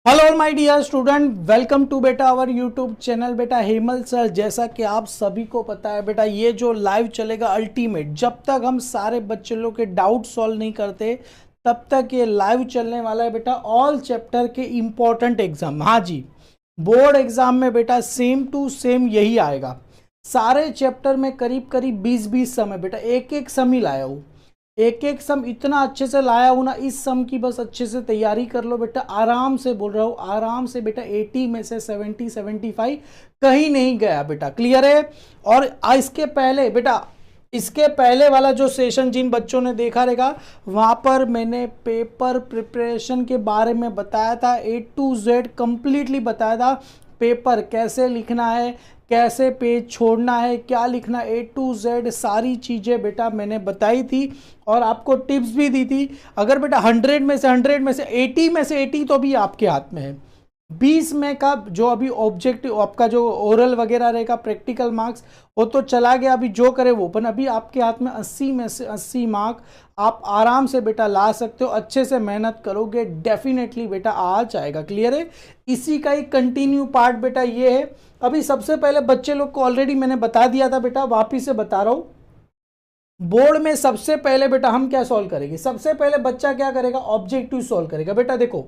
Hello my dear student, welcome to बेटा our YouTube channel. बेटा Hemal sir, जैसा कि आप सभी को पता है बेटा, ये जो लाइव चलेगा अल्टीमेट, जब तक हम सारे बच्चे लोग के डाउट सॉल्व नहीं करते तब तक ये लाइव चलने वाला है बेटा। ऑल चैप्टर के इम्पोर्टेंट एग्जाम, हाँ जी, बोर्ड एग्जाम में बेटा सेम टू सेम यही आएगा। सारे चैप्टर में करीब करीब 20-20 सम है बेटा, एक एक सम ही लाया हूँ, एक एक सम इतना अच्छे से लाया हूं ना। इस सम की बस अच्छे से तैयारी कर लो बेटा, आराम से बोल रहा हूं, आराम से बेटा 80 में से 70-75 कहीं नहीं गया बेटा। क्लियर है? और इसके पहले बेटा, इसके पहले वाला जो सेशन जिन बच्चों ने देखा रहेगा, वहां पर मैंने पेपर प्रिपरेशन के बारे में बताया था, A to Z कंप्लीटली बताया था। पेपर कैसे लिखना है, कैसे पेज छोड़ना है, क्या लिखना, A to Z सारी चीज़ें बेटा मैंने बताई थी और आपको टिप्स भी दी थी। अगर बेटा 100 में से 80 में से 80 तो भी आपके हाथ में है। 20 में का जो अभी ऑब्जेक्टिव आपका जो ओरल वगैरह रहेगा, प्रैक्टिकल मार्क्स, वो तो चला गया, अभी जो करे वो, पर अभी आपके हाथ में 80 में से 80 मार्क आप आराम से बेटा ला सकते हो। अच्छे से मेहनत करोगे डेफिनेटली बेटा आ जाएगा। क्लियर है? इसी का ही कंटिन्यू पार्ट बेटा ये है। अभी सबसे पहले बच्चे लोग को ऑलरेडी मैंने बता दिया था बेटा, वापिस से बता रहा हूं। बोर्ड में सबसे पहले बेटा हम क्या सॉल्व करेंगे? सबसे पहले बच्चा क्या करेगा? ऑब्जेक्टिव सॉल्व करेगा बेटा। देखो,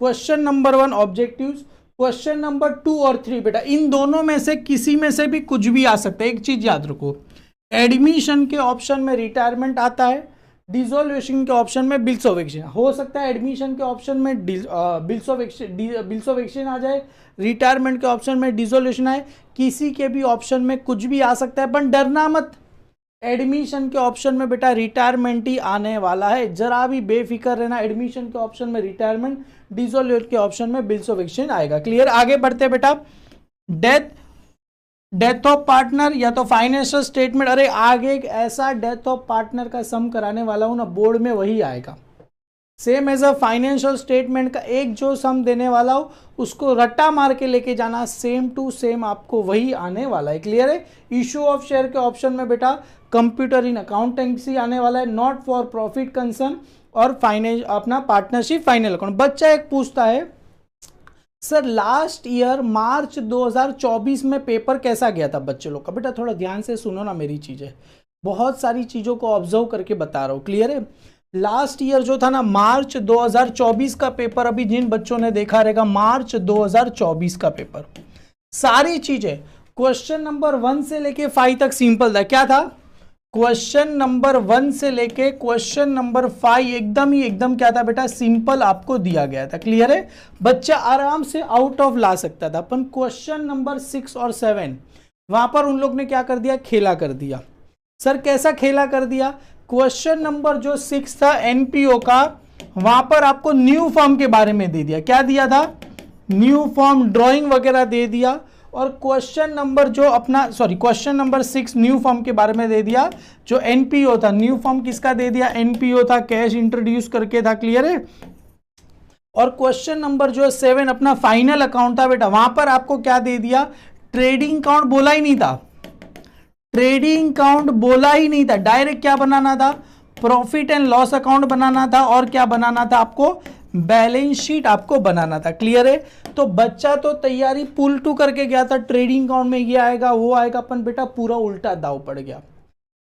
question number 1 objectives, question number 2 और 3 बेटा, इन दोनों में से किसी में से भी कुछ भी आ सकता है। एक चीज याद रखो, एडमिशन के ऑप्शन में रिटायरमेंट आता है, डिसोल्यूशन के ऑप्शन में बिल्स ऑफ एक्सचेंज हो सकता है। एडमिशन के ऑप्शन में बिल्स ऑफ एक्सचेंज आ जाए, रिटायरमेंट के ऑप्शन में डिसोल्यूशन आए, किसी के भी ऑप्शन में कुछ भी आ सकता है। पर डरना मत, एडमिशन के ऑप्शन में बेटा रिटायरमेंट ही आने वाला है, जरा भी बेफिक्र रहना। एडमिशन के ऑप्शन में रिटायरमेंट, डिसोल्यूट के ऑप्शन में बिल्स ऑफ एक्सचेंज आएगा। क्लियर? आगे बढ़ते बेटा। डेथ ऑफ पार्टनर या तो फाइनेंशियल स्टेटमेंट, अरे आगे एक ऐसा डेथ ऑफ पार्टनर का सम कराने वाला हूं ना, बोर्ड में वही आएगा। Same as a financial statement का एक जो सम देने वाला हो उसको रट्टा मार के लेके जाना, सेम टू सेम आपको वही आने वाला है। क्लियर है? इशू ऑफ शेयर के ऑप्शन में बेटा कंप्यूटर इन अकाउंटेंसी आने वाला है, नॉट फॉर प्रॉफिट कंसर्न, और फाइनेंस अपना पार्टनरशिप फाइनल अकाउंट। बच्चा एक पूछता है, सर लास्ट ईयर मार्च 2024 में पेपर कैसा गया था बच्चे लोग का? बेटा थोड़ा ध्यान से सुनो ना मेरी चीजें, बहुत सारी चीजों को ऑब्जर्व करके बता रहा हूं। क्लियर है? लास्ट ईयर जो था ना, मार्च 2024 का पेपर, अभी जिन बच्चों ने देखा रहेगा मार्च 2024 का पेपर, सारी चीजें क्वेश्चन नंबर 1 से लेके 5 तक सिंपल था। क्या था? क्वेश्चन नंबर 1 से लेके क्वेश्चन नंबर 5 एकदम क्या था बेटा? सिंपल आपको दिया गया था। क्लियर है? बच्चा आराम से आउट ऑफ ला सकता था। अपन क्वेश्चन नंबर 6 और 7 वहां पर उन लोग ने क्या कर दिया? खेला कर दिया। सर कैसा खेला कर दिया? क्वेश्चन नंबर जो 6 था एनपीओ का, वहां पर आपको न्यू फॉर्म के बारे में दे दिया। क्या दिया था? न्यू फॉर्म ड्राइंग वगैरह दे दिया। और क्वेश्चन नंबर जो अपना क्वेश्चन नंबर 6 न्यू फॉर्म के बारे में दे दिया। जो एनपीओ था, न्यू फॉर्म किसका दे दिया? एनपीओ था, कैश इंट्रोड्यूस करके था। क्लियर है? और क्वेश्चन नंबर जो 7 अपना फाइनल अकाउंट था बेटा, वहां पर आपको क्या दे दिया? ट्रेडिंग अकाउंट बोला ही नहीं था, ट्रेडिंग अकाउंट बोला ही नहीं था, डायरेक्ट क्या बनाना था? प्रॉफिट एंड लॉस अकाउंट बनाना था। और क्या बनाना था आपको? बैलेंस शीट आपको बनाना था। क्लियर है? तो बच्चा तो तैयारी पुल टू करके गया था, ट्रेडिंग अकाउंट में ये आएगा वो आएगा, अपन बेटा पूरा उल्टा दाव पड़ गया।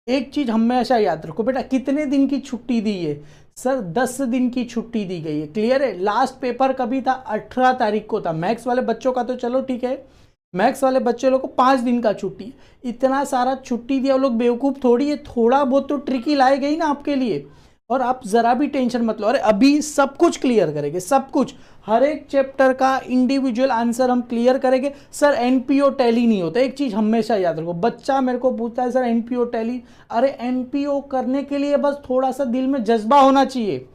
एक चीज हमेशा याद रखो बेटा, कितने दिन की छुट्टी दी है? सर 10 दिन की छुट्टी दी गई है। क्लियर है? लास्ट पेपर कभी था? 18 तारीख को था। मैथ्स वाले बच्चों का तो चलो ठीक है, मैथ्स वाले बच्चे लोग को 5 दिन का छुट्टी, इतना सारा छुट्टी दिया। वो लोग बेवकूफ थोड़ी है, थोड़ा बहुत तो ट्रिकी लाए गई ना आपके लिए। और आप जरा भी टेंशन मत लो, अरे अभी सब कुछ क्लियर करेंगे, सब कुछ, हर एक चैप्टर का इंडिविजुअल आंसर हम क्लियर करेंगे। सर एनपीओ टैली नहीं होता, एक चीज हमेशा याद रखो। बच्चा मेरे को पूछता है सर एनपीओ टैली, अरे एनपीओ करने के लिए बस थोड़ा सा दिल में जज्बा होना चाहिए,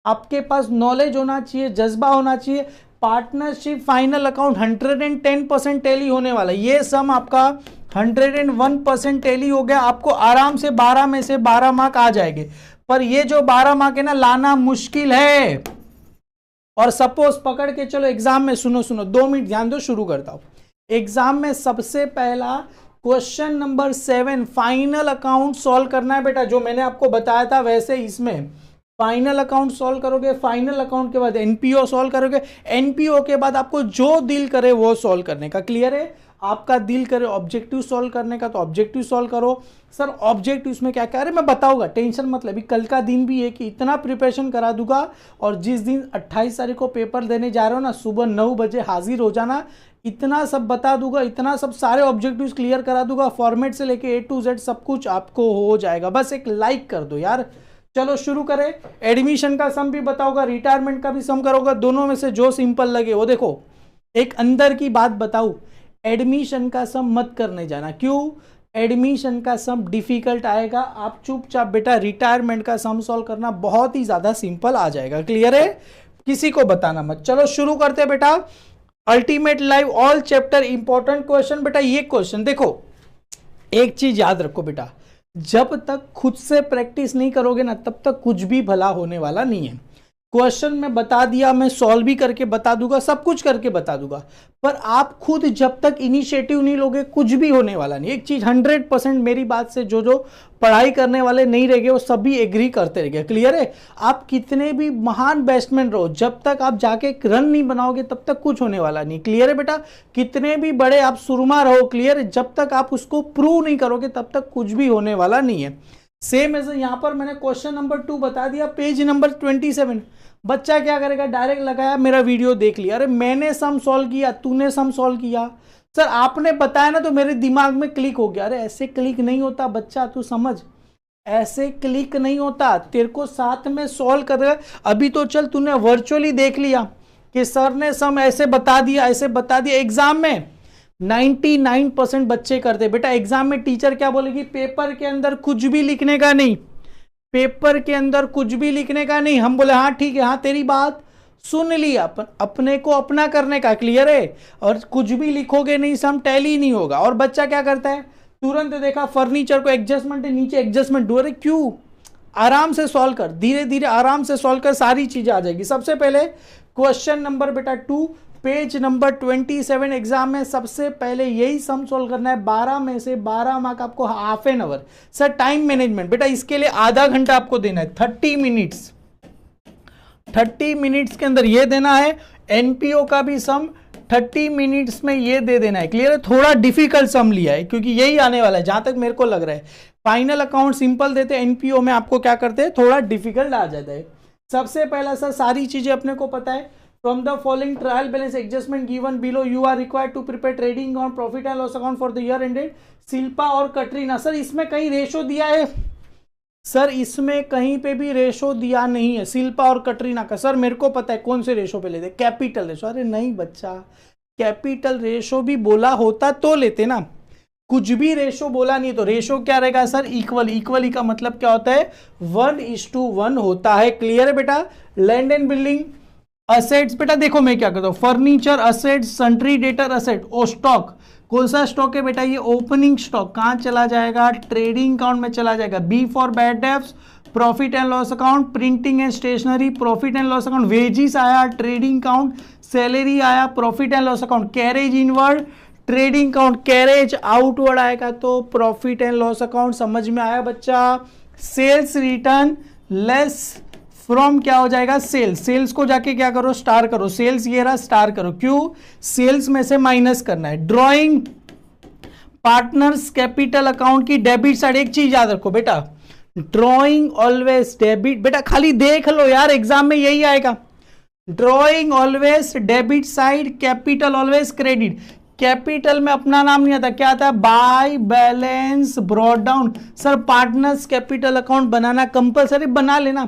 आपके पास नॉलेज होना चाहिए, जज्बा होना चाहिए। पार्टनरशिप फाइनल अकाउंट 110% टैली होने वाला है। ये सम आपका 101% टैली हो गया, आपको आराम से 12 में से 12 मार्क आ जाएंगे। पर ये जो 12 मार्क है ना, लाना मुश्किल है। और सपोज पकड़ के चलो एग्जाम में, सुनो 2 मिनट ध्यान दो, शुरू करता हूं। एग्जाम में सबसे पहला question number 7 final account solve करना है बेटा, जो मैंने आपको बताया था वैसे इसमें फाइनल अकाउंट सॉल्व करोगे, फाइनल अकाउंट के बाद एनपीओ सॉल्व करोगे, एनपीओ के बाद आपको जो दिल करे वो सॉल्व करने का। क्लियर है? आपका दिल करे ऑब्जेक्टिव सॉल्व करने का तो ऑब्जेक्टिव सॉल्व करो। सर ऑब्जेक्टिव में क्या क्या, अरे मैं बताऊंगा, टेंशन मत ले। अभी कल का दिन भी है कि इतना प्रिपरेशन करा दूंगा, और जिस दिन 28 तारीख को पेपर देने जा रहे हो ना, सुबह 9 बजे हाजिर हो जाना, इतना सब बता दूंगा, इतना सब सारे ऑब्जेक्टिव्स क्लियर करा दूंगा, फॉर्मेट से लेके A to Z सब कुछ आपको हो जाएगा। बस एक लाइक कर दो यार। चलो शुरू करें। एडमिशन का सम भी बताऊंगा, रिटायरमेंट का भी सम करोगा, दोनों में से जो सिंपल लगे वो। देखो एक अंदर की बात बताऊं, एडमिशन का सम मत करने जाना। क्यों? एडमिशन का सम डिफिकल्ट आएगा। आप चुपचाप बेटा रिटायरमेंट का सम सॉल्व करना, बहुत ही ज्यादा सिंपल आ जाएगा। क्लियर है? किसी को बताना मत। चलो शुरू करते हैं बेटा। Ultimate live all chapter important question. बेटा ये क्वेश्चन देखो, एक चीज याद रखो बेटा, जब तक खुद से प्रैक्टिस नहीं करोगे ना, तब तक कुछ भी भला होने वाला नहीं है। क्वेश्चन में बता दिया, मैं सॉल्व भी करके बता दूंगा, सब कुछ करके बता दूंगा, पर आप खुद जब तक इनिशिएटिव नहीं लोगे, कुछ भी होने वाला नहीं। एक चीज 100% मेरी बात से जो पढ़ाई करने वाले नहीं रहेंगे वो सभी एग्री करते रहेंगे। क्लियर है? आप कितने भी महान बैट्समैन रहो, जब तक आप जाके रन नहीं बनाओगे तब तक कुछ होने वाला नहीं। क्लियर है बेटा? कितने भी बड़े आप सुरमा रहो, क्लियर है, जब तक आप उसको प्रूव नहीं करोगे तब तक कुछ भी होने वाला नहीं है। सेम एज यहां पर मैंने क्वेश्चन नंबर 2 बता दिया, पेज नंबर 27। बच्चा क्या करेगा, डायरेक्ट लगाया, मेरा वीडियो देख लिया, अरे मैंने सम सॉल्व किया, तूने सम सॉल्व किया, सर आपने बताया ना तो मेरे दिमाग में क्लिक हो गया। अरे ऐसे क्लिक नहीं होता बच्चा, तू समझ, ऐसे क्लिक नहीं होता, तेरे को साथ में सॉल्व कर। अभी तो चल तूने वर्चुअली देख लिया कि सर ने सम ऐसे बता दिया, ऐसे बता दिया। एग्जाम में 99% बच्चे करते बेटा। एग्जाम में टीचर क्या बोलेगी, पेपर के अंदर कुछ भी लिखने का नहीं, पेपर के अंदर कुछ भी लिखने का नहीं। हम बोले हाँ ठीक है, हाँ तेरी बात सुन लिया, अपने को अपना करने का। क्लियर है? और कुछ भी लिखोगे नहीं, सम टैली नहीं होगा। और बच्चा क्या करता है, तुरंत देखा फर्नीचर को एडजस्टमेंट नीचे एडजस्टमेंट डू, अरे क्यों, आराम से सॉल्व कर, धीरे धीरे आराम से सॉल्व कर, सारी चीजें आ जाएगी। सबसे पहले क्वेश्चन नंबर बेटा 2 पेज नंबर 27। एग्जाम में सबसे पहले यही सम सॉल्व करना है। 12 में से 12 मार्क आपको half an hour. Sir time management बेटा, इसके लिए आधा घंटा आपको देना है, 30 मिनट्स। 30 मिनट्स के अंदर ये देना है। एनपीओ का भी सम 30 मिनट्स में ये दे देना है। क्लियर है? थोड़ा डिफिकल्ट सम लिया है क्योंकि यही आने वाला है, जहां तक मेरे को लग रहा है। फाइनल अकाउंट सिंपल देते हैं, एनपीओ में आपको क्या करते हैं, थोड़ा डिफिकल्ट आ जाता है। सबसे पहला सर सारी चीजें अपने को पता है। From the following trial balance adjustment given below, you are required to prepare trading account, profit and loss account for the year ended. Shilpa और कटरीना, सर इसमें कहीं रेशो दिया है? सर इसमें कहीं पे भी रेशो दिया नहीं है शिल्पा और कटरीना का। सर मेरे को पता है कौन से रेशो पे लेते, कैपिटल रेशो। अरे नहीं बच्चा, कैपिटल रेशो भी बोला होता तो लेते ना, कुछ भी रेशो बोला नहीं। तो रेशो क्या रहेगा सर, इक्वल। इक्वल का मतलब क्या होता है, 1:1 होता है। क्लियर है बेटा? लैंड एंड बिल्डिंग असेट्स बेटा देखो मैं क्या करता हूं, furniture asset, sundry debtor asset, ओ स्टॉक। कौन सा स्टॉक है बेटा, ये ओपनिंग स्टॉक। कहां चला जाएगा, ट्रेडिंग अकाउंट में चला जाएगा। B for bad debts, profit and loss account, printing and stationery, profit and loss account, wages आया, ट्रेडिंग अकाउंट, सैलरी आया, profit and loss account, carriage inward, trading account, carriage outward आएगा तो profit and loss account. समझ में आया बच्चा? Sales return less from क्या हो जाएगा, सेल्स। सेल्स को जाके क्या करो, स्टार करो। सेल्स ये रहा, स्टार करो। क्यों, सेल्स में से माइनस करना है। ड्रॉइंग पार्टनर्स कैपिटल अकाउंट की डेबिट साइड। एक चीज याद रखो बेटा, ड्रॉइंग ऑलवेज डेबिट। बेटा खाली देख लो यार, एग्जाम में यही आएगा। Drawing always debit side, capital always credit. Capital में अपना नाम नहीं आता, क्या आता है, bye balance brought down. Sir partners capital account बनाना कंपलसरी, बना लेना,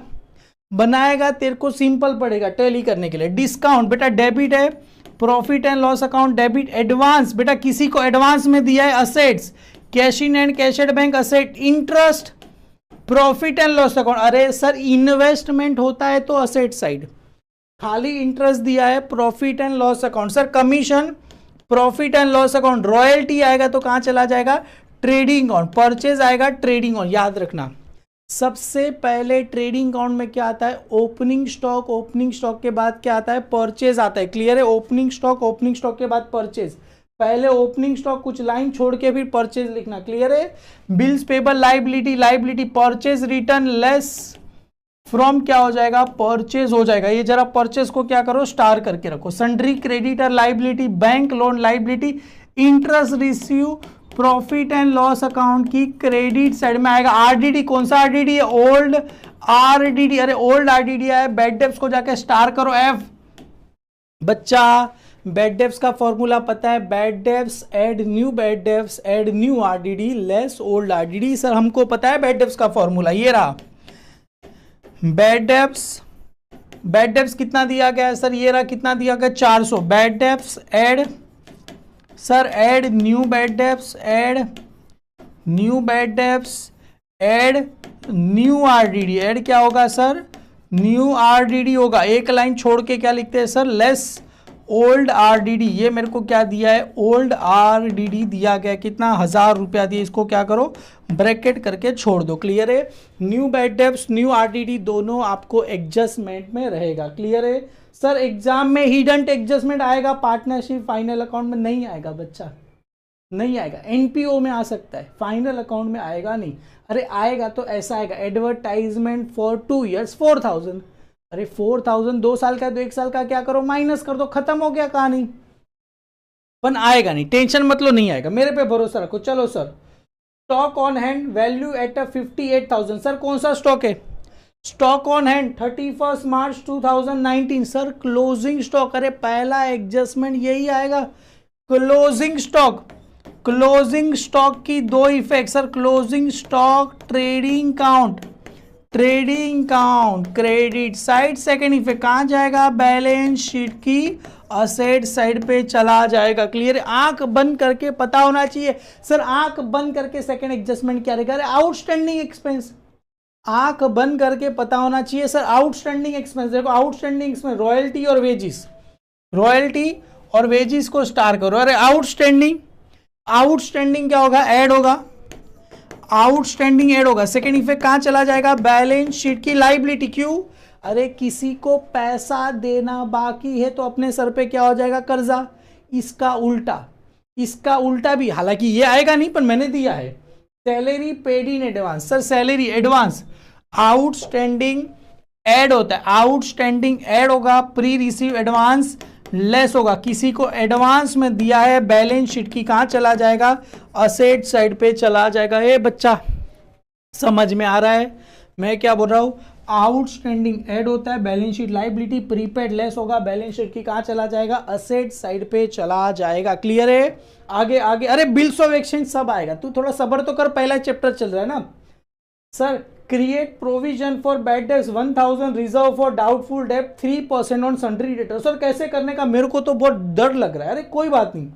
बनाएगा तेरे को सिंपल पड़ेगा टैली करने के लिए। डिस्काउंट बेटा डेबिट है, profit and loss account debit. Advance बेटा किसी को एडवांस में दिया है, assets, cash in and cash at bank asset. Interest profit and loss account, अरे सर इन्वेस्टमेंट होता है तो असेट साइड, खाली इंटरेस्ट दिया है profit and loss account. Sir commission profit and loss account, royalty आएगा तो कहां चला जाएगा, ट्रेडिंग अकाउंट। परचेज आएगा ट्रेडिंग अकाउंट। याद रखना सबसे पहले ट्रेडिंग अकाउंट में क्या आता है, ओपनिंग स्टॉक। ओपनिंग स्टॉक के बाद क्या आता है, परचेज आता है। क्लियर है? ओपनिंग स्टॉक, ओपनिंग स्टॉक के बाद परचेज। पहले ओपनिंग स्टॉक कुछ लाइन छोड़ के फिर परचेज लिखना। क्लियर है? Bills payable liability, liability purchase return less from क्या हो जाएगा, परचेज हो जाएगा। ये जरा परचेज को क्या करो, स्टार करके रखो। Sundry creditor liability, bank loan liability, interest receive, profit and loss account की क्रेडिट साइड में आएगा। आरडीडी, कौन सा आरडीडी है, ओल्ड आरडीडी। अरे ओल्ड आरडीडी है। बैड डेब्ट्स को जाके स्टार करो एफ। बच्चा बैड डेब्ट्स का फॉर्मूला पता है, bad debts add new bad debts add new RDD less old RDD. Sir हमको पता है बैड डेब्ट्स का फॉर्मूला, ये रहा। बैड डेब्ट्स कितना दिया गया है सर, ये रहा। कितना दिया गया, 400। Bad debts add sir, add new bad debts, add new bad debts, add new RDD. Add क्या होगा सर, न्यू आरडीडी होगा। एक लाइन छोड़ के क्या लिखते हैं सर, लेस ओल्ड आरडीडी। ये मेरे को क्या दिया है, ओल्ड आरडीडी दिया गया। कितना, 1000 रुपया दिए। इसको क्या करो, ब्रैकेट करके छोड़ दो। क्लियर है। New bad debts, new RDD दोनों आपको एडजस्टमेंट में रहेगा। क्लियर है। सर एग्जाम में हिडन एडजस्टमेंट आएगा, पार्टनरशिप फाइनल अकाउंट में नहीं आएगा बच्चा, नहीं आएगा। एनपीओ में आ सकता है, फाइनल अकाउंट में आएगा नहीं। अरे आएगा तो ऐसा आएगा, एडवर्टाइजमेंट फॉर 2 years 4000। अरे 4000 2 साल का है तो 1 साल का क्या करो, माइनस कर दो, खत्म हो गया कहानी। पर आएगा नहीं, टेंशन मत लो, नहीं आएगा, मेरे पे भरोसा रखो। चलो sir, stock on hand value at 58,000। Sir कौन सा स्टॉक है, stock on hand 31 March 2019। Sir closing stock. अरे पहला एडजस्टमेंट यही आएगा, क्लोजिंग स्टॉक। क्लोजिंग स्टॉक की 2 effect sir, closing stock trading count, trading count credit side. Second effect कहां जाएगा, बैलेंस शीट की असेट साइड पे चला जाएगा। क्लियर है। आंख बंद करके पता होना चाहिए सर, आंख बंद करके सेकेंड एडजस्टमेंट क्या रहेगा, आउटस्टैंडिंग एक्सपेंस। आंख बंद करके पता होना चाहिए सर, आउटस्टैंडिंग एक्सपेंस। देखो आउटस्टैंडिंग एक्सपेंस, रॉयल्टी और वेजिस, रॉयल्टी और वेजिस को स्टार करो। अरे आउटस्टैंडिंग, आउटस्टैंडिंग क्या होगा, ऐड होगा, आउटस्टैंडिंग ऐड होगा। सेकेंड इफेक्ट कहां चला जाएगा, बैलेंस शीट की लाइबिलिटी। क्यों, अरे किसी को पैसा देना बाकी है तो अपने सर पे क्या हो जाएगा, कर्जा। इसका उल्टा, इसका उल्टा भी, हालांकि ये आएगा नहीं पर मैंने दिया है, salary paid in advance. Sir salary advance, outstanding add होता है, आउटस्टैंडिंग ऐड होगा, प्री रिसीव एडवांस लेस होगा। किसी को एडवांस में दिया है, बैलेंस शीट की कहां चला जाएगा, असेट साइड पे चला जाएगा। ये बच्चा समझ में आ रहा है मैं क्या बोल रहा हूं, आउटस्टैंडिंग ऐड होता है, balance sheet liability, prepaid less होगा, बैलेंस शीट की कहां चला जाएगा, असेट साइड पे चला जाएगा। क्लियर है। आगे आगे, अरे बिल्स ऑफ एक्सचेंज सब आएगा, तू थोड़ा सब्र तो कर, पहला चैप्टर चल रहा है ना। Sir create provision for bad debts 1000, reserve for doubtful डेब्ट 3% ऑन सन्ड्री डेटर। सर कैसे करने का, मेरे को तो बहुत डर लग रहा है। अरे कोई बात नहीं,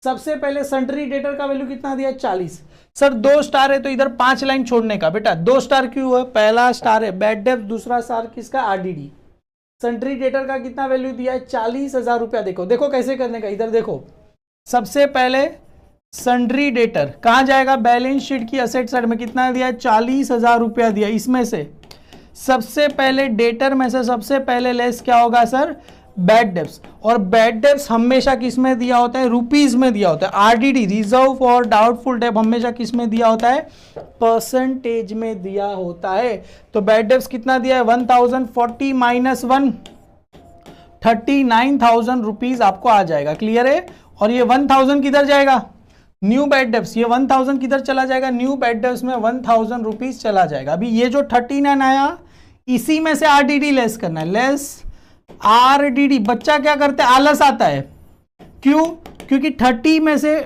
सबसे पहले सन्ड्री डेटर का वैल्यू कितना दिया, 40। सर 2 स्टार है तो इधर 5 लाइन छोड़ने का। बेटा 2 स्टार क्यों है, पहला स्टार है बैड डेब्ट, दूसरा स्टार किसका, आरडीडी। सन्ड्री डेटर का कितना वैल्यू दिया है, 40,000 रुपया। देखो देखो कैसे करने का, इधर देखो। सबसे पहले सन्ड्री डेटर कहां जाएगा, बैलेंस शीट की असेट साइड में कितना दिया, 40,000 रुपया दिया। इसमें से सबसे पहले डेटर में से सबसे पहले लेस क्या होगा सर, बैड डेब्ट्स। और बैड डेब्ट्स हमेशा किस में दिया होता है, रुपीज में दिया होता है। आरडीडी रिजर्व फॉर डाउटफुल डेब्ट हमेशा किस में दिया होता है, परसेंटेज में दिया होता है। तो बैड डेब्ट्स कितना दिया है, 1040 माइनस 1, 39,000 रुपीज आपको आ जाएगा। क्लियर है। और ये 1000 किधर जाएगा, न्यू बैड डेब्ट्स। ये 1000 किधर चला जाएगा, न्यू बैड डेब्ट्स में 1000 रुपीज चला जाएगा। अभी ये जो 39 आया इसी में से आरडीडी लेस करना है, लेस आरडीडी। बच्चा क्या करते हैं, आलस आता है। क्यों, क्योंकि 30 में से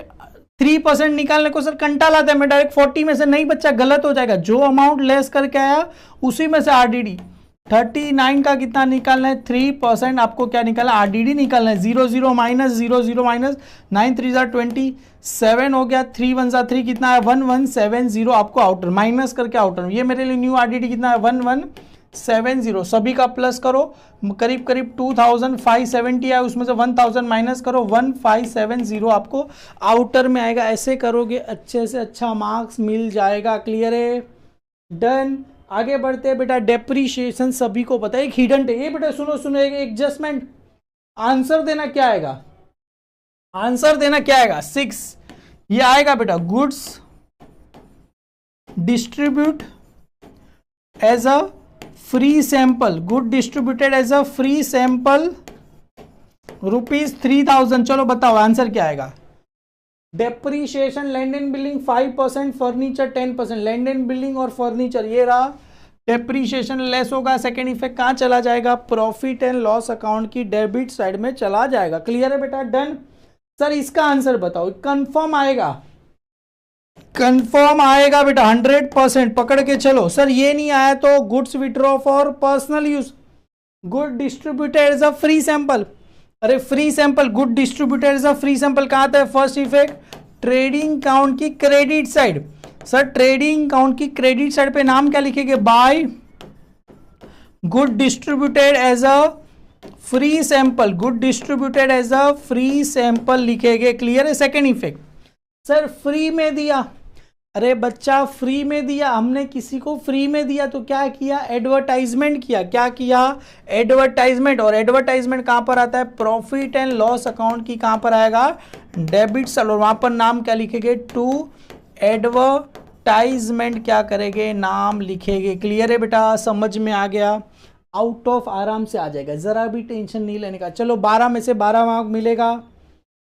3% निकालने को सर कंटाल आता है। मैं डायरेक्ट 40 में से नहीं, बच्चा गलत हो जाएगा। जो अमाउंट लेस करके आया उसी में से आरडीडी। 39 का कितना निकालना है, 3% आपको क्या निकालना है, आरडीडी निकालना है। 00 माइनस 00 माइनस 9 3 27 हो गया, 3 1 3 कितना है, 1170 आपको आउटर माइनस करके आउटर। ये मेरे लिए न्यू आरडीडी कितना है, 1170। सभी का प्लस करो, करीब करीब 2570 है, उसमें से 1000 माइनस करो, 1570 आपको आउटर में आएगा। ऐसे करोगे अच्छे से अच्छा मार्क्स मिल जाएगा। क्लियर है, डन। आगे बढ़ते हैं बेटा, डेप्रीशिएशन सभी को पता है, एक हिडन है ये। बेटा सुनो सुनो, एक एडजस्टमेंट, आंसर देना क्या आएगा, आंसर देना क्या आएगा, 6 ये आएगा बेटा। Goods distribute as a free sample, good distributed as a free sample ₹3000। चलो बताओ आंसर क्या आएगा। Depreciation, land and building 5%, furniture 10%। Land and building और फर्नीचर ये रहा, डेप्रीशिएशन लेस होगा। सेकेंड इफेक्ट कहाँ चला जाएगा, प्रॉफिट एंड लॉस अकाउंट की डेबिट साइड में चला जाएगा। क्लियर है बेटा, डन। सर इसका आंसर बताओ, कंफर्म आएगा, कंफर्म आएगा बेटा 100%, पकड़ के चलो। सर ये नहीं आया तो goods withdraw for personal use, good distributed as a free sample. अरे free sample, good distributed as a free sample कहाँ आता है, फर्स्ट इफेक्ट ट्रेडिंग काउंट की credit side. Sir trading account की क्रेडिट साइड पे नाम क्या लिखेंगे, by good distributed as a free sample, good distributed as a free sample लिखेंगे। क्लियर है। सेकेंड इफेक्ट, सर फ्री में दिया, अरे बच्चा फ्री में दिया, हमने किसी को फ्री में दिया तो क्या किया, एडवर्टाइजमेंट किया। क्या किया, एडवर्टाइजमेंट। और एडवर्टाइजमेंट कहां पर आता है, प्रॉफिट एंड लॉस अकाउंट की कहां पर आएगा, डेबिट साइड। और वहां पर नाम क्या लिखेंगे, टू एडवर्टाइजमेंट क्या करेंगे, नाम लिखेंगे। क्लियर है बेटा, समझ में आ गया, आउट ऑफ आराम से आ जाएगा, जरा भी टेंशन नहीं लेने का। चलो 12 में से 12 मार्क मिलेगा,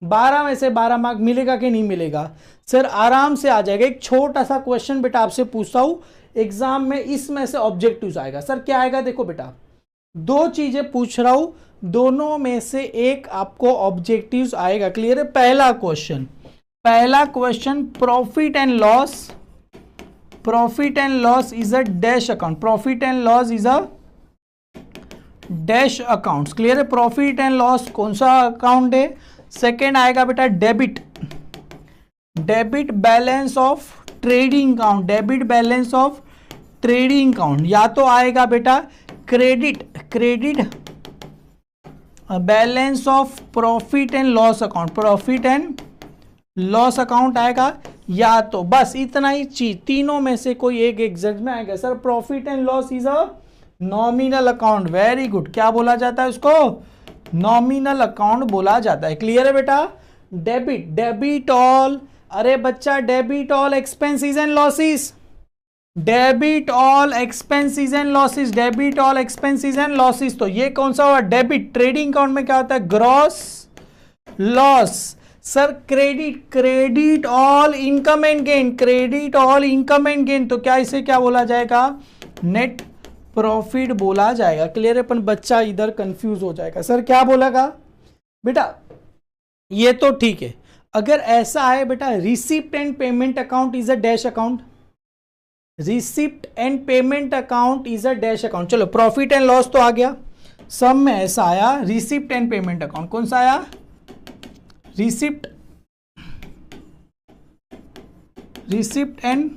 12 में से 12 मार्क मिलेगा कि नहीं मिलेगा, सर आराम से आ जाएगा। एक छोटा सा क्वेश्चन बेटा आपसे पूछता हूं एग्जाम में, इसमें से ऑब्जेक्टिव्स आएगा। सर क्या आएगा, देखो बेटा दो चीजें पूछ रहा हूं, दोनों में से एक आपको ऑब्जेक्टिव्स आएगा। क्लियर है। पहला क्वेश्चन, पहला question, profit and loss, profit and loss is a dash account, profit and loss is a dash account. Clear है। प्रॉफिट एंड लॉस कौन सा अकाउंट है। सेकेंड आएगा बेटा debit, debit balance of trading account, debit balance of trading account. या तो आएगा बेटा credit, credit balance of profit and loss account, profit and loss account आएगा, या तो बस इतना ही चीज, तीनों में से कोई एक एग्जाम में आएगा। Sir profit and loss is a nominal account, very good. क्या बोला जाता है उसको, नॉमिनल अकाउंट बोला जाता है। क्लियर है बेटा। डेबिट, डेबिट ऑल, अरे बच्चा debit all expenses and losses, debit all expenses and losses, debit all expenses and losses. तो ये कौन सा हुआ, डेबिट। ट्रेडिंग अकाउंट में क्या होता है, gross loss. Sir credit, credit all income and gain, credit all income and gain, तो क्या इसे क्या बोला जाएगा, नेट प्रॉफिट बोला जाएगा। क्लियर है। अपन बच्चा इधर कंफ्यूज हो जाएगा, सर क्या बोलेगा बेटा, ये तो ठीक है। अगर ऐसा है बेटा, receipt and payment account is a dash account, receipt and payment account is a dash account. चलो प्रॉफिट एंड लॉस तो आ गया, सब में ऐसा आया, रिसिप्ट एंड पेमेंट अकाउंट कौन सा आया, receipt, receipt and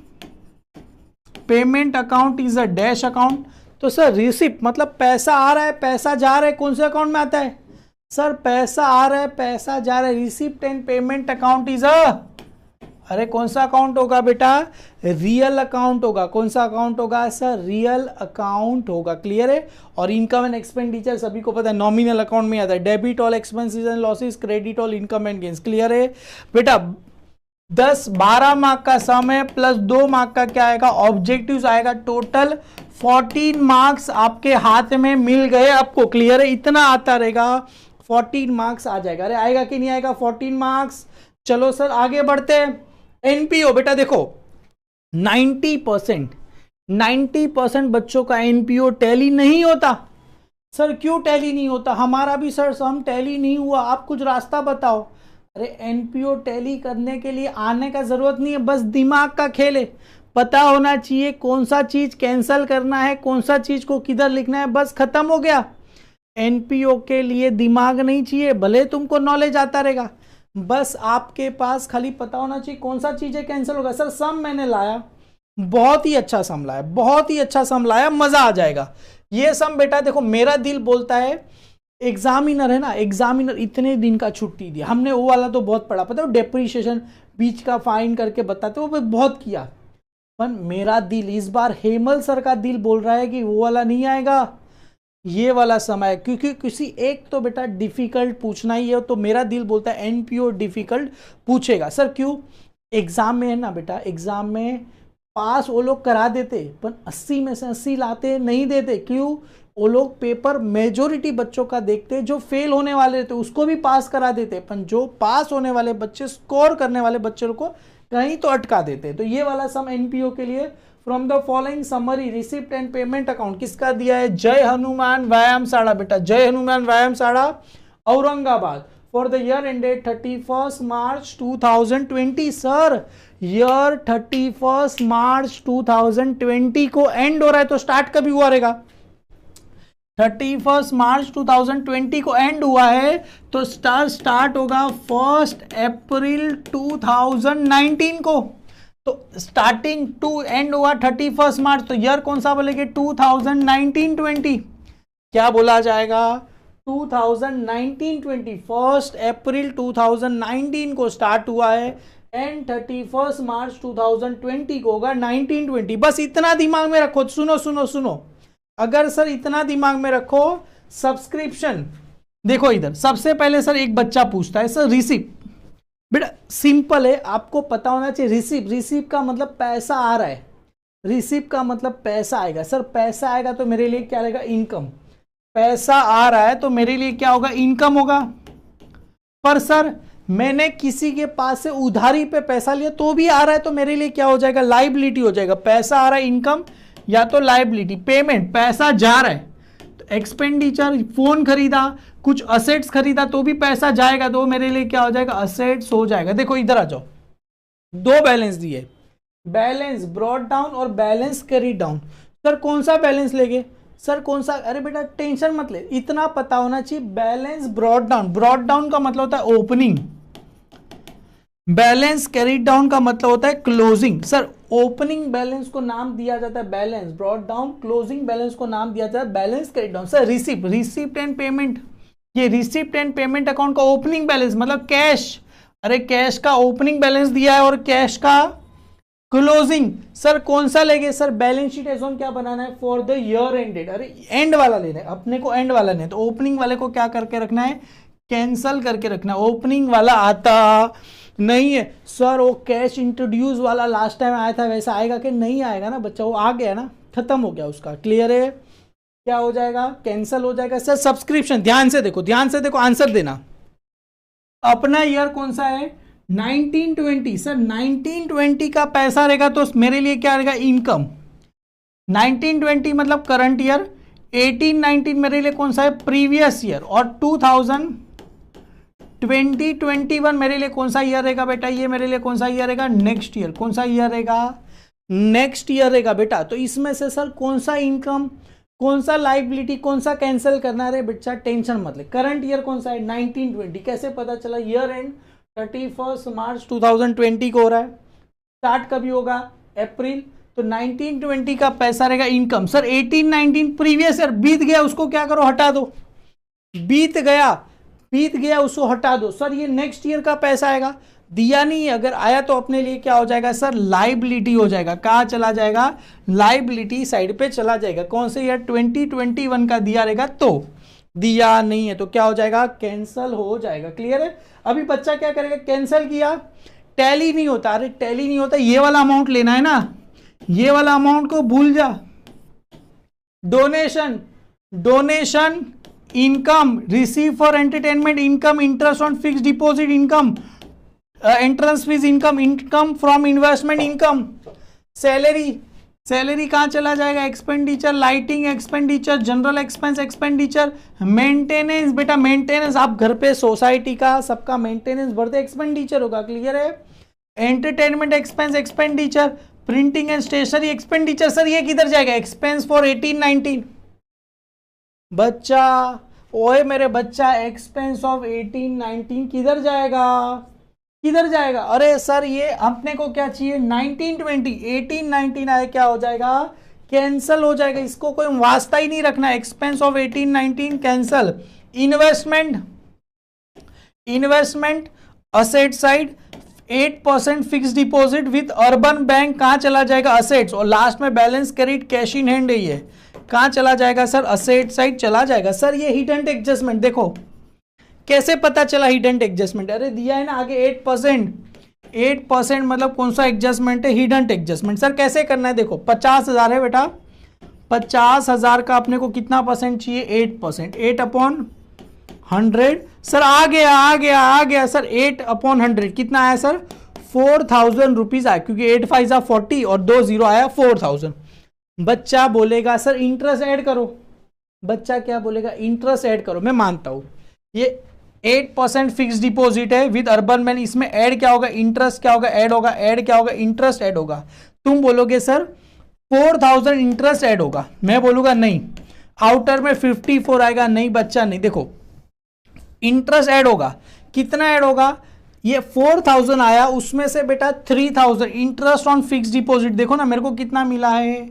payment account is a dash account. तो सर रिसिप्ट मतलब पैसा आ रहा है, पैसा जा रहा है, कौन से अकाउंट में आता है, सर पैसा आ रहा है, पैसा जा रहा है, receipt and payment account is a, अरे कौन सा अकाउंट होगा बेटा, रियल अकाउंट होगा। कौन सा अकाउंट होगा सर, रियल अकाउंट होगा। क्लियर है। और इनकम एंड एक्सपेंडिचर सभी को पता है नॉमिनल अकाउंट में आता है, debit all expenses and losses, credit all income and gains. Clear है बेटा। 12 मार्क का सम है प्लस 2 मार्क का क्या आएगा, ऑब्जेक्टिव्स आएगा। टोटल 14 मार्क्स आपके हाथ में मिल गए आपको। क्लियर है। इतना आता रहेगा 14 मार्क्स आ जाएगा। अरे आएगा कि नहीं आएगा 14 मार्क्स। चलो सर आगे बढ़ते हैं। एनपीओ बेटा देखो 90% बच्चों का एनपीओ टैली नहीं होता। सर क्यों टैली नहीं होता, हमारा भी सर सम टैली नहीं हुआ, आप कुछ रास्ता बताओ। अरे एनपीओ टैली करने के लिए आने का जरूरत नहीं है, बस दिमाग का खेल है, पता होना चाहिए कौन सा चीज कैंसिल करना है, कौन सा चीज को किधर लिखना है, बस खत्म हो गया। एनपीओ के लिए दिमाग नहीं चाहिए, भले तुमको नॉलेज आता रहेगा, बस आपके पास खाली पता होना चाहिए कौन सा चीज है कैंसिल होगा। सर सम मैंने लाया, बहुत ही अच्छा सम लाया, बहुत ही अच्छा सम लाया, मजा आ जाएगा। ये सम बेटा देखो मेरा दिल बोलता है, एग्जामिनर है ना, एग्जामिनर इतने दिन का छुट्टी दिया, हमने वो वाला तो बहुत पढ़ा, पता है डेप्रीशिएशन बीच का फाइन करके बताते, वो बहुत किया, पर मेरा दिल इस बार हेमल सर का दिल बोल रहा है कि वो वाला नहीं आएगा, ये वाला समय, क्योंकि किसी एक तो बेटा डिफिकल्ट पूछना ही है, तो मेरा दिल बोलता है एनपीओ डिफिकल्ट पूछेगा। सर क्यों, एग्जाम में है ना बेटा, एग्जाम में पास वो लोग करा देते, पर 80 में से 80 लाते नहीं देते। क्यों? वो लोग पेपर मेजोरिटी बच्चों का देखते, जो फेल होने वाले थे उसको भी पास करा देते, पर जो पास होने वाले बच्चे, स्कोर करने वाले बच्चों को कहीं तो अटका देते। तो ये वाला सम एनपीओ के लिए, from the following summary receipt and payment account किसका दिया है? जय हनुमान व्यायामशाला बेटा, जय हनुमान व्यायामशाला Aurangabad for the year ended 31 March 2020। Sir year 31 मार्च 2020 को एंड हो रहा है, तो स्टार्ट कभी हुआ रहेगा? 31 मार्च 2020 को एंड हुआ है, तो स्टार्ट होगा 1 अप्रैल 2019 को। तो स्टार्टिंग टू एंड हुआ 31 मार्च, तो ईयर कौन सा बोलेंगे? 2019-20। क्या बोला जाएगा? 2019-20। 1 अप्रैल 2019 को स्टार्ट हुआ है एंड 31 मार्च 2020 को होगा 1920। बस इतना दिमाग में रखो। सुनो सुनो सुनो, अगर सर इतना दिमाग में रखो, सब्सक्रिप्शन देखो इधर, सबसे पहले सर एक बच्चा पूछता है सर रिसिप्ट, बेटा सिंपल है, आपको पता होना चाहिए। रिसिप्ट का मतलब पैसा आ रहा है, रिसिप्ट का मतलब पैसा आएगा। सर पैसा आएगा तो मेरे लिए क्या रहेगा? इनकम। पैसा आ रहा है तो मेरे लिए क्या होगा? इनकम होगा। पर सर मैंने किसी के पास से उधारी पे पैसा लिया तो भी आ रहा है, तो मेरे लिए क्या हो जाएगा? लाइबिलिटी हो जाएगा। पैसा आ रहा है इनकम, या तो लाइबिलिटी। पेमेंट पैसा जा रहा है, तो एक्सपेंडिचर, फोन खरीदा, कुछ असेट्स खरीदा तो भी पैसा जाएगा, तो मेरे लिए क्या हो जाएगा? असेट्स हो जाएगा। देखो इधर आ जाओ, दो बैलेंस दिए, बैलेंस ब्रॉट डाउन और बैलेंस कैरीड डाउन। सर कौन सा बैलेंस लेंगे? सर कौन सा? अरे बेटा टेंशन मत ले, इतना पता होना चाहिए। Balance brought down, brought down का मतलब होता है ओपनिंग, बैलेंस कैरीड डाउन का मतलब होता है क्लोजिंग। सर ओपनिंग बैलेंस को नाम दिया जाता है balance brought down, closing balance को नाम दिया जाता है balance carried down. Sir receipt and payment, ये रिसिप्ट एंड पेमेंट अकाउंट का ओपनिंग बैलेंस मतलब कैश, अरे कैश का ओपनिंग बैलेंस दिया है और कैश का क्लोजिंग। सर कौन सा लेंगे? Sir balance sheet as on क्या बनाना है? For the year ended. अरे एंड वाला लेना है अपने को, एंड वाला नहीं, तो ओपनिंग वाले को क्या करके रखना है? कैंसल करके रखना। ओपनिंग वाला आता नहीं है। सर वो कैश इंट्रोड्यूस वाला लास्ट टाइम आया था, वैसा आएगा कि नहीं आएगा ना बच्चा? वो आ गया ना, खत्म हो गया उसका। क्लियर है? क्या हो जाएगा? कैंसल हो जाएगा। सर सब्सक्रिप्शन, ध्यान से देखो, ध्यान से देखो, आंसर देना। अपना ईयर कौन सा है? 1920। सर 1920 का पैसा रहेगा तो मेरे लिए क्या रहेगा? इनकम। 1920 मतलब करंट ईयर, 1819 मेरे लिए कौन सा है? प्रीवियस ईयर, और 2021 मेरे लिए कौन सा ईयर रहेगा बेटा? ये मेरे लिए कौन सा ईयर रहेगा? Next year. कौन सा ईयर रहेगा? नेक्स्ट ईयर रहेगा बेटा। तो इसमें से सर कौन सा इनकम, कौन सा लाइबिलिटी, कौन सा कैंसिल करना है बेटा? टेंशन मत ले। करंट ईयर कौन सा है? 1920। कैसे पता चला? ईयर एंड 31 मार्च 2020 को हो रहा है। स्टार्ट कभी होगा? अप्रैल। तो 1920 का पैसा रहेगा इनकम। सर 1819 प्रीवियस ईयर बीत गया, उसको क्या करो? हटा दो। बीत गया उसको हटा दो। सर ये नेक्स्ट ईयर का पैसा आएगा, दिया नहीं है, अगर आया तो अपने लिए क्या हो जाएगा? सर लाइबिलिटी हो जाएगा। कहाँ चला जाएगा? लाइबिलिटी साइड पे चला जाएगा। कौन से ईयर? 2021 का दिया रहेगा, तो दिया नहीं है तो क्या हो जाएगा? कैंसल हो जाएगा। क्लियर है? अभी बच्चा क्या करेगा? कैंसिल किया, टैली नहीं होता। अरे टैली नहीं होता, ये वाला अमाउंट लेना है ना, ये वाला अमाउंट को भूल जा। Donation income, receive for entertainment income, interest on fix deposit income, entrance fees income, income from investment income, salary कहाँ चला जाएगा? Expenditure, lighting expenditure, general expense expenditure, maintenance. बेटा मेंटेनेंस आप घर पे सोसाइटी का सबका मेंटेनेंस भरते, एक्सपेंडिचर होगा। क्लियर है? Entertainment expense expenditure, printing and stationery expenditure. Sir ये किधर जाएगा? Expense for 1819। बच्चा, ओए मेरे बच्चा, एक्सपेंस ऑफ 1819 किधर जाएगा? किधर जाएगा? अरे सर ये अपने को क्या चाहिए? 1920। 1819 आए, क्या हो जाएगा? कैंसल हो जाएगा। इसको कोई वास्ता ही नहीं रखना। Expense of 1819 cancel. Investment asset side 8% fix deposit with urban bank, कहां चला जाएगा? असेट्स। और लास्ट में balance credit cash in hand है, ये कहां चला जाएगा? सर असेट साइड चला जाएगा। सर ये हिडन एडजस्टमेंट देखो कैसे पता चला? हिडन एडजस्टमेंट, अरे दिया है ना आगे 8%। 8% मतलब कौन सा एडजस्टमेंट है? Hidden adjustment. सर कैसे करना है? देखो 50,000 है बेटा, 50,000 का अपने को कितना परसेंट चाहिए? 8%, 8/100। सर आ गया सर 8/100 कितना आया सर? 4,000 रुपीज आया, क्योंकि 8 5 40 और 2 0 आया 4,000। बच्चा बोलेगा सर इंटरेस्ट ऐड करो। बच्चा क्या बोलेगा? इंटरेस्ट ऐड करो। मैं मानता हूं ये 8% फिक्स डिपॉजिट है विद अर्बन बैंक, इसमें ऐड क्या होगा? इंटरेस्ट क्या होगा? ऐड होगा। ऐड क्या होगा? इंटरेस्ट ऐड होगा। तुम बोलोगे सर 4,000 इंटरेस्ट ऐड होगा, मैं बोलूंगा नहीं। आउटर में 54 आएगा, नहीं बच्चा नहीं। देखो इंटरेस्ट ऐड होगा, कितना ऐड होगा? ये 4,000 आया, उसमें से बेटा 3,000 इंटरेस्ट ऑन फिक्स डिपॉजिट। देखो ना मेरे को कितना मिला है?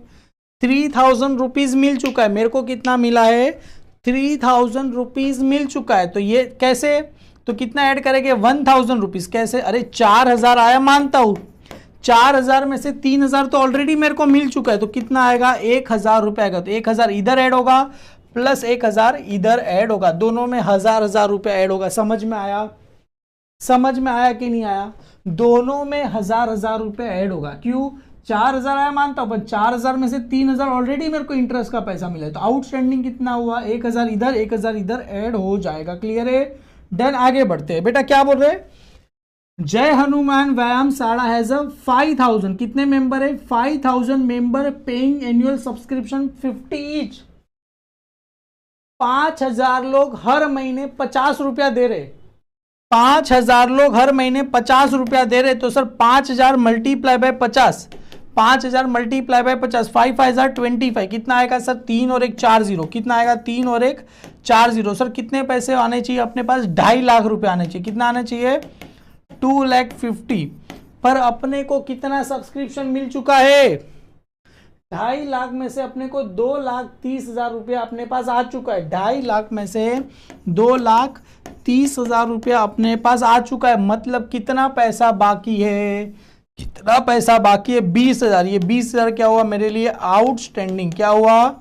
3,000 रुपीज मिल चुका है। मेरे को कितना मिला है? 3,000 रुपीज मिल चुका है। तो ये कैसे? तो कितना ऐड करेंगे? 1,000 रुपीज। कैसे? अरे 4,000 आया, मानता हूं 4,000 में से 3,000 तो ऑलरेडी मेरे को मिल चुका है, तो कितना आएगा? 1,000 रुपए आएगा। तो 1,000 इधर ऐड होगा प्लस 1,000 इधर ऐड होगा, दोनों में 1,000 रुपए ऐड होगा। समझ में आया? समझ में आया कि नहीं आया? दोनों में 1,000 रुपए ऐड होगा। क्यों? 4,000 आया मानता हूं, पर 4,000 में से 3,000 ऑलरेडी मेरे को इंटरेस्ट का पैसा मिला है, तो आउटस्टैंडिंग कितना हुआ? 1,000 इधर 1,000 इधर ऐड हो जाएगा। क्लियर है? डन। आगे बढ़ते हैं। बेटा क्या बोल रहे हैं? जय हनुमान व्यायाम शाला हैज अ 5,000 कितने मेंबर है? 5,000 member paying annual subscription 50 each. 5,000 लोग हर महीने 50 रुपया दे रहे। 5,000 लोग हर महीने 50 रुपया दे रहे, तो sir 5,000 multiply by 50, 5,000 multiply by 50, 5 5 25 कितना आएगा सर? 3 और 1 4 0। कितना आएगा? 3 और 1 4 0। सर कितने पैसे आने चाहिए अपने पास? 2.5 लाख रुपए आने चाहिए। कितना आना चाहिए? 2,50,000। पर अपने को कितना सब्सक्रिप्शन मिल चुका है? 2.5 लाख में से अपने को 2,30,000 रुपया अपने पास आ चुका है। 2.5 लाख में से 2,30,000 रुपया अपने पास आ चुका है। मतलब कितना पैसा बाकी है? कितना पैसा बाकी है? 20,000। ये 20,000 क्या हुआ मेरे लिए? आउटस्टैंडिंग। क्या हुआ?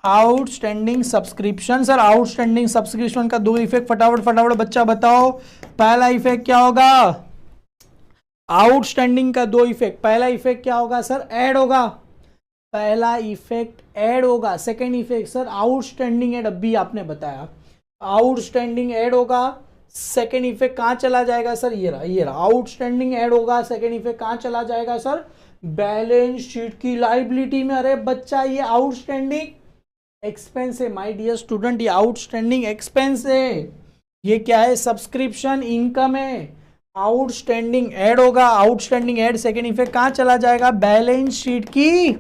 Outstanding subscription. Sir outstanding subscription का 2 इफेक्ट फटाफट बच्चा बताओ। पहला इफेक्ट क्या होगा? आउटस्टैंडिंग का 2 इफेक्ट। पहला इफेक्ट क्या होगा सर? ऐड होगा। पहला इफेक्ट ऐड होगा। Second effect sir outstanding add, अभी आपने बताया आउटस्टैंडिंग ऐड होगा। सेकेंड इफेक्ट कहां चला जाएगा सर? ये रहा आउटस्टैंडिंग ऐड होगा। सेकेंड इफेक्ट कहां चला जाएगा सर? बैलेंस शीट की लायबिलिटी में। अरे बच्चा ये आउटस्टैंडिंग एक्सपेंस है माय डियर स्टूडेंट, ये आउटस्टैंडिंग एक्सपेंस है। ये क्या है? सब्सक्रिप्शन इनकम है। आउटस्टैंडिंग ऐड होगा। आउटस्टैंडिंग ऐड सेकेंड इफेक्ट कहां चला जाएगा? बैलेंस शीट की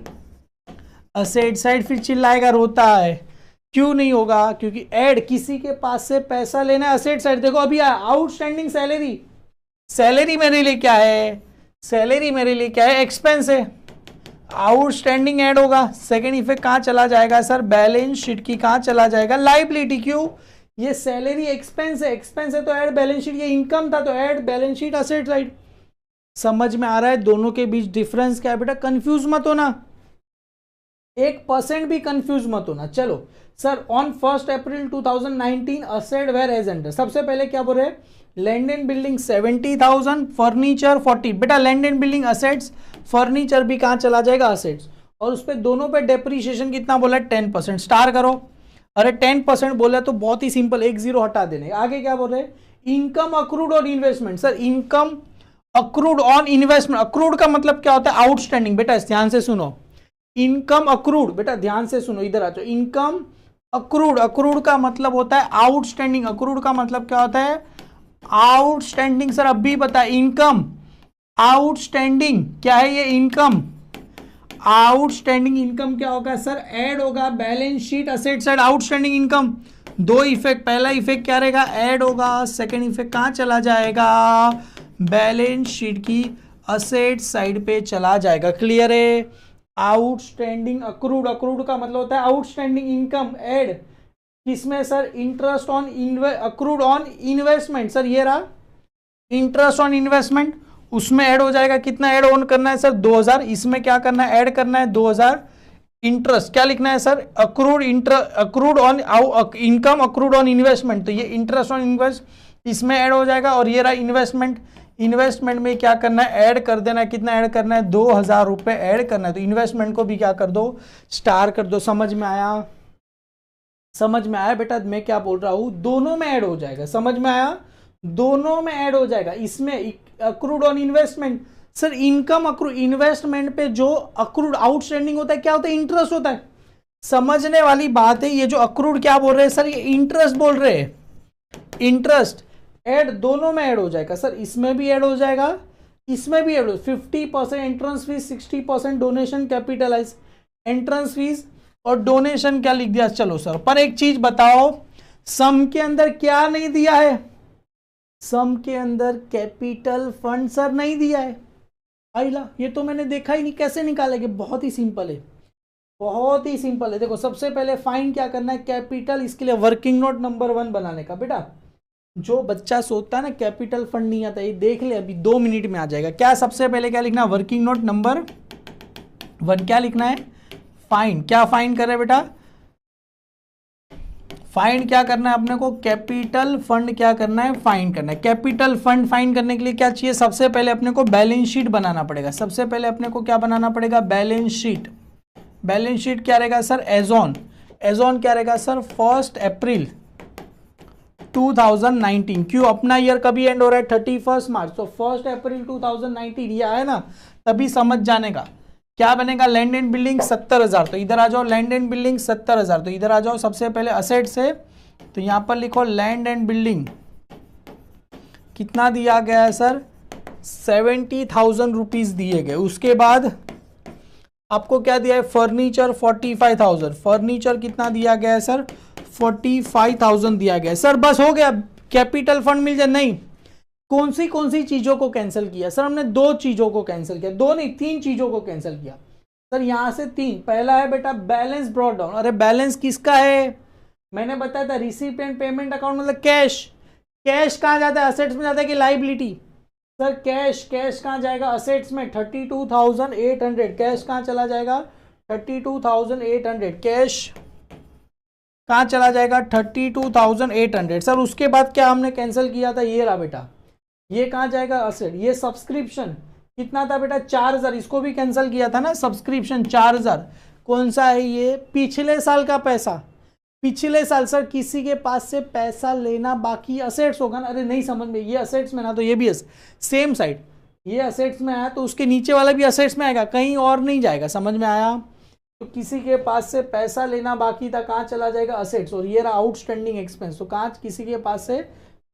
असेट साइड। फिर चिल्लाएगा रोता है, क्यों नहीं होगा? क्योंकि ऐड किसी के पास से पैसा लेना है, असेट साइड। देखो अभी आउटस्टैंडिंग सैलरी, सैलरी मेरे लिए क्या है? सैलरी मेरे लिए क्या है? एक्सपेंस है। आउटस्टैंडिंग ऐड होगा। सेकेंड इफेक्ट कहां चला जाएगा सर? बैलेंस शीट की कहां चला जाएगा? लायबिलिटी। क्यों? ये सैलरी एक्सपेंस है, एक्सपेंस है तो ऐड बैलेंस शीट। ये इनकम था तो add balance sheet asset side. समझ में आ रहा है दोनों के बीच डिफरेंस क्या है? बेटा कंफ्यूज मत होना, 1% भी कंफ्यूज मत होना। चलो sir on 1 April 2019 asset were as under. सबसे पहले क्या बोल रहे हैं? Land and building 70,000, furniture 40। बेटा land and building assets, furniture भी कहां चला जाएगा? असेट्स। और उस पे दोनों पे डेप्रीशिएशन कितना बोला? 10%। स्टार करो। अरे 10% बोला तो बहुत ही सिंपल, 1 0 हटा देने। आगे क्या बोल रहे हैं? Income accrued on investment. Sir income accrued on investment. Accrued का मतलब क्या होता है? आउटस्टैंडिंग। बेटा ध्यान से सुनो, इनकम अक्रूड, बेटा ध्यान से सुनो, इधर आ जाओ। इनकम अक्रूड, अक्रूड का मतलब होता है आउटस्टैंडिंग। अक्रूड का मतलब क्या होता है? आउटस्टैंडिंग। सर अभी बता, इनकम आउटस्टैंडिंग क्या है? ये इनकम आउटस्टैंडिंग इनकम क्या होगा सर? ऐड होगा balance sheet asset side. Outstanding income 2 effect. पहला इफेक्ट क्या रहेगा? ऐड होगा। सेकेंड इफेक्ट कहां चला जाएगा? बैलेंस शीट की असेट साइड पे चला जाएगा। क्लियर है? आउटस्टैंडिंग अक्रूड, अक्रूड का मतलब होता है आउटस्टैंडिंग इनकम ऐड किसमें sir? Interest on accrued on investment. Sir ये रहा इंटरेस्ट ऑन इन्वेस्टमेंट, उसमें ऐड हो जाएगा। कितना ऐड ऑन करना है सर? 2,000। इसमें क्या करना है? ऐड करना है 2,000। इंटरेस्ट क्या लिखना है sir? Accrued on income accrued on investment, तो ये इंटरेस्ट ऑन इन्वेस्ट इसमें ऐड हो जाएगा। और ये रहा इन्वेस्टमेंट, इन्वेस्टमेंट में क्या करना है, ऐड कर देना है। कितना ऐड करना है, 2000 रुपए ऐड करना है। तो इन्वेस्टमेंट को भी क्या कर दो, स्टार कर दो। समझ में आया, समझ में आया बेटा मैं क्या बोल रहा हूं, दोनों में ऐड हो जाएगा। समझ में आया, दोनों में ऐड हो जाएगा। इसमें accrued on investment, sir income accrue, investment पे जो अक्रूड आउटस्टैंडिंग होता है क्या होता है, इंटरेस्ट होता है। समझने वाली बात है। ये जो अक्रूड क्या बोल रहे हैं सर, ये इंटरेस्ट बोल रहे हैं, इंटरेस्ट। ऐड दोनों में ऐड हो जाएगा सर, इसमें भी ऐड हो जाएगा, इसमें भी ऐड हो। 50% entrance fees, 60% donation capitalise. Entrance fees और डोनेशन क्या लिख दिया, चलो सर। पर एक चीज बताओ, सम के अंदर क्या नहीं दिया है, सम के अंदर कैपिटल फंड सर नहीं दिया है। आइला, ये तो मैंने देखा ही नहीं, कैसे निकालेंगे, बहुत ही सिंपल है, बहुत ही सिंपल है। देखो सबसे पहले फाइंड क्या करना है, कैपिटल। इसके लिए वर्किंग नोट नंबर 1 बनाने का। बेटा जो बच्चा सोचता है ना कैपिटल फंड नहीं आता, ये देख ले अभी 2 मिनट में आ जाएगा। क्या सबसे पहले क्या लिखना, वर्किंग नोट नंबर 1 क्या लिखना है, फाइंड। क्या फाइंड कर रहे बेटा, फाइंड क्या करना है अपने को, कैपिटल फंड क्या करना है, फाइंड करना है। कैपिटल फंड फाइंड करने के लिए क्या चाहिए, सबसे पहले अपने को बैलेंस शीट बनाना पड़ेगा। सबसे पहले अपने को क्या बनाना पड़ेगा, बैलेंस शीट। बैलेंस शीट क्या रहेगा sir, as on. As on क्या रहेगा सर, 1 अप्रैल 2019। क्यों, अपना ईयर कभी एंड हो रहा है, 31 मार्च। तो 1 अप्रैल 2019 ये आया ना, तभी समझ जाने का। क्या बनेगा, लैंड एंड बिल्डिंग 70,000। तो इधर आ जाओ, लैंड एंड बिल्डिंग 70,000। तो इधर आ जाओ, सबसे पहले असेट से, तो यहां पर लिखो लैंड एंड बिल्डिंग कितना दिया गया है सर, 70,000 रुपीज दिए गए। उसके बाद आपको क्या दिया है, फर्नीचर 45,000। फर्नीचर कितना दिया गया है सर, 45,000 दिया गया है। सर बस हो गया, कैपिटल फंड मिल जाए, नहीं। कौन सी चीजों को कैंसिल किया सर, हमने 2 चीजों को कैंसिल किया, 2 नहीं 3 चीजों को कैंसिल किया सर। यहां से 3, पहला है बेटा बैलेंस ब्रॉट डाउन। अरे बैलेंस किसका है, मैंने बताया था रिसीप्ट एंड पेमेंट अकाउंट मतलब कैश। कैश कहां जाता है, असेट्स में जाता है कि लाइबिलिटी, सर कैश। कैश कहां जाएगा, असेट्स में 32,800। कैश कहां चला जाएगा, 32,800। कैश कहां चला जाएगा, 32,800। सर उसके बाद क्या हमने कैंसिल किया था, ये रहा बेटा, ये कहां जाएगा, असेट। ये सब्सक्रिप्शन कितना था बेटा, 4,000। इसको भी कैंसिल किया था ना, सब्सक्रिप्शन 4,000। कौन सा है ये, पिछले साल का पैसा। पिछले साल सर किसी के पास से पैसा लेना बाकी, असेट्स होगा ना। अरे नहीं समझ में, ये असेट्स में ना, तो ये भी सेम साइड, ये असेट्स में आया तो उसके नीचे वाला भी असेट्स में आएगा, कहीं और नहीं जाएगा। समझ में आया, तो किसी के पास से पैसा लेना बाकी था, कहाँ चला जाएगा, असेट्स। और ये रहा आउटस्टैंडिंग एक्सपेंस, तो कहाँ किसी के पास से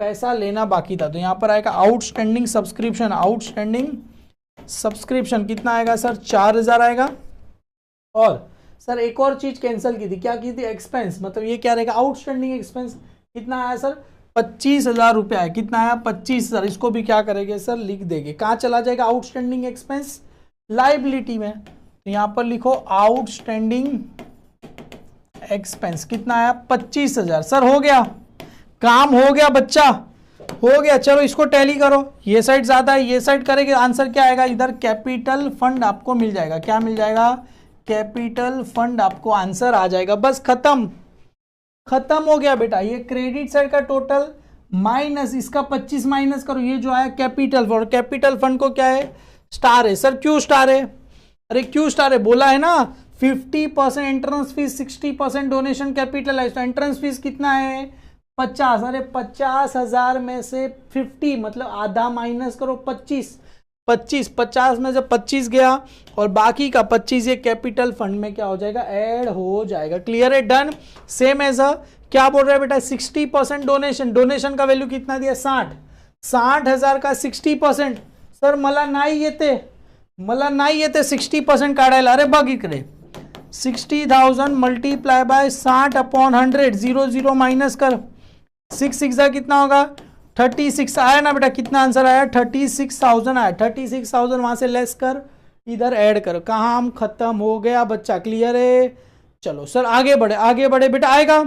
पैसा लेना बाकी था, तो यहाँ पर आएगा आउटस्टैंडिंग सब्सक्रिप्शन। आउटस्टैंडिंग सब्सक्रिप्शन कितना आएगा सर, 4,000 आएगा। और सर एक और चीज कैंसिल की थी, क्या की थी, एक्सपेंस। मतलब ये क्या रहेगा, आउटस्टैंडिंग एक्सपेंस कितना आया सर, 25,000 रुपये आया। कितना आया, 25,000। इसको भी क्या करेंगे सर, लिख देंगे। कहाँ चला जाएगा आउटस्टैंडिंग एक्सपेंस, लाइबिलिटी में। तो यहाँ पर लिखो आउटस्टैंडिंग एक्सपेंस कितना आया, 25,000। सर हो गया, काम हो गया बच्चा, हो गया। चलो इसको टैली करो, ये साइड ज्यादा है, ये साइड करेंगे, आंसर क्या आएगा, इधर कैपिटल फंड आपको मिल जाएगा। क्या मिल जाएगा, कैपिटल फंड आपको आंसर आ जाएगा। बस खत्म, खत्म हो गया बेटा। ये क्रेडिट साइड का टोटल माइनस इसका 25 माइनस करो, ये जो आया कैपिटल फंड। कैपिटल फंड को क्या है, स्टार है। सर क्यों स्टार है, अरे क्यों स्टार है, बोला है ना 50% entrance fees, 60% donation capitalised. Entrance fees कितना है, 50। अरे 50,000 में से 50 मतलब आधा माइनस करो, 25। 50 में से 25 गया और बाकी का 25 ये कैपिटल फंड में क्या हो जाएगा, ऐड हो जाएगा। क्लियर है, डन। सेम एज क्या बोल रहे हैं बेटा, 60% डोनेशन। डोनेशन का वैल्यू कितना दिया, 60। 60,000 का 60%। सर मला नाही येते, मला नाही येते 60% काढायला। अरे बघ इकडे 60,000 मल्टीप्लाई बाय 60/100, 0 माइनस कर, 6 कितना होगा, 36 आया ना बेटा। कितना आंसर आया, 36,000 आया। 36,000 वहां से लेस कर, इधर ऐड कर, काम खत्म हो गया बच्चा। क्लियर है, चलो सर आगे बढ़े, आगे बढ़े बेटा। आएगा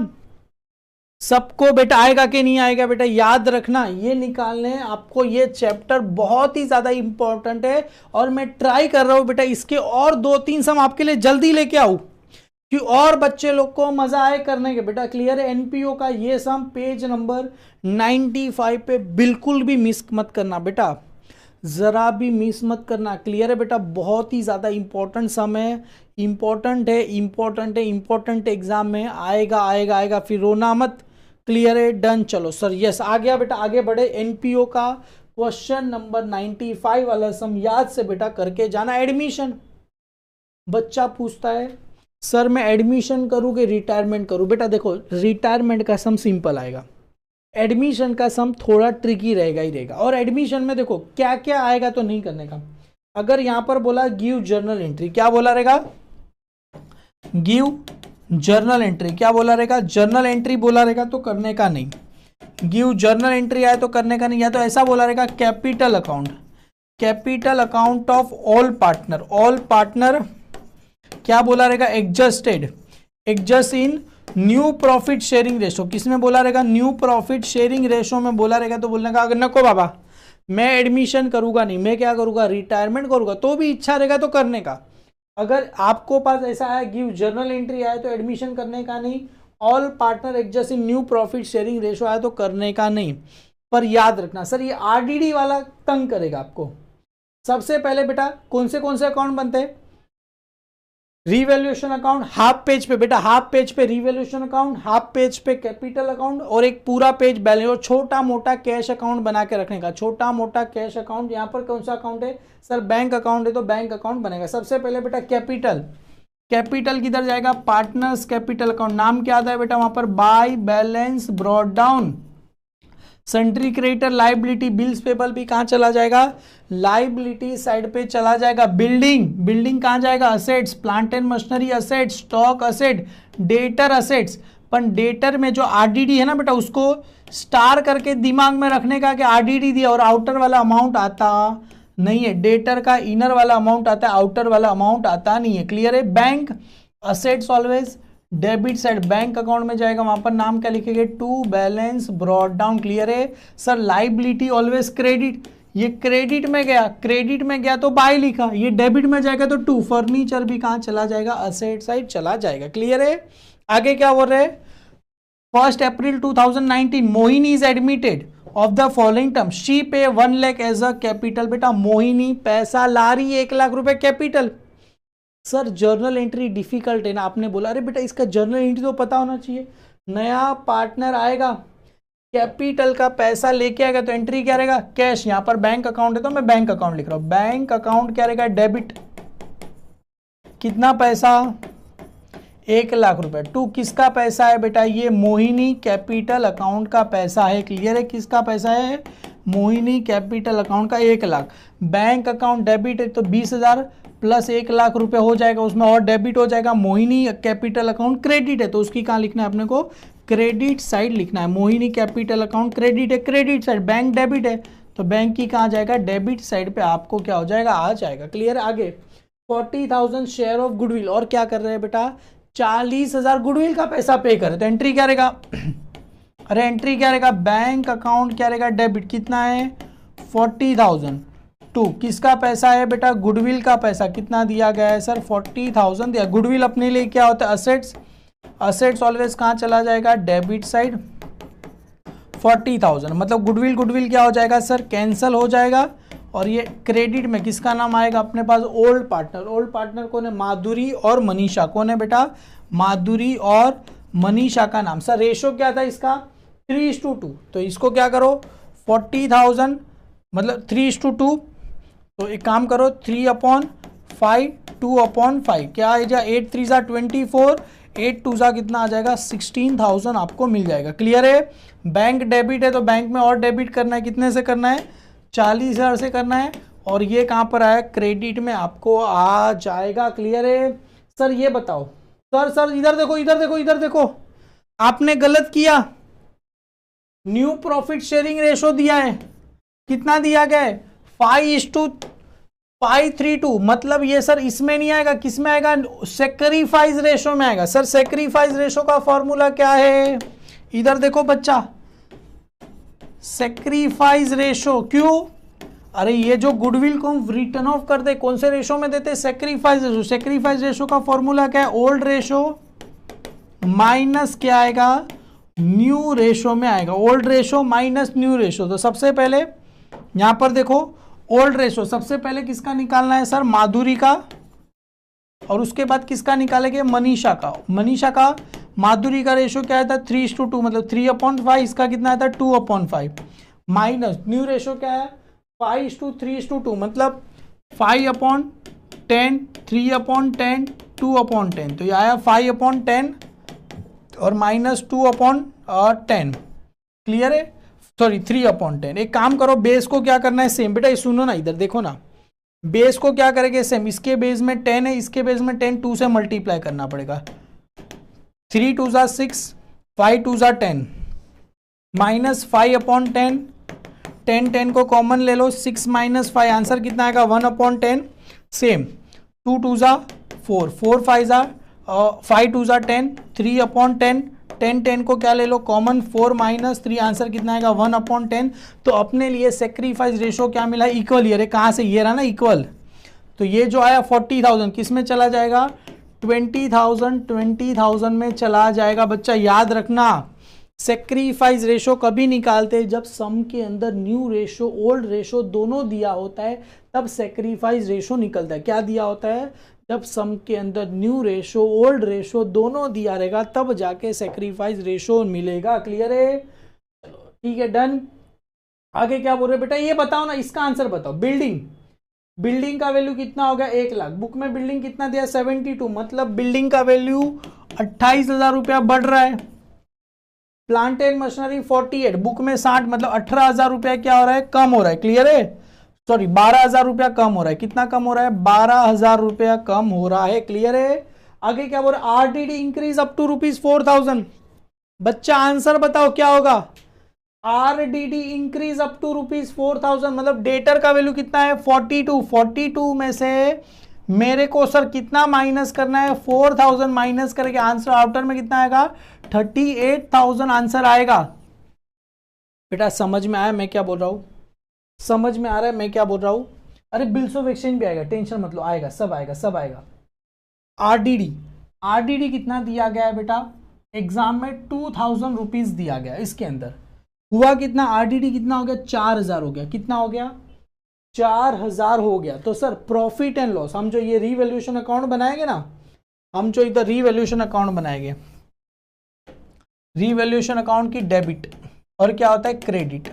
सबको बेटा, आएगा कि नहीं आएगा बेटा, याद रखना ये निकालने आपको। ये चैप्टर बहुत ही ज्यादा इंपॉर्टेंट है और मैं ट्राई कर रहा हूं बेटा इसके और 2-3 सम आपके लिए जल्दी लेके आऊं कि और बच्चे लोग को मजा आए करने के बेटा। क्लियर है, एनपीओ का ये सम पेज नंबर 95 पे बिल्कुल भी मिस मत करना बेटा। जरा भी मिस मत करना। क्लियर है बेटा, बहुत ही ज्यादा इंपॉर्टेंट सम है, इंपॉर्टेंट है, इंपॉर्टेंट है, इंपॉर्टेंट एग्जाम में आएगा आएगा आएगा, फिर रोना मत। क्लियर है, डन। चलो सर यस आ गया बेटा, आगे बढ़े। एनपीओ का क्वेश्चन नंबर 95 वाला सम याद से बेटा करके जाना। एडमिशन, बच्चा पूछता है सर मैं एडमिशन करूँ कि रिटायरमेंट करूँ। बेटा देखो, रिटायरमेंट का सम सिंपल आएगा, एडमिशन का सम थोड़ा ट्रिकी रहेगा ही रहेगा। और एडमिशन में देखो क्या क्या आएगा तो नहीं करने का। अगर यहां पर बोला गिव जर्नल एंट्री, क्या बोला रहेगा? गिव जर्नल एंट्री, क्या बोला रहेगा? जर्नल एंट्री बोला रहेगा तो करने का नहीं। गिव जर्नल एंट्री आए तो करने का नहीं। या तो ऐसा बोला रहेगा capital account, capital account of all partner, all partner क्या बोला रहेगा? Adjusted, adjust in new profit sharing ratio. किसमें बोला रहेगा? न्यू प्रॉफिट शेयरिंग रेशो में बोला रहेगा तो बोलने का अगर नको बाबा मैं एडमिशन करूंगा नहीं, मैं क्या करूंगा? रिटायरमेंट करूंगा, तो भी इच्छा रहेगा तो करने का। अगर आपको पास ऐसा है गिव जर्नल एंट्री आए तो एडमिशन करने का नहीं, all partner adjust in new profit sharing ratio आए तो करने का नहीं। पर याद रखना सर ये आरडीडी वाला तंग करेगा आपको। सबसे पहले बेटा कौन से अकाउंट बनते हैं? रिवैल्यूएशन अकाउंट, हाफ पेज पे बेटा, हाफ पेज पे रिवैल्यूएशन अकाउंट, हाफ पेज पे कैपिटल अकाउंट और एक पूरा पेज बैलेंस और छोटा मोटा कैश अकाउंट बना के रखने का। छोटा मोटा कैश अकाउंट, यहाँ पर कौन सा अकाउंट है सर? बैंक अकाउंट है तो बैंक अकाउंट बनेगा। सबसे पहले बेटा कैपिटल, कैपिटल किधर जाएगा? Partners capital account. नाम क्या आता है बेटा वहां पर? By balance brought down. Sundry creditor liability, bills payable भी कहां चला जाएगा? लाइबिलिटी साइड पे चला जाएगा। बिल्डिंग, बिल्डिंग कहां जाएगा? Assets, plant and machinery asset, stock asset, debtor assets. पर डेटर में जो आरडीडी है ना बेटा उसको स्टार करके दिमाग में रखने का कि आरडीडी दिया और आउटर वाला अमाउंट आता नहीं है। डेटर का इनर वाला अमाउंट आता है, आउटर वाला अमाउंट आता नहीं है। क्लियर है? Bank assets always debit side, bank account में जाएगा, वहां पर नाम क्या लिखेंगे? To balance brought down. Clear है सर? लाइबिलिटी ऑलवेज क्रेडिट, ये क्रेडिट में गया, क्रेडिट में गया तो बाय लिखा, ये डेबिट में जाएगा तो टू। फर्नीचर भी कहां चला जाएगा? असेट साइड चला जाएगा। क्लियर है? आगे क्या बोल रहे? 1 April 2019 Mohini is admitted of the following term, she पे 1 लाख एज अ कैपिटल। बेटा मोहिनी पैसा ला रही है 1 लाख रुपए capital. Sir journal entry difficult है ना, आपने बोला अरे बेटा इसका जर्नल एंट्री तो पता होना चाहिए। नया पार्टनर आएगा, कैपिटल का पैसा लेके आएगा तो एंट्री क्या रहेगा? कैश। यहां पर बैंक अकाउंट है तो मैं बैंक अकाउंट लिख रहा हूं। बैंक अकाउंट क्या रहेगा? डेबिट। कितना पैसा? 1 लाख रुपए। टू किसका पैसा है बेटा? ये मोहिनी कैपिटल अकाउंट का पैसा है। क्लियर है? किसका पैसा है? मोहिनी कैपिटल अकाउंट का 1 लाख। बैंक अकाउंट डेबिट है तो 20,000 प्लस 1 लाख रुपए हो जाएगा, उसमें और डेबिट हो जाएगा। मोहिनी कैपिटल अकाउंट क्रेडिट है तो उसकी कहाँ लिखना है अपने को? क्रेडिट साइड लिखना है। मोहिनी कैपिटल अकाउंट क्रेडिट है, क्रेडिट साइड। बैंक डेबिट है तो बैंक की कहाँ जाएगा? डेबिट साइड पे आपको क्या हो जाएगा? आ जाएगा। क्लियर है? आगे 40,000 शेयर ऑफ गुडविल, और क्या कर रहे हैं बेटा? 40,000 गुडविल का पैसा पे करे तो एंट्री क्या रहेगा? अरे एंट्री क्या रहेगा? बैंक अकाउंट क्या रहेगा? डेबिट। कितना है? 40,000। टू किसका पैसा है बेटा? गुडविल का पैसा। कितना दिया गया है सर? 40,000 दिया। गुडविल अपने लिए क्या होता है? असेट्स। असेट्स ऑलवेज कहाँ चला जाएगा? Debit side. 40,000 मतलब गुडविल, गुडविल क्या हो जाएगा सर? कैंसल हो जाएगा। और ये क्रेडिट में किसका नाम आएगा अपने पास? Old partner. ओल्ड पार्टनर कौन है? माधुरी और मनीषा। कौन है बेटा? माधुरी और मनीषा का नाम। सर रेशो क्या था इसका? 3:2। तो इसको क्या करो? 40,000 मतलब 3:2। तो एक काम करो 3/5, 2/5 क्या आ जाएगा? 8 3 जा 24, 8 2 जा कितना आ जाएगा? 16,000 आपको मिल जाएगा। क्लियर है? बैंक डेबिट है तो बैंक में और डेबिट करना है। कितने से करना है? 40,000 से करना है। और ये कहाँ पर आया? क्रेडिट में आपको आ जाएगा। क्लियर है? सर ये बताओ सर इधर देखो, इधर देखो, इधर देखो, आपने गलत किया। न्यू प्रॉफिट शेयरिंग रेशो दिया है, कितना दिया गया है? 5:532। मतलब ये सर इसमें नहीं आएगा, किस में आएगा? सेक्रीफाइस रेशो में आएगा। सर सेक्रीफाइस रेशो का फॉर्मूला क्या है? इधर देखो बच्चा, सेक्रीफाइस रेशो। क्यों? अरे ये जो गुडविल को हम रिटर्न ऑफ करते कौन से रेशो में देते? Sacrifice ratio. सेक्रीफाइस रेशो का फॉर्मूला क्या है? ओल्ड रेशो माइनस क्या आएगा? न्यू रेशो में आएगा। Old ratio minus new ratio. तो सबसे पहले यहां पर देखो ओल्ड रेशो सबसे पहले किसका निकालना है सर, माधुरी का, और उसके बाद किसका निकालेंगे, मनीषा का। मनीषा का माधुरी का रेशो क्या आता है 3:2, मतलब 3/5, इसका कितना आता है 2/5, माइनस न्यू रेशो क्या है 5:3:2, मतलब 5/10, 3/10, 2/10, तो ये आया 5/10 और माइनस 2/10। क्लियर है, सॉरी 3/10। एक काम करो, बेस को क्या करना है सेम, बेटा ये सुनो ना, इधर देखो ना, बेस को क्या करेंगे सेम, इसके बेस में 10 है, इसके बेस में 10, 2 से मल्टीप्लाई करना पड़ेगा, 3 2 6, 5 2 10, माइनस 5/10, 10 को कॉमन ले लो, 6 - 5, आंसर कितना आएगा 1/10, सेम 2 2 4, 4 5 5 2 10, 3/10, 10 को क्या ले लो कॉमन, 4 - 3, आंसर कितना आएगा 1/10। तो अपने लिए सेक्रीफाइस रेशो क्या मिला, इक्वल। ये कहाँ से, ये रहा ना इक्वल, तो ये जो आया 40,000 किस में चला जाएगा, 20,000 में चला जाएगा। बच्चा याद रखना, सेक्रीफाइस रेशो कभी निकालते जब सम के अंदर न्यू रेशो ओल्ड रेशो दोनों दिया होता है, तब सेक्रीफाइस रेशो निकलता है। क्या दिया होता है, जब सम के अंदर न्यू रेशो ओल्ड रेशो दोनों दिया रहेगा तब जाके सेक्रीफाइस रेशो मिलेगा। क्लियर है, ठीक है, डन। आगे क्या बोल रहे बेटा, ये बताओ ना, इसका आंसर बताओ। बिल्डिंग का वैल्यू कितना हो गया 1 लाख, बुक में बिल्डिंग कितना दिया 72, मतलब बिल्डिंग का वैल्यू 28,000 रुपया बढ़ रहा है। प्लांट एंड मशीनरी 48, बुक में 60, मतलब 18,000 रुपया क्या हो रहा है, कम हो रहा है। क्लियर है, सॉरी 12,000 रुपया कम हो रहा है। कितना कम हो रहा है, 12,000 रुपया कम हो रहा है। क्लियर है, आगे क्या बोल रहा है, आरडीडी इंक्रीज अप टू ₹4,000। बच्चा आंसर बताओ क्या होगा, आरडीडी इंक्रीज अप टू ₹4,000, मतलब डेटर का वैल्यू कितना है 42 में से मेरे को सर कितना माइनस करना है, 4,000 माइनस करके आंसर आउटर में कितना आएगा 38,000 आंसर आएगा। बेटा समझ में आया मैं क्या बोल रहा हूं, समझ में आ रहा है मैं क्या बोल रहा हूं। अरे बिल्स ऑफ एक्सचेंज भी आएगा, टेंशन मत लो, आएगा सब आएगा सब आएगा। आरडीडी कितना दिया गया है बेटा, एग्जाम में 2,000 रुपीज दिया गया। इसके अंदर हुआ कितना, आरडीडी कितना हो गया 4,000 हो गया। कितना हो गया 4,000 हो गया। तो सर प्रॉफिट एंड लॉस, हम जो ये रीवैल्यूएशन अकाउंट बनाएंगे ना, हम जो इधर रीवैल्यूएशन अकाउंट बनाएंगे, रीवैल्यूएशन अकाउंट की डेबिट और क्या होता है क्रेडिट।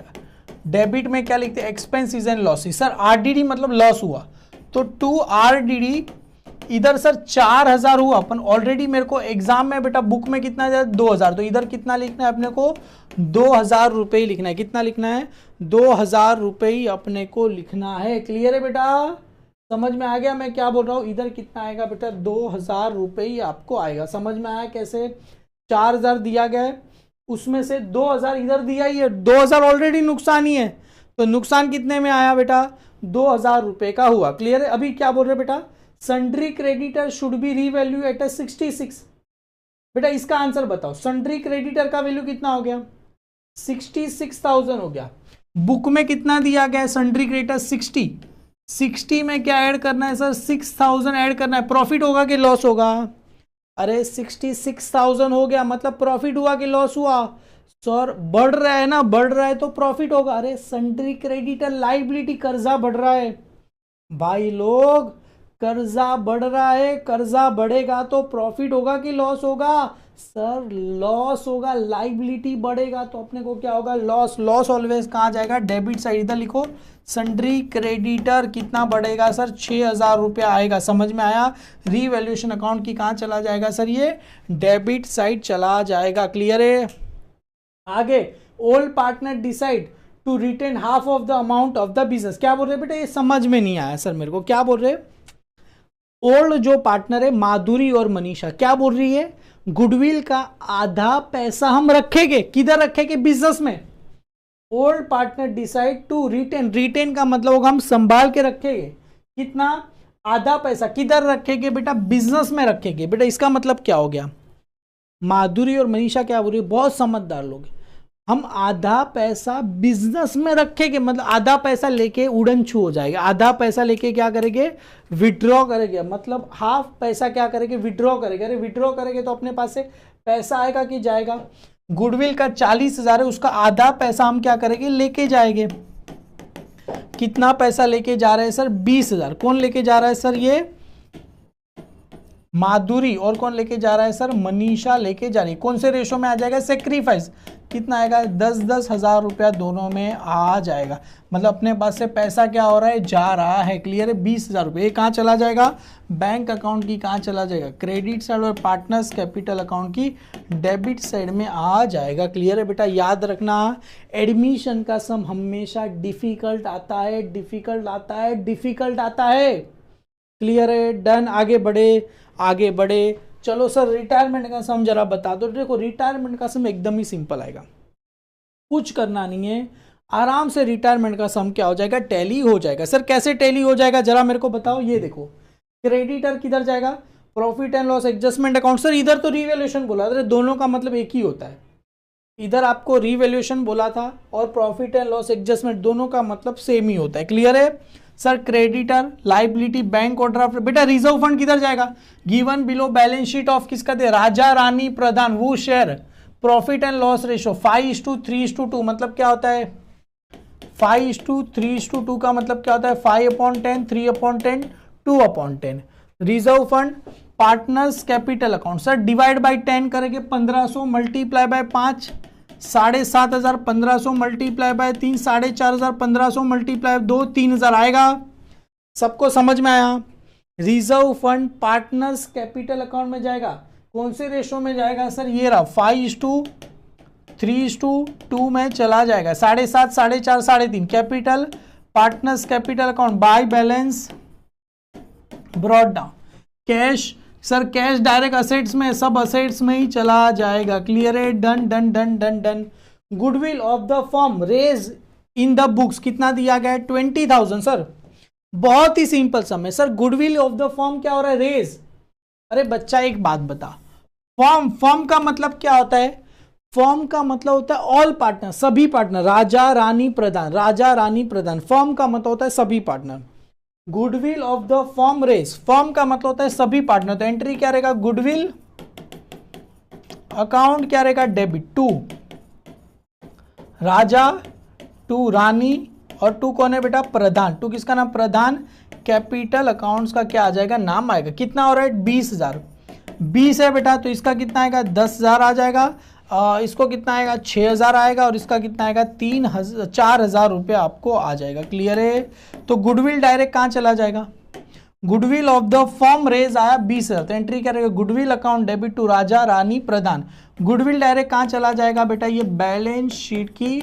डेबिट में क्या लिखते हैं, expenses and losses. Sir RDD मतलब लॉस हुआ, तो टू आरडीडी इधर सर 4,000 हुआ। अपन ऑलरेडी मेरे को एग्जाम में बेटा बुक में कितना है 2,000, तो इधर कितना लिखना है अपने को 2,000 रुपए ही लिखना है। कितना लिखना है 2,000 रुपए ही अपने को लिखना है। क्लियर है बेटा, समझ में आ गया मैं क्या बोल रहा हूँ। इधर कितना आएगा बेटा 2,000 रुपए ही आपको आएगा। समझ में आया कैसे, 4,000 दिया गया है, उसमें से 2,000 इधर दिया ही है, 2,000 ऑलरेडी नुकसान ही है, तो नुकसान कितने में आया बेटा 2,000 रुपए का हुआ। क्लियर है, अभी क्या बोल रहे बेटा, sundry creditor should be revalue at 66। बेटा इसका आंसर बताओ, सन्ड्री क्रेडिटर का वैल्यू कितना हो गया 66,000 हो गया। बुक में कितना दिया गया है सन्ड्री क्रेडिटर 60 में क्या ऐड करना है सर 6,000 ऐड करना है। प्रॉफिट होगा कि लॉस होगा, अरे 66,000 हो गया, मतलब प्रॉफिट हुआ कि लॉस हुआ। सर बढ़ रहा है ना, बढ़ रहा है तो प्रॉफिट होगा। अरे सन्ड्री क्रेडिटर लाइबिलिटी, कर्जा बढ़ रहा है भाई लोग, कर्जा बढ़ रहा है, कर्जा बढ़ेगा तो प्रॉफिट होगा कि लॉस होगा। सर लॉस होगा, लाइबिलिटी बढ़ेगा तो अपने को क्या होगा लॉस। लॉस ऑलवेज कहाँ जाएगा, डेबिट साइड। इधर लिखो सन्ड्री क्रेडिटर कितना बढ़ेगा सर 6,000 रुपया आएगा। समझ में आया, रीवैल्यूएशन अकाउंट की कहाँ चला जाएगा सर, ये डेबिट साइड चला जाएगा। क्लियर है, आगे old partner decide to retain half of the amount of the business. क्या बोल रहे बेटा, ये समझ में नहीं आया सर मेरे को, क्या बोल रहे। ओल्ड जो पार्टनर है माधुरी और मनीषा, क्या बोल रही है, गुडविल का आधा पैसा हम रखेंगे, किधर रखेंगे बिजनेस में। Old partner decide to retain का मतलब होगा हम संभाल के रखेंगे, कितना आधा पैसा किधर रखेंगे बेटा बिजनेस में रखेंगे। बेटा इसका मतलब क्या हो गया, माधुरी और मनीषा क्या बोल रही है, बहुत समझदार लोग, हम आधा पैसा बिजनेस में रखेंगे, मतलब आधा पैसा लेके उड़न छू हो जाएगा। आधा पैसा लेके क्या करेंगे विड्रॉ करेंगे, मतलब हाफ पैसा क्या करेंगे विड्रॉ करेंगे। अरे विड्रॉ करेंगे तो अपने पास से पैसा आएगा कि जाएगा। गुडविल का 40,000 है, उसका आधा पैसा हम क्या करेंगे लेके जाएंगे। कितना पैसा लेके जा रहे हैं सर? 20,000। कौन लेके जा रहा है सर? ये माधुरी। और कौन लेके जा रहा है सर? मनीषा लेके जा रही है। कौन से रेशो में आ जाएगा? सेक्रीफाइस। कितना आएगा? 10-10 हजार रुपया दोनों में आ जाएगा। मतलब अपने पास से पैसा क्या हो रहा है? जा रहा है। क्लियर है? 20,000 रुपये। ये कहाँ चला जाएगा? बैंक अकाउंट की कहाँ चला जाएगा? क्रेडिट साइड और पार्टनर्स कैपिटल अकाउंट की डेबिट साइड में आ जाएगा। क्लियर है बेटा? याद रखना, एडमिशन का सम हमेशा डिफिकल्ट आता है, डिफिकल्ट आता है, डिफिकल्ट आता है। क्लियर है? डन। आगे बढ़े, आगे बढ़े। चलो सर रिटायरमेंट का सम जरा बता दो। देखो रिटायरमेंट का सम एकदम ही सिंपल आएगा, कुछ करना नहीं है, आराम से रिटायरमेंट का सम क्या हो जाएगा? टैली हो जाएगा। सर कैसे टैली हो जाएगा जरा मेरे को बताओ। ये देखो क्रेडिटर किधर जाएगा? Profit and loss adjustment account. Sir इधर तो रिवैल्यूएशन बोला था, दोनों का मतलब एक ही होता है। इधर आपको रिवैल्यूएशन बोला था और प्रॉफिट एंड लॉस एडजस्टमेंट, दोनों का मतलब सेम ही होता है। क्लियर है? Sir creditor, liability, bank overdraft. बेटा रिजर्व फंड किधर जाएगा? Given below balance sheet of किसका दे? राजा रानी प्रधान, वो share. Profit and loss ratio 5:3:2। मतलब क्या होता है? 5:3:2 का मतलब क्या होता है? 5/10, 3/10, 2/10। Reserve fund, partners capital account. Sir divide by 10 करेंगे 1500 multiply by 5 7,500, 1500 multiply by 3 4,500, 1500 multiply 2 3,000 आएगा। सबको समझ में आया? Reserve fund partners capital account में जाएगा। कौन से रेशो में जाएगा सर? ये रहा 5:3:2 में चला जाएगा। 7.5 4.5 3.5 capital partners capital account by balance brought down. Cash, sir cash direct assets में, सब असेट्स में ही चला जाएगा। क्लियर है? Done done done done done. Goodwill of the firm raise in the books कितना दिया गया है? 20,000। सर बहुत ही सिंपल सम है sir. Goodwill of the firm क्या हो रहा है? रेज। अरे बच्चा एक बात बता, फर्म, फर्म का मतलब क्या होता है? फर्म का मतलब होता है ऑल पार्टनर, सभी पार्टनर, राजा रानी प्रधान, राजा रानी प्रधान। फर्म का मतलब होता है सभी partner. Goodwill of the firm raise, firm का मतलब होता है सभी पार्टनर। तो एंट्री क्या रहेगा? गुडविल अकाउंट क्या रहेगा? डेबिट टू राजा, टू रानी और टू कौन है बेटा? प्रधान। टू किसका नाम? प्रधान। कैपिटल अकाउंट्स का क्या आ जाएगा? नाम आएगा। कितना हो रहा है? 20,000। 20 है बेटा, तो इसका कितना आएगा? 10,000 आ जाएगा। इसको कितना आएगा? 6,000 आएगा। और इसका कितना आएगा? 4,000 रुपये आपको आ जाएगा। क्लियर है? तो गुडविल डायरेक्ट कहाँ चला जाएगा? Goodwill of the firm raise आया 20,000, तो एंट्री करेगा goodwill account debit to Raja Rani Pradhan. Goodwill direct कहाँ चला जाएगा बेटा? ये बैलेंस शीट की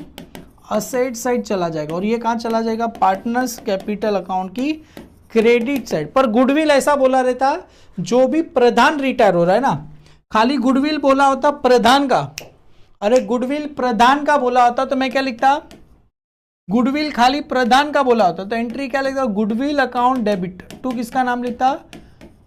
असेट साइड चला जाएगा। और ये कहाँ चला जाएगा? पार्टनर्स कैपिटल अकाउंट की क्रेडिट साइड। पर गुडविल ऐसा बोला रहता, जो भी प्रधान रिटायर हो रहा है ना, खाली गुडविल बोला होता प्रधान का। अरे गुडविल प्रधान का बोला होता तो मैं क्या लिखता? गुडविल खाली प्रधान का बोला होता तो एंट्री क्या लिखता? गुडविल अकाउंट डेबिट टू किसका नाम लिखता?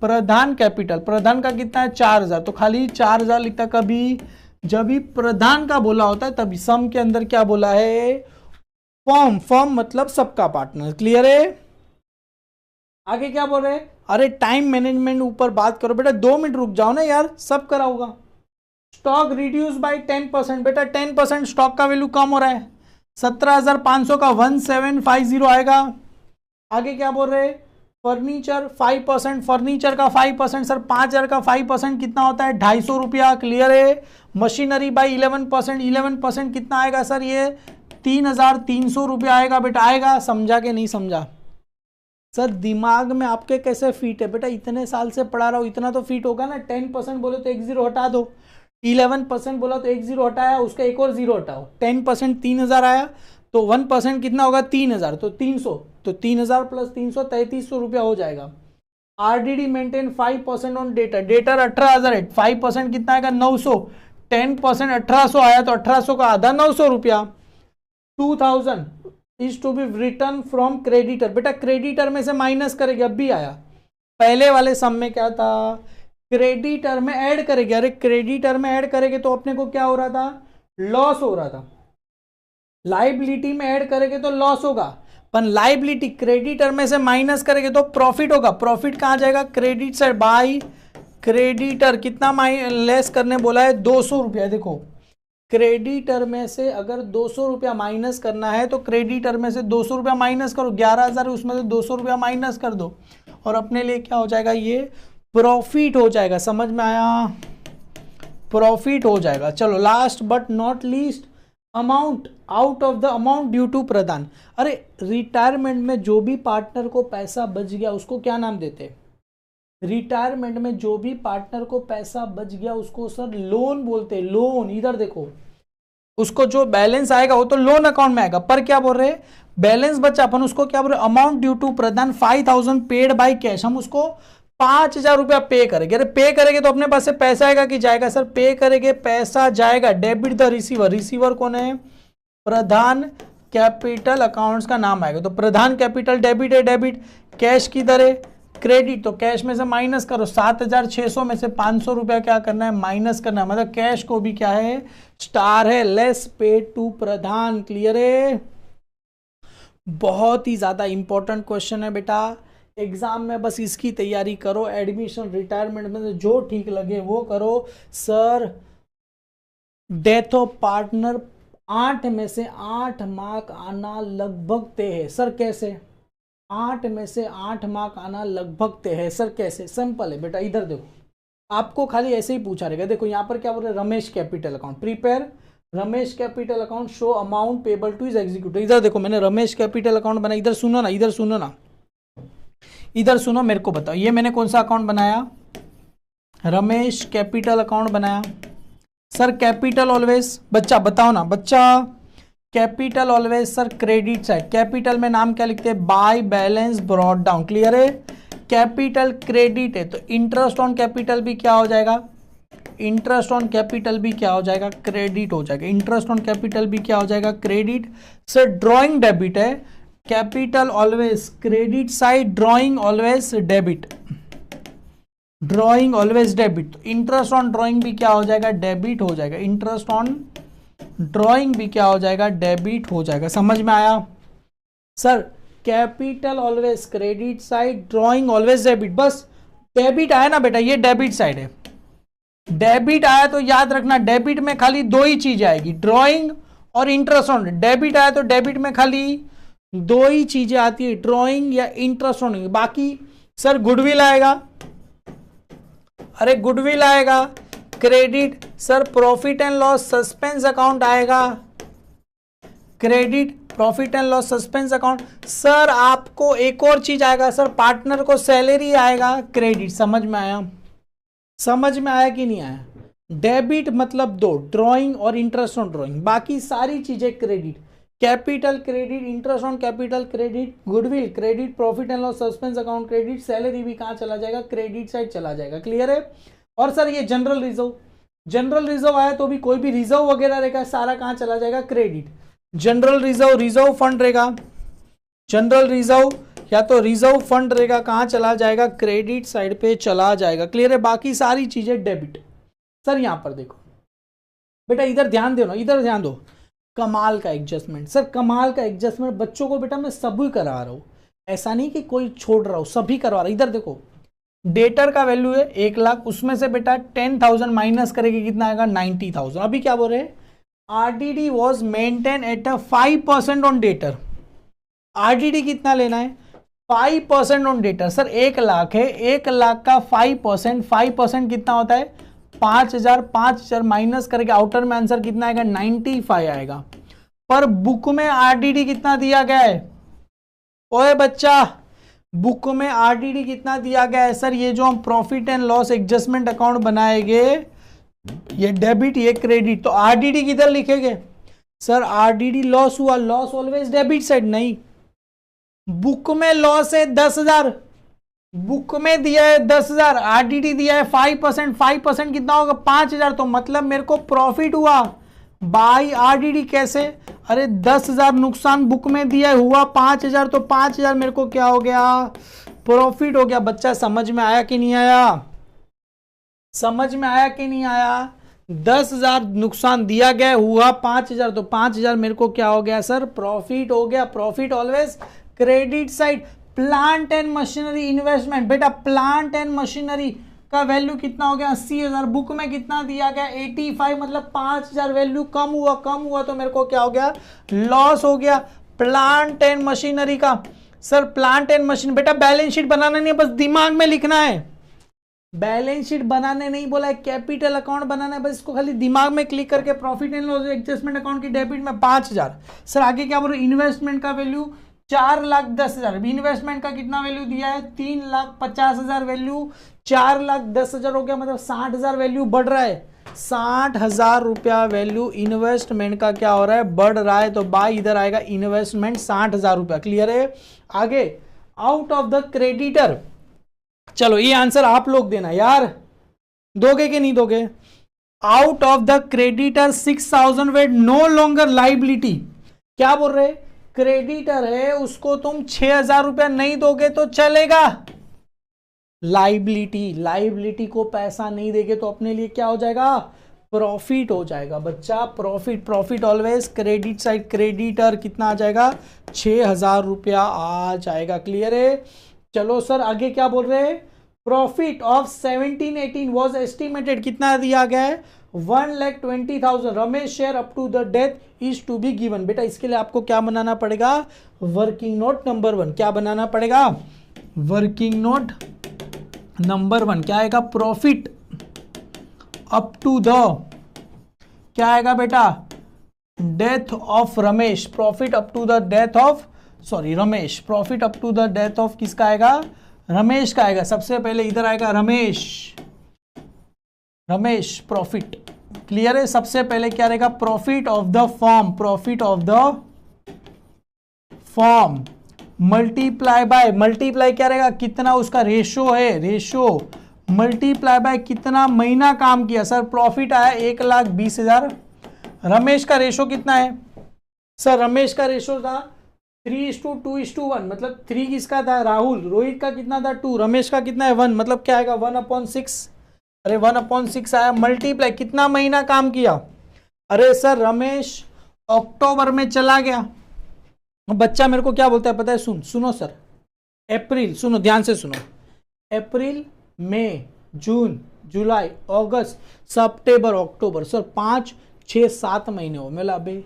प्रधान कैपिटल। प्रधान का कितना है? 4,000, तो खाली 4,000 लिखता। कभी जब भी प्रधान का बोला होता है तभी सम के अंदर क्या बोला है? फर्म। फर्म मतलब सबका पार्टनर। क्लियर है? आगे क्या बोल रहे हैं? अरे टाइम मैनेजमेंट ऊपर बात करो बेटा। 2 मिनट रुक जाओ ना यार, सब करा होगा। Stock reduce by 10%। बेटा 10% स्टॉक का वैल्यू कम हो रहा है। 17,500 का 1750 आएगा। आगे क्या बोल रहे हैं? फर्नीचर 5%, फर्नीचर का 5%। सर 5,000 का 5% कितना होता है? 250 रुपया। क्लियर है? मशीनरी बाय 11%, 11% कितना आएगा सर? ये 3,300 रुपया आएगा। बेटा आएगा? समझा के नहीं समझा? सर दिमाग में आपके कैसे फिट है बेटा? इतने साल से पढ़ा रहा हूँ, इतना तो फिट होगा ना। 10% बोले तो एक जीरो हटा दो, 11% बोला तो एक जीरो हटाया, उसका एक और जीरो हटाओ। 10% 3,000 आया, तो 1% कितना होगा? 3,000, तो 300, तो 3,000 प्लस 300 3,300 रुपया हो जाएगा। RDD maintain 5% on debtor. Debtor 18,000 है, 5% कितना आएगा? 900। 10% 1800 आया, तो 1800 का आधा 900 रुपया। 2,000 is to be return from creditor. बेटा क्रेडिटर में से माइनस करेंगे, अब भी आया। पहले वाले सम में क्या था? क्रेडिटर में ऐड करेंगे। अरे क्रेडिटर में ऐड करेंगे तो अपने को क्या हो रहा था? लॉस हो रहा था। लाइबिलिटी में ऐड करेंगे तो लॉस होगा, पर लाइबिलिटी क्रेडिटर में से माइनस करेंगे तो प्रॉफिट होगा। प्रॉफिट कहां जाएगा? Credit side by creditor. कितना लेस करने बोला है? 200 रुपया। देखो क्रेडिटर में से अगर 200 रुपया माइनस करना है तो क्रेडिटर में से 200 रुपया माइनस करो, 11,000 उसमें से 200 रुपया माइनस कर दो और अपने लिए क्या हो जाएगा, ये प्रॉफिट हो जाएगा। समझ में आया, प्रॉफिट हो जाएगा। चलो last but not least, amount out of the amount due to Pradhan. अरे रिटायरमेंट में जो भी पार्टनर को पैसा बच गया उसको क्या नाम देते हैं? रिटायरमेंट में जो भी पार्टनर को पैसा बच गया उसको सर लोन बोलते हैं, लोन। इधर देखो, उसको जो बैलेंस आएगा वो तो लोन अकाउंट में आएगा, पर क्या बोल रहे हैं, बैलेंस बचा, अपन उसको क्या बोल रहे, अमाउंट ड्यू टू प्रदान 5,000 पेड बाय कैश। हम उसको 5,000 रुपया पे करेंगे। अरे पे करेंगे तो अपने पास से पैसा आएगा कि जाएगा? सर पे करेंगे पैसा जाएगा। डेबिट द रिसीवर, रिसीवर कौन है? प्रधान कैपिटल अकाउंट्स का नाम आएगा, तो प्रधान कैपिटल डेबिट है, डेबिट। कैश की दर है क्रेडिट, तो कैश में से माइनस करो, 7,600 में से 500 रुपया क्या करना है, माइनस करना है, मतलब कैश को भी क्या है, स्टार है, less paid to Pradhan. Clear है? बहुत ही ज्यादा इंपॉर्टेंट क्वेश्चन है बेटा, एग्जाम में बस इसकी तैयारी करो। एडमिशन रिटायरमेंट में जो ठीक लगे वो करो। सर डेथ ऑफ पार्टनर 8 में से 8 मार्क आना लगभग तय है। सर कैसे? 8 में से 8 मार्क आना लगभग तय है। सर कैसे? सिंपल है बेटा, इधर देखो, आपको खाली ऐसे ही पूछा रहेगा। देखो यहाँ पर क्या बोल रहे, Ramesh capital account, prepare Ramesh capital account, show amount payable two is executive. इधर देखो मैंने रमेश कैपिटल अकाउंट बनाया, इधर सुनो ना, इधर सुनो ना, इधर सुनो, मेरे को बताओ ये मैंने कौन सा अकाउंट बनाया, रमेश कैपिटल अकाउंट बनाया। सर कैपिटल ऑलवेज, बच्चा बताओ ना बच्चा, capital always sir credit side, capital में नाम क्या लिखते हैं, bye balance brought down. Clear है? कैपिटल क्रेडिट है तो इंटरेस्ट ऑन कैपिटल भी क्या हो जाएगा, इंटरेस्ट ऑन कैपिटल भी क्या हो जाएगा, क्रेडिट हो जाएगा। इंटरेस्ट ऑन कैपिटल भी क्या हो जाएगा, क्रेडिट। सर ड्रॉइंग डेबिट है, capital always credit side, drawing always debit, drawing always debit. Interest on drawing भी क्या हो जाएगा, डेबिट हो जाएगा। इंटरेस्ट ऑन ड्रॉइंग भी क्या हो जाएगा, डेबिट हो जाएगा। समझ में आया? Sir capital always credit side, drawing always debit. बस डेबिट आया ना बेटा, ये डेबिट साइड है। डेबिट आया तो याद रखना, डेबिट में खाली दो ही चीजें आएगी, ड्रॉइंग और इंटरेस्ट ऑन। डेबिट आया तो डेबिट में खाली दो ही चीजें आती है, ड्रॉइंग या इंटरेस्ट ऑन। बाकी सर गुडविल आएगा, अरे गुडविल आएगा, credit. Sir profit and loss suspense account आएगा, credit, profit and loss suspense account. Sir आपको एक और चीज आएगा, सर पार्टनर को सैलरी आएगा, क्रेडिट। समझ में आया? समझ में आया कि नहीं आया? डेबिट मतलब दो, ड्रॉइंग और इंटरेस्ट ऑन ड्रॉइंग, बाकी सारी चीजें credit. Capital credit, interest on capital credit, goodwill credit, profit and loss suspense account credit, salary भी कहाँ चला जाएगा, क्रेडिट साइड चला जाएगा। क्लियर है? और सर ये जनरल रिजर्व, जनरल रिजर्व आया तो भी कोई भी रिजर्व वगैरह रहेगा, सारा कहाँ चला जाएगा, credit. General reserve, reserve fund रहेगा, जनरल रिजर्व या तो रिजर्व फंड रहेगा, कहाँ चला जाएगा, क्रेडिट साइड पे चला जाएगा। क्लियर है? बाकी सारी चीजें डेबिट। सर यहां पर देखो बेटा, इधर ध्यान दो ना, इधर ध्यान दो, कमाल का एडजस्टमेंट। सर कमाल का एडजस्टमेंट बच्चों को बेटा मैं सभी करा रहा हूं, ऐसा नहीं कि कोई छोड़ रहा हूं, सभी करवा रहा हूं। इधर देखो, डेटर का वैल्यू है 1 लाख, उसमें से बेटा 10,000 माइनस करेंगे कितना आएगा, 90,000। अभी क्या बोल रहे हैं, RDD was maintain at a 5% on debtor. RDD कितना लेना है, 5% ऑन डेटर। सर 1 लाख है, 1 लाख का 5%, 5% कितना होता है, 5,000, 5,000 माइनस करके आउटर में आंसर कितना आएगा, 95 आएगा। पर बुक में आरडीडी कितना दिया गया है, ओए बच्चा बुक में आरडीडी कितना दिया गया है। सर ये जो हम profit and loss adjustment account बनाएंगे, ये डेबिट ये क्रेडिट, तो आरडीडी किधर लिखेंगे। सर आरडीडी लॉस हुआ, लॉस ऑलवेज डेबिट साइड। नहीं, बुक में लॉस है 10,000, बुक में दिया है 10,000, आरडीडी दिया है 5%, 5% कितना होगा, 5,000, तो मतलब मेरे को प्रॉफिट हुआ बाय आरडीडी। कैसे, अरे 10,000 नुकसान बुक में दिया हुआ 5,000, तो 5,000 मेरे को क्या हो गया, प्रॉफिट हो गया। बच्चा समझ में आया कि नहीं आया, समझ में आया कि नहीं आया। 10,000 नुकसान दिया गया हुआ 5,000, तो 5,000 मेरे को क्या हो गया सर, प्रॉफिट हो गया। Profit always credit side. Plant and machinery investment, बेटा प्लांट एंड मशीनरी का वैल्यू कितना हो गया 80,000, बुक में कितना दिया गया 85, मतलब 5,000 वैल्यू कम हुआ तो मेरे को क्या हो गया, लॉस हो गया। प्लांट एंड मशीनरी का, सर प्लांट एंड मशीन, बेटा बैलेंस शीट बनाना नहीं है, बस दिमाग में लिखना है। बैलेंस शीट बनाने नहीं बोला है, कैपिटल अकाउंट बनाना है, बस इसको खाली दिमाग में क्लिक करके profit and loss adjustment account की डेबिट में 5,000। सर आगे क्या बोल रहे, इन्वेस्टमेंट का वैल्यू 4,10,000, इन्वेस्टमेंट का कितना वैल्यू दिया है 3,50,000 वैल्यू, 4,10,000 हो गया, मतलब 60,000 वैल्यू बढ़ रहा है, 60,000 रुपया वैल्यू इन्वेस्टमेंट का क्या हो रहा है, बढ़ रहा है। तो बाय इधर आएगा इन्वेस्टमेंट 60,000 रुपया। क्लियर है। आगे आउट ऑफ द क्रेडिटर, चलो ये आंसर आप लोग देना यार, दोगे कि नहीं दोगे। Out of the creditor 6,000 wait no longer liability, क्या बोल रहे, क्रेडिटर है उसको तुम 6,000 रुपया नहीं दोगे तो चलेगा। लाइबिलिटी को पैसा नहीं देगे तो अपने लिए क्या हो जाएगा, प्रॉफिट हो जाएगा बच्चा। Profit always credit side, creditor कितना आ जाएगा 6,000 रुपया आ जाएगा। क्लियर है। चलो सर आगे क्या बोल रहे हैं, प्रॉफिट ऑफ 17-18 वॉज एस्टिमेटेड, कितना दिया गया है 1,20,000, Ramesh share up to the death is to be given. बेटा इसके लिए आपको क्या बनाना पड़ेगा, वर्किंग नोट नंबर 1, क्या बनाना पड़ेगा, वर्किंग नोट नंबर 1, क्या आएगा, प्रॉफिट अप टू द, क्या आएगा बेटा, death of Ramesh, profit up to the death of, sorry Ramesh, profit up to the death of किसका आएगा, रमेश का आएगा। सबसे पहले इधर आएगा रमेश प्रॉफिट। क्लियर है। सबसे पहले क्या रहेगा, profit of the form multiply क्या रहेगा, कितना उसका रेशो है, मल्टीप्लाई बाय कितना महीना काम किया। सर प्रॉफिट आया 1,20,000, रमेश का रेशो कितना है, सर रमेश का रेशो था 3:2:1, मतलब 3 किसका था, राहुल, रोहित का कितना था 2, रमेश का कितना है 1, मतलब क्या आएगा 1/6। अरे 1/6 आया, मल्टीप्लाई कितना महीना काम किया, अरे सर रमेश अक्टूबर में चला गया। बच्चा मेरे को क्या बोलता है पता है, सुनो सर, अप्रैल, सुनो ध्यान से सुनो, अप्रैल मई जून जुलाई अगस्त सितंबर अक्टूबर, सर 5 6 7 महीने हो। मैं अबे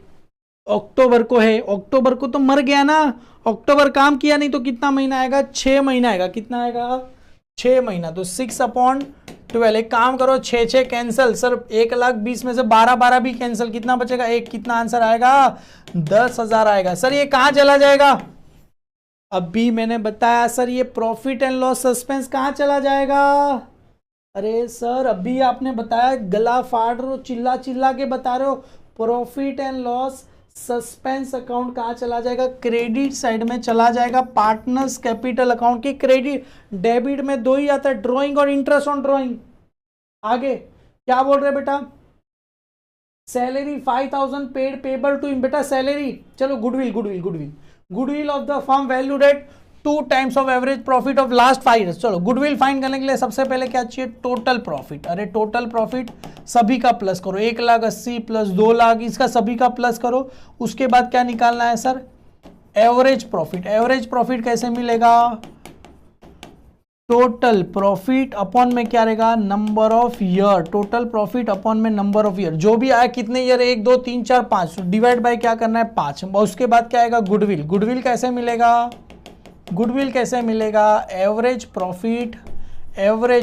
अक्टूबर को है, अक्टूबर को तो मर गया ना, अक्टूबर काम किया नहीं तो कितना महीना आएगा, 6 महीना आएगा। कितना आएगा 6 महीना, तो 6/12। एक काम करो 6 कैंसिल, सर 1,20,000 में से 12 भी कैंसिल, कितना बचेगा 1, कितना आंसर आएगा 10,000 आएगा। सर ये कहां चला जाएगा, अभी मैंने बताया सर ये प्रॉफिट एंड लॉस सस्पेंस कहां चला जाएगा। अरे सर अभी आपने बताया, गला फाड़ रहे हो, चिल्ला चिल्ला के बता रहे हो, profit and loss suspense account कहां चला जाएगा, क्रेडिट साइड में चला जाएगा, पार्टनर्स कैपिटल अकाउंट की क्रेडिट, डेबिट में 2 ही आता है, ड्रॉइंग और इंटरेस्ट ऑन ड्रॉइंग। आगे क्या बोल रहे बेटा, सैलरी 5,000 पेड पेबल टू, बेटा सैलरी, चलो goodwill of the firm valued at 2 times of average profit of last 5 years. चलो गुडविल फाइंड करने के लिए सबसे पहले क्या चाहिए, टोटल प्रॉफिट। अरे टोटल प्रॉफिट सभी का प्लस करो, 1,80,000 प्लस 2,00,000, इसका सभी का प्लस करो। उसके बाद क्या निकालना है sir, average profit. Average profit कैसे मिलेगा, टोटल प्रॉफिट अपॉन में क्या रहेगा, number of year, total profit upon में नंबर ऑफ ईयर, जो भी आया कितने ईयर, 1 2 3 4 5, डिवाइड बाय क्या करना है 5। उसके बाद क्या आएगा, गुडविल कैसे मिलेगा, average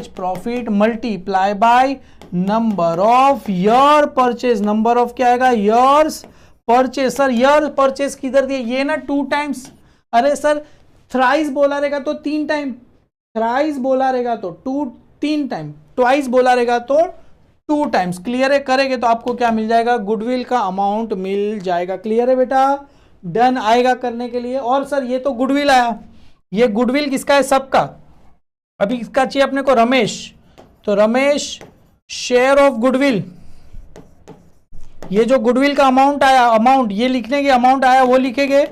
profit multiply by number of year purchase, number of क्या आएगा, years purchase. Sir year purchase किधर दिए, ये ना 2 टाइम्स, अरे सर थ्राइस बोला रहेगा तो 3 टाइम, थ्राइस बोला रहेगा तो 3 टाइम, ट्वाइस बोला रहेगा तो 2 टाइम्स। क्लियर है, करेंगे तो आपको क्या मिल जाएगा, गुडविल का अमाउंट मिल जाएगा। क्लियर है बेटा, डन आएगा करने के लिए। और सर ये तो गुडविल आया, ये गुडविल किसका है, सबका। अभी इसका चाहिए अपने को रमेश, तो रमेश शेयर ऑफ गुडविल, ये जो गुडविल का अमाउंट आया, अमाउंट ये लिखने के, अमाउंट आया वो लिखेंगे,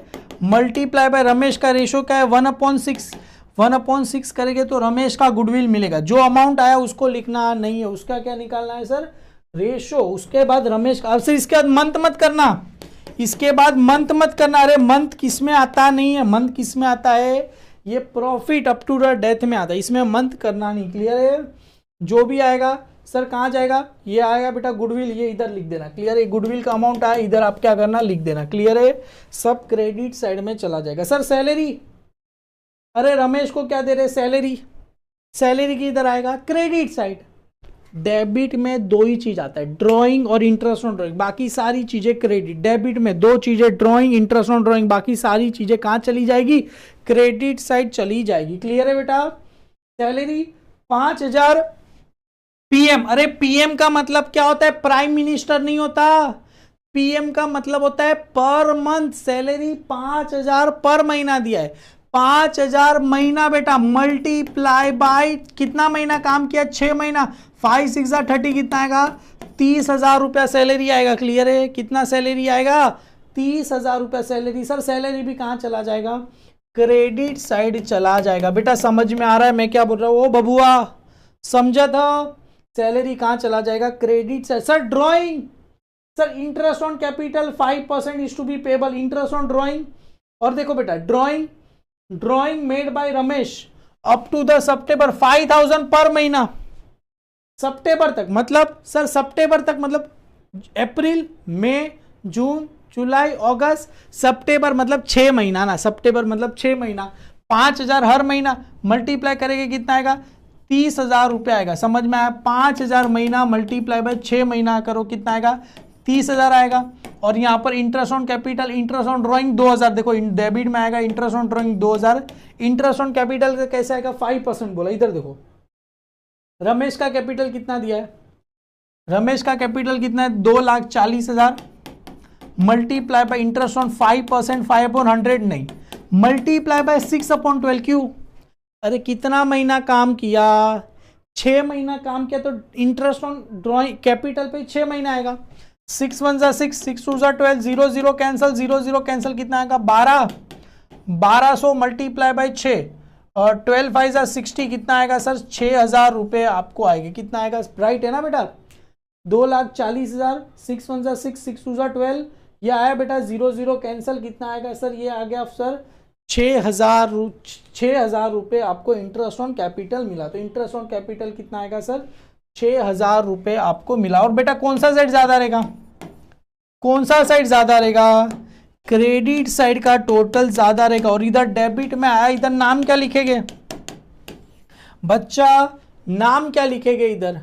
मल्टीप्लाई बाय रमेश का रेशो क्या है 1/6, 1/6 करेंगे तो रमेश का गुडविल मिलेगा। जो अमाउंट आया उसको लिखना नहीं है, उसका क्या निकालना है सर, रेशो। उसके बाद रमेश का, अब से इसके बाद मंथ मत करना, इसके बाद मंथ मत करना। अरे मंथ किसमें आता नहीं है, मंथ किसमें आता है, ये profit up to the death में आता है, इसमें मंथ करना नहीं। क्लियर है, जो भी आएगा सर कहाँ जाएगा, ये आएगा बेटा गुडविल, ये इधर लिख देना, क्लियर है। गुडविल का अमाउंट आया, इधर आप क्या करना, लिख देना, क्लियर है। सब क्रेडिट साइड में चला जाएगा। सर सैलरी, अरे रमेश को क्या दे रहे, सैलरी, सैलरी की इधर आएगा क्रेडिट साइड। डेबिट में दो ही चीज आता है, ड्राइंग और इंटरेस्ट ऑन ड्राइंग, बाकी सारी चीजें क्रेडिट। डेबिट में दो चीजें, ड्राइंग, इंटरेस्ट ऑन ड्राइंग, बाकी सारी चीजें कहाँ चली जाएगी, क्रेडिट साइड चली जाएगी, क्लियर है बेटा। सैलरी 5000 पीएम, अरे पीएम का मतलब क्या होता है, प्राइम मिनिस्टर नहीं होता, पीएम का मतलब होता है पर मंथ। सैलरी 5000 पर महीना दिया है, 5000 महीना बेटा, मल्टीप्लाई बाय कितना महीना काम किया, 6 महीना, 5 6 30 कितना आएगा, 30,000 रुपया सैलरी आएगा, क्लियर है। कितना सैलरी आएगा, 30,000 रुपया सैलरी। सर सैलरी भी कहां चला जाएगा, क्रेडिट साइड चला जाएगा। बेटा समझ में आ रहा है मैं क्या बोल रहा हूं, ओ बबुआ समझा था, सैलरी कहां चला जाएगा, credit side. Sir drawing, sir interest on capital 5% is to be payable, interest on drawing. और देखो बेटा drawing made by Ramesh up to the September 5000 पर महीना, सितंबर तक, मतलब सर सितंबर तक मतलब अप्रैल मई जून जुलाई अगस्त सितंबर मतलब 6 महीना ना, सितंबर मतलब 6 महीना, 5000 हर महीना, मल्टीप्लाई करेंगे कितना आएगा, 30,000 रुपया आएगा। समझ में आया, 5000 महीना मल्टीप्लाई बाय 6 महीना करो कितना आएगा, 30,000 आएगा। और यहाँ पर interest on capital, interest on drawing 2000, देखो डेबिट में आएगा interest on drawing 2000, interest on capital का कैसे आएगा 5% बोला। इधर देखो रमेश का कैपिटल कितना दिया है, रमेश का कैपिटल कितना है 2,40,000, मल्टीप्लाई बाय इंटरेस्ट ऑन 5%, 5/100 नहीं, मल्टीप्लाई बाय 6/12, क्यों, अरे कितना महीना काम किया, 6 महीना काम किया, तो इंटरेस्ट ऑन ड्रॉइंग कैपिटल पे 6 महीना आएगा। 6 1 6, 6 2 12, 0 0 कैंसिल, 0 0 कैंसिल, कितना आएगा 1200 मल्टीप्लाई बाय 6 और 12 5 60, कितना आएगा सर 6,000 रुपये आपको आएगा। कितना आएगा, राइट है ना बेटा, 2,40,000, 6 1 6, 6 2 12, ये आया बेटा 0 0 कैंसिल, कितना आएगा सर, ये आ गया सर 6,000 रुपये आपको इंटरेस्ट ऑन कैपिटल मिला। तो इंटरेस्ट ऑन कैपिटल कितना आएगा सर, 6,000 रुपये आपको मिला। और बेटा कौन सा साइड ज्यादा रहेगा, कौन सा साइड ज्यादा रहेगा, क्रेडिट साइड का टोटल ज्यादा रहेगा। और इधर डेबिट में आया, इधर नाम क्या लिखेंगे बच्चा, नाम क्या लिखेंगे, इधर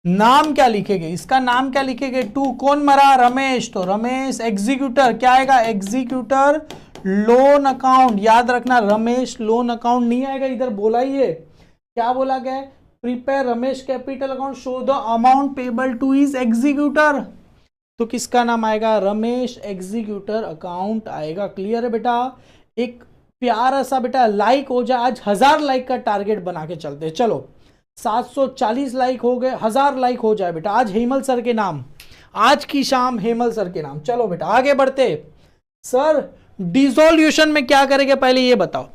नाम क्या लिखेंगे, इसका नाम क्या लिखेंगे, 2, कौन मरा, रमेश, तो रमेश एग्जीक्यूटर, क्या आएगा एग्जीक्यूटर लोन अकाउंट, याद रखना रमेश लोन अकाउंट नहीं आएगा, इधर बोला ही है, क्या बोला गया, prepare Ramesh capital account, show the amount payable two is executor, तो किसका नाम आएगा, रमेश एग्जीक्यूटर अकाउंट आएगा। क्लियर है बेटा। एक प्यारा सा बेटा लाइक हो जाए, आज 1000 लाइक का टारगेट बना के चलते हैं। चलो 740 लाइक हो गए, 1000 लाइक हो जाए बेटा, आज हेमल सर के नाम, आज की शाम हेमल सर के नाम। चलो बेटा आगे बढ़ते। सर डिसोल्यूशन में क्या करेंगे पहले ये बताओ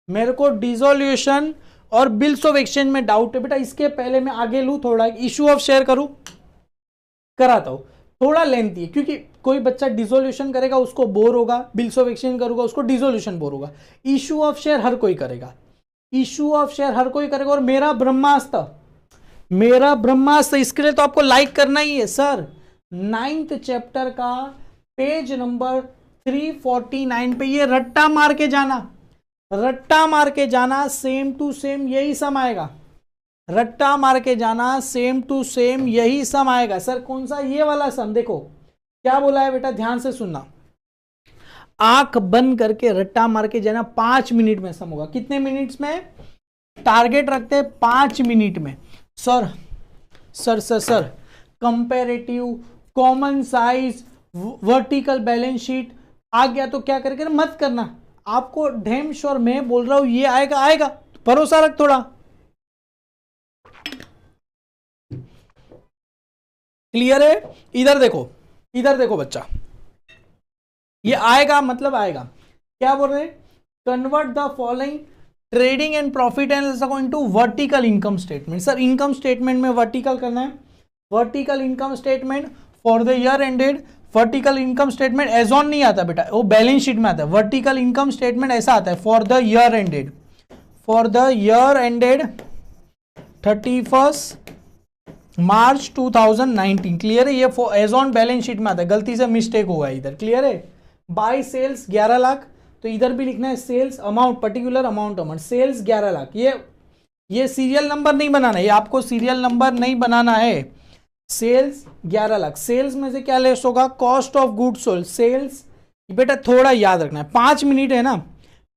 मेरे को, डिसोल्यूशन और बिल्स ऑफ एक्सचेंज में डाउट है बेटा, इसके पहले मैं आगे लूं थोड़ा, इशू ऑफ शेयर करूं, कराता हूं, थोड़ा लेंथी है क्योंकि कोई बच्चा डिसोल्यूशन करेगा उसको बोर होगा, बिल्स ऑफ एक्सचेंज करूंगा उसको डिसोल्यूशन बोर होगा, इशू ऑफ शेयर हर कोई करेगा, इशू ऑफ शेयर हर कोई करेगा। और मेरा ब्रह्मास्त्र इसके लिए तो आपको लाइक करना ही है। सर 9th चैप्टर का पेज नंबर 349 पे ये रट्टा मार के जाना, सेम टू सेम यही सम आएगा, रट्टा मार के जाना, सेम टू सेम यही सम आएगा। सर कौन सा, ये वाला सम, देखो क्या बोला है बेटा, ध्यान से सुनना, आंख बंद करके रट्टा मार के जाना, 5 मिनट में सम होगा। कितने मिनट्स में टारगेट रखते हैं, 5 मिनट में। Sir comparative, common size, vertical balance sheet आ गया तो क्या करके मत करना, आपको डैम श्योर मैं बोल रहा हूं ये आएगा, भरोसा रख थोड़ा। क्लियर है, इधर देखो बच्चा, ये आएगा मतलब आएगा। क्या बोल रहे हैं, convert the following trading and profit and loss account into vertical income statement. Sir income statement में वर्टिकल करना है, vertical income statement for the year ended, vertical income statement as on नहीं आता बेटा, वो बैलेंस शीट में आता है। वर्टिकल इनकम स्टेटमेंट ऐसा आता है, for the year ended 31 March 2019। Clear है, ये एज ऑन बैलेंस शीट में आता है, गलती से मिस्टेक हुआ है इधर। क्लियर है, बाय सेल्स 11 लाख, तो इधर भी लिखना है sales amount, particular amount sales 11 lakh. ये सीरियल नंबर नहीं बनाना है, ये आपको सीरियल नंबर नहीं बनाना है। सेल्स 11 लाख, सेल्स में से क्या लेस होगा, cost of goods sold. Sales बेटा थोड़ा याद रखना है, 5 मिनट है ना,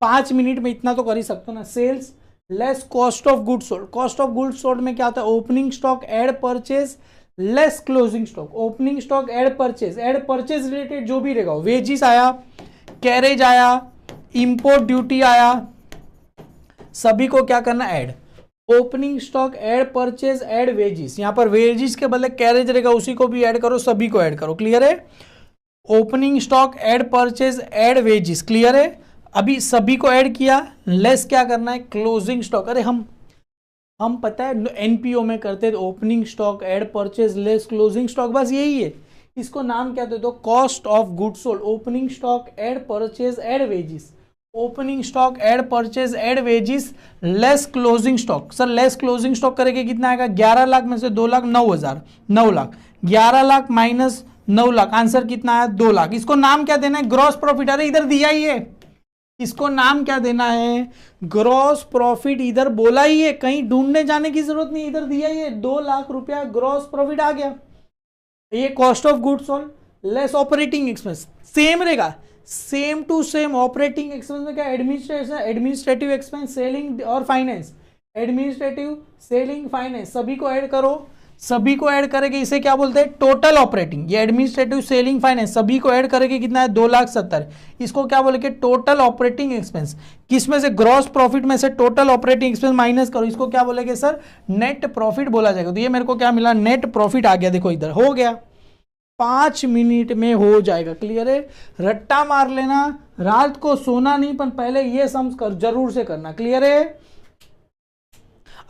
5 मिनट में इतना तो कर ही सकते हो ना। Sales less cost of goods sold. Cost of goods sold में क्या होता है, opening stock add purchase less closing stock. Opening stock add purchase related जो भी रहेगा, वेजिस आया, कैरेज आया, इंपोर्ट ड्यूटी आया, सभी को क्या करना, add. Opening stock add purchase add wages, यहां पर वेजिस के बदले कैरेज रहेगा, उसी को भी ऐड करो, सभी को ऐड करो। क्लियर है, opening stock add purchase add wages. Clear है, अभी सभी को ऐड किया, लेस क्या करना है, क्लोजिंग स्टॉक। अरे हम पता है एनपीओ में करते थे, opening stock add purchase less closing stock, बस यही है। इसको नाम क्या दे दो, cost of goods sold. Opening stock add purchase add wages, opening stock add purchase add wages less closing stock. Sir less closing stock करेंगे कितना आएगा, 11 लाख में से 2 लाख 9,000, 9 लाख, 11 लाख माइनस 9 लाख, आंसर कितना आया, 2 लाख। इसको नाम क्या देना है, ग्रॉस प्रॉफिट। अरे इधर दिया ही है, इसको नाम क्या देना है, ग्रॉस प्रॉफिट। इधर बोला ही है, कहीं ढूंढने जाने की जरूरत नहीं, इधर दिया ही है, 2 लाख रुपया ग्रॉस प्रॉफिट आ गया। ये cost of goods sold less operating expense, same रहेगा, same to same. Operating expense में क्या, एडमिनिस्ट्रेटिव एक्सपेंस, सेलिंग और फाइनेंस, एडमिनिस्ट्रेटिव सेलिंग फाइनेंस, सभी को ऐड करो, सभी को ऐड करेंगे, इसे क्या बोलते हैं, टोटल ऑपरेटिंग। ये एडमिनिस्ट्रेटिव सेलिंग फाइनेंस सभी को ऐड करेंगे कितना है, 2,70,000, इसको क्या बोलेंगे, टोटल ऑपरेटिंग एक्सपेंस। किसमें से, ग्रॉस प्रॉफिट में से टोटल ऑपरेटिंग एक्सपेंस माइनस करो, इसको क्या बोलेंगे सर, नेट प्रॉफिट बोला जाएगा। तो ये मेरे को क्या मिला, नेट प्रॉफिट आ गया, देखो इधर हो गया, 5 मिनट में हो जाएगा। क्लियर है, रट्टा मार लेना, रात को सोना नहीं, पर पहले ये सम्स कर जरूर से करना। क्लियर है,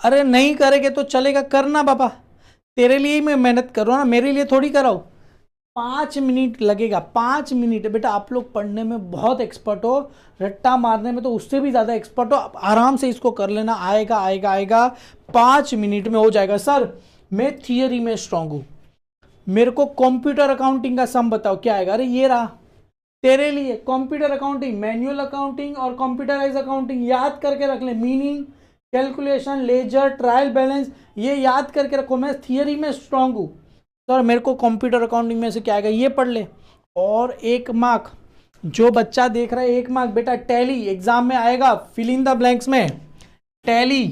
अरे नहीं करेंगे तो चलेगा, करना बाबा, तेरे लिए ही मैं मेहनत कर रहा हूं ना, मेरे लिए थोड़ी कराओ। 5 मिनट लगेगा, 5 मिनट। बेटा आप लोग पढ़ने में बहुत एक्सपर्ट हो, रट्टा मारने में तो उससे भी ज्यादा एक्सपर्ट हो, आराम से इसको कर लेना, आएगा आएगा आएगा, 5 मिनट में हो जाएगा। सर मैं थियरी में स्ट्रांग हूं, मेरे को कंप्यूटर अकाउंटिंग का सम बताओ क्या आएगा। अरे ये रहा तेरे लिए, कंप्यूटर अकाउंटिंग, मैनुअल अकाउंटिंग और कंप्यूटराइज अकाउंटिंग याद करके रख ले, meaning, calculation, ledger, trial balance, ये याद करके रखो। मैं थियरी में स्ट्रांग हूं। सर मेरे को कंप्यूटर अकाउंटिंग में से क्या आएगा, ये पढ़ ले। और 1 मार्क, जो बच्चा देख रहा है 1 मार्क, बेटा टैली एग्जाम में आएगा, फिल इन द ब्लैंक्स में। Tally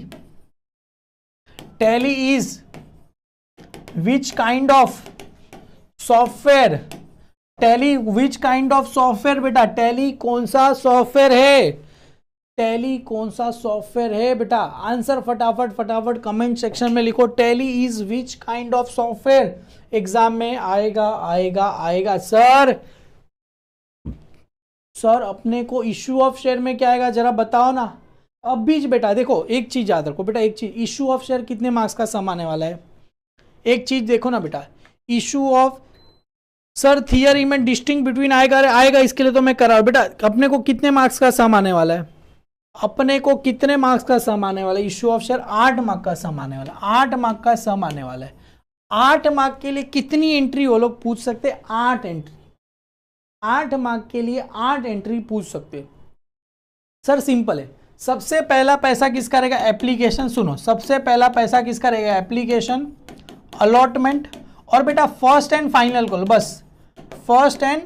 is which kind of software, tally which kind of software, बेटा टैली कौन सा सॉफ्टवेयर है, टैली कौन सा सॉफ्टवेयर है बेटा। आंसर फटाफट फटाफट कमेंट सेक्शन में लिखो, tally is which kind of software. Exam में आएगा आएगा आएगा। सर अपने को इश्यू ऑफ शेयर में क्या आएगा जरा बताओ ना। अब बीच बेटा देखो, एक चीज याद रखो बेटा, एक चीज, इश्यू ऑफ शेयर कितने मार्क्स का सम आने वाला है, एक चीज देखो ना बेटा, इश्यू ऑफ, सर थियरी में डिस्टिंग बिटवीन आएगा, इसके लिए तो मैं कर रहा हूं बेटा। अपने को कितने मार्क्स का सम आने वाला है, अपने को कितने मार्क्स का सम आने वाला है, इश्यू ऑफ शेयर 8 मार्क का सम आने वाला है, 8 मार्क का सम आने वाला है। 8 मार्क के लिए कितनी एंट्री वो लोग पूछ सकते हैं, 8 एंट्री, 8 मार्क के लिए 8 एंट्री पूछ सकते हैं। सर सिंपल है, सबसे पहला पैसा किसका रहेगा, एप्लीकेशन। सुनो, सबसे पहला पैसा किसका रहेगा, एप्लीकेशन, अलॉटमेंट, और बेटा फर्स्ट एंड फाइनल कॉल, बस फर्स्ट एंड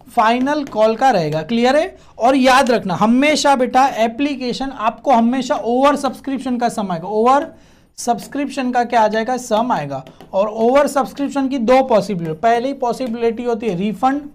फाइनल कॉल का रहेगा। क्लियर है, और याद रखना हमेशा बेटा एप्लीकेशन आपको हमेशा ओवर सब्सक्रिप्शन का सम आएगा, ओवर सब्सक्रिप्शन का क्या आ जाएगा, सम आएगा। और ओवर सब्सक्रिप्शन की 2 पॉसिबिलिटी, पहली पॉसिबिलिटी होती है रिफंड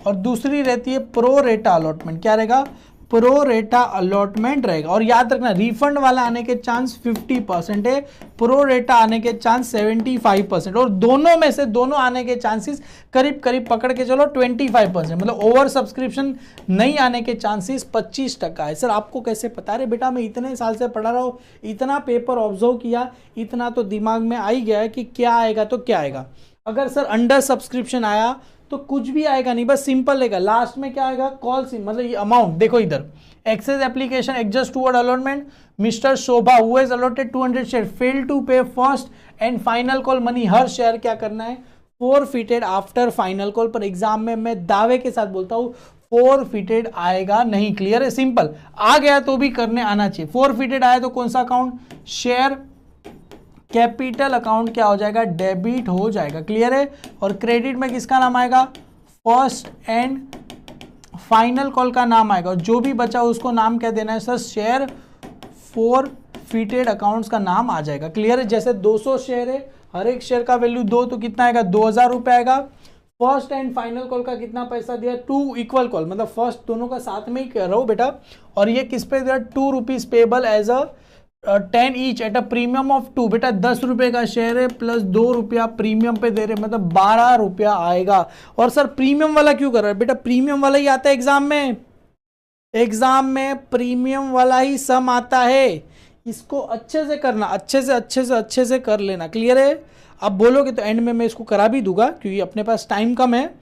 और दूसरी रहती है प्रो रेटा अलॉटमेंट। क्या रहेगा, प्रो रेटा अलॉटमेंट रहेगा। और याद रखना रिफंड वाला आने के चांस 50% है, प्रो रेटा आने के चांस 75%, और दोनों में से दोनों आने के चांसेस करीब करीब पकड़ के चलो 25%, मतलब ओवर सब्सक्रिप्शन नहीं आने के चांसेस 25% है। सर आपको कैसे पता, रहे बेटा मैं इतने साल से पढ़ा रहा हूँ, इतना पेपर ऑब्जर्व किया, इतना तो दिमाग में आ ही गया है कि क्या आएगा तो क्या आएगा। अगर सर अंडर सब्सक्रिप्शन आया तो कुछ भी आएगा नहीं, बस सिंपल रहेगा। लास्ट में क्या आएगा, कॉल सी, मतलब ये अमाउंट देखो इधर, excess application adjust toward allotment, mister Shobha who is allotted 200 share fail to pay first and final call money, her share क्या करना है, फोरफिटेड आफ्टर फाइनल कॉल। पर एग्जाम में मैं दावे के साथ बोलता हूं फोरफिटेड आएगा नहीं। क्लियर है, सिंपल। आ गया तो भी करने आना चाहिए। फोरफिटेड आया तो कौन सा अकाउंट, शेयर कैपिटल अकाउंट क्या हो जाएगा, डेबिट हो जाएगा। क्लियर है। और क्रेडिट में किसका नाम आएगा, फर्स्ट एंड फाइनल कॉल का नाम आएगा। और जो भी बचा उसको नाम क्या देना है सर, शेयर फोरफिटेड अकाउंट्स का नाम आ जाएगा। क्लियर है। जैसे 200 शेयर है, हर एक शेयर का वैल्यू 2, तो कितना आएगा, 2000 रुपए आएगा। फर्स्ट एंड फाइनल कॉल का कितना पैसा दिया, 2 इक्वल कॉल, मतलब फर्स्ट दोनों का साथ में ही कर रहा हूं बेटा। और ये किस पे दिया, 2 rupees payable as a 10 each at a premium of 2। बेटा 10 रुपए का शेयर है प्लस 2 रुपया प्रीमियम पे दे रहे, मतलब 12 रुपया आएगा। और सर प्रीमियम वाला क्यों कर रहा है, बेटा प्रीमियम वाला ही आता है एग्जाम में, एग्जाम में प्रीमियम वाला ही सम आता है। इसको अच्छे से करना, अच्छे से कर लेना। क्लियर है। अब बोलोगे तो एंड में मैं इसको करा भी दूंगा क्योंकि अपने पास टाइम कम है।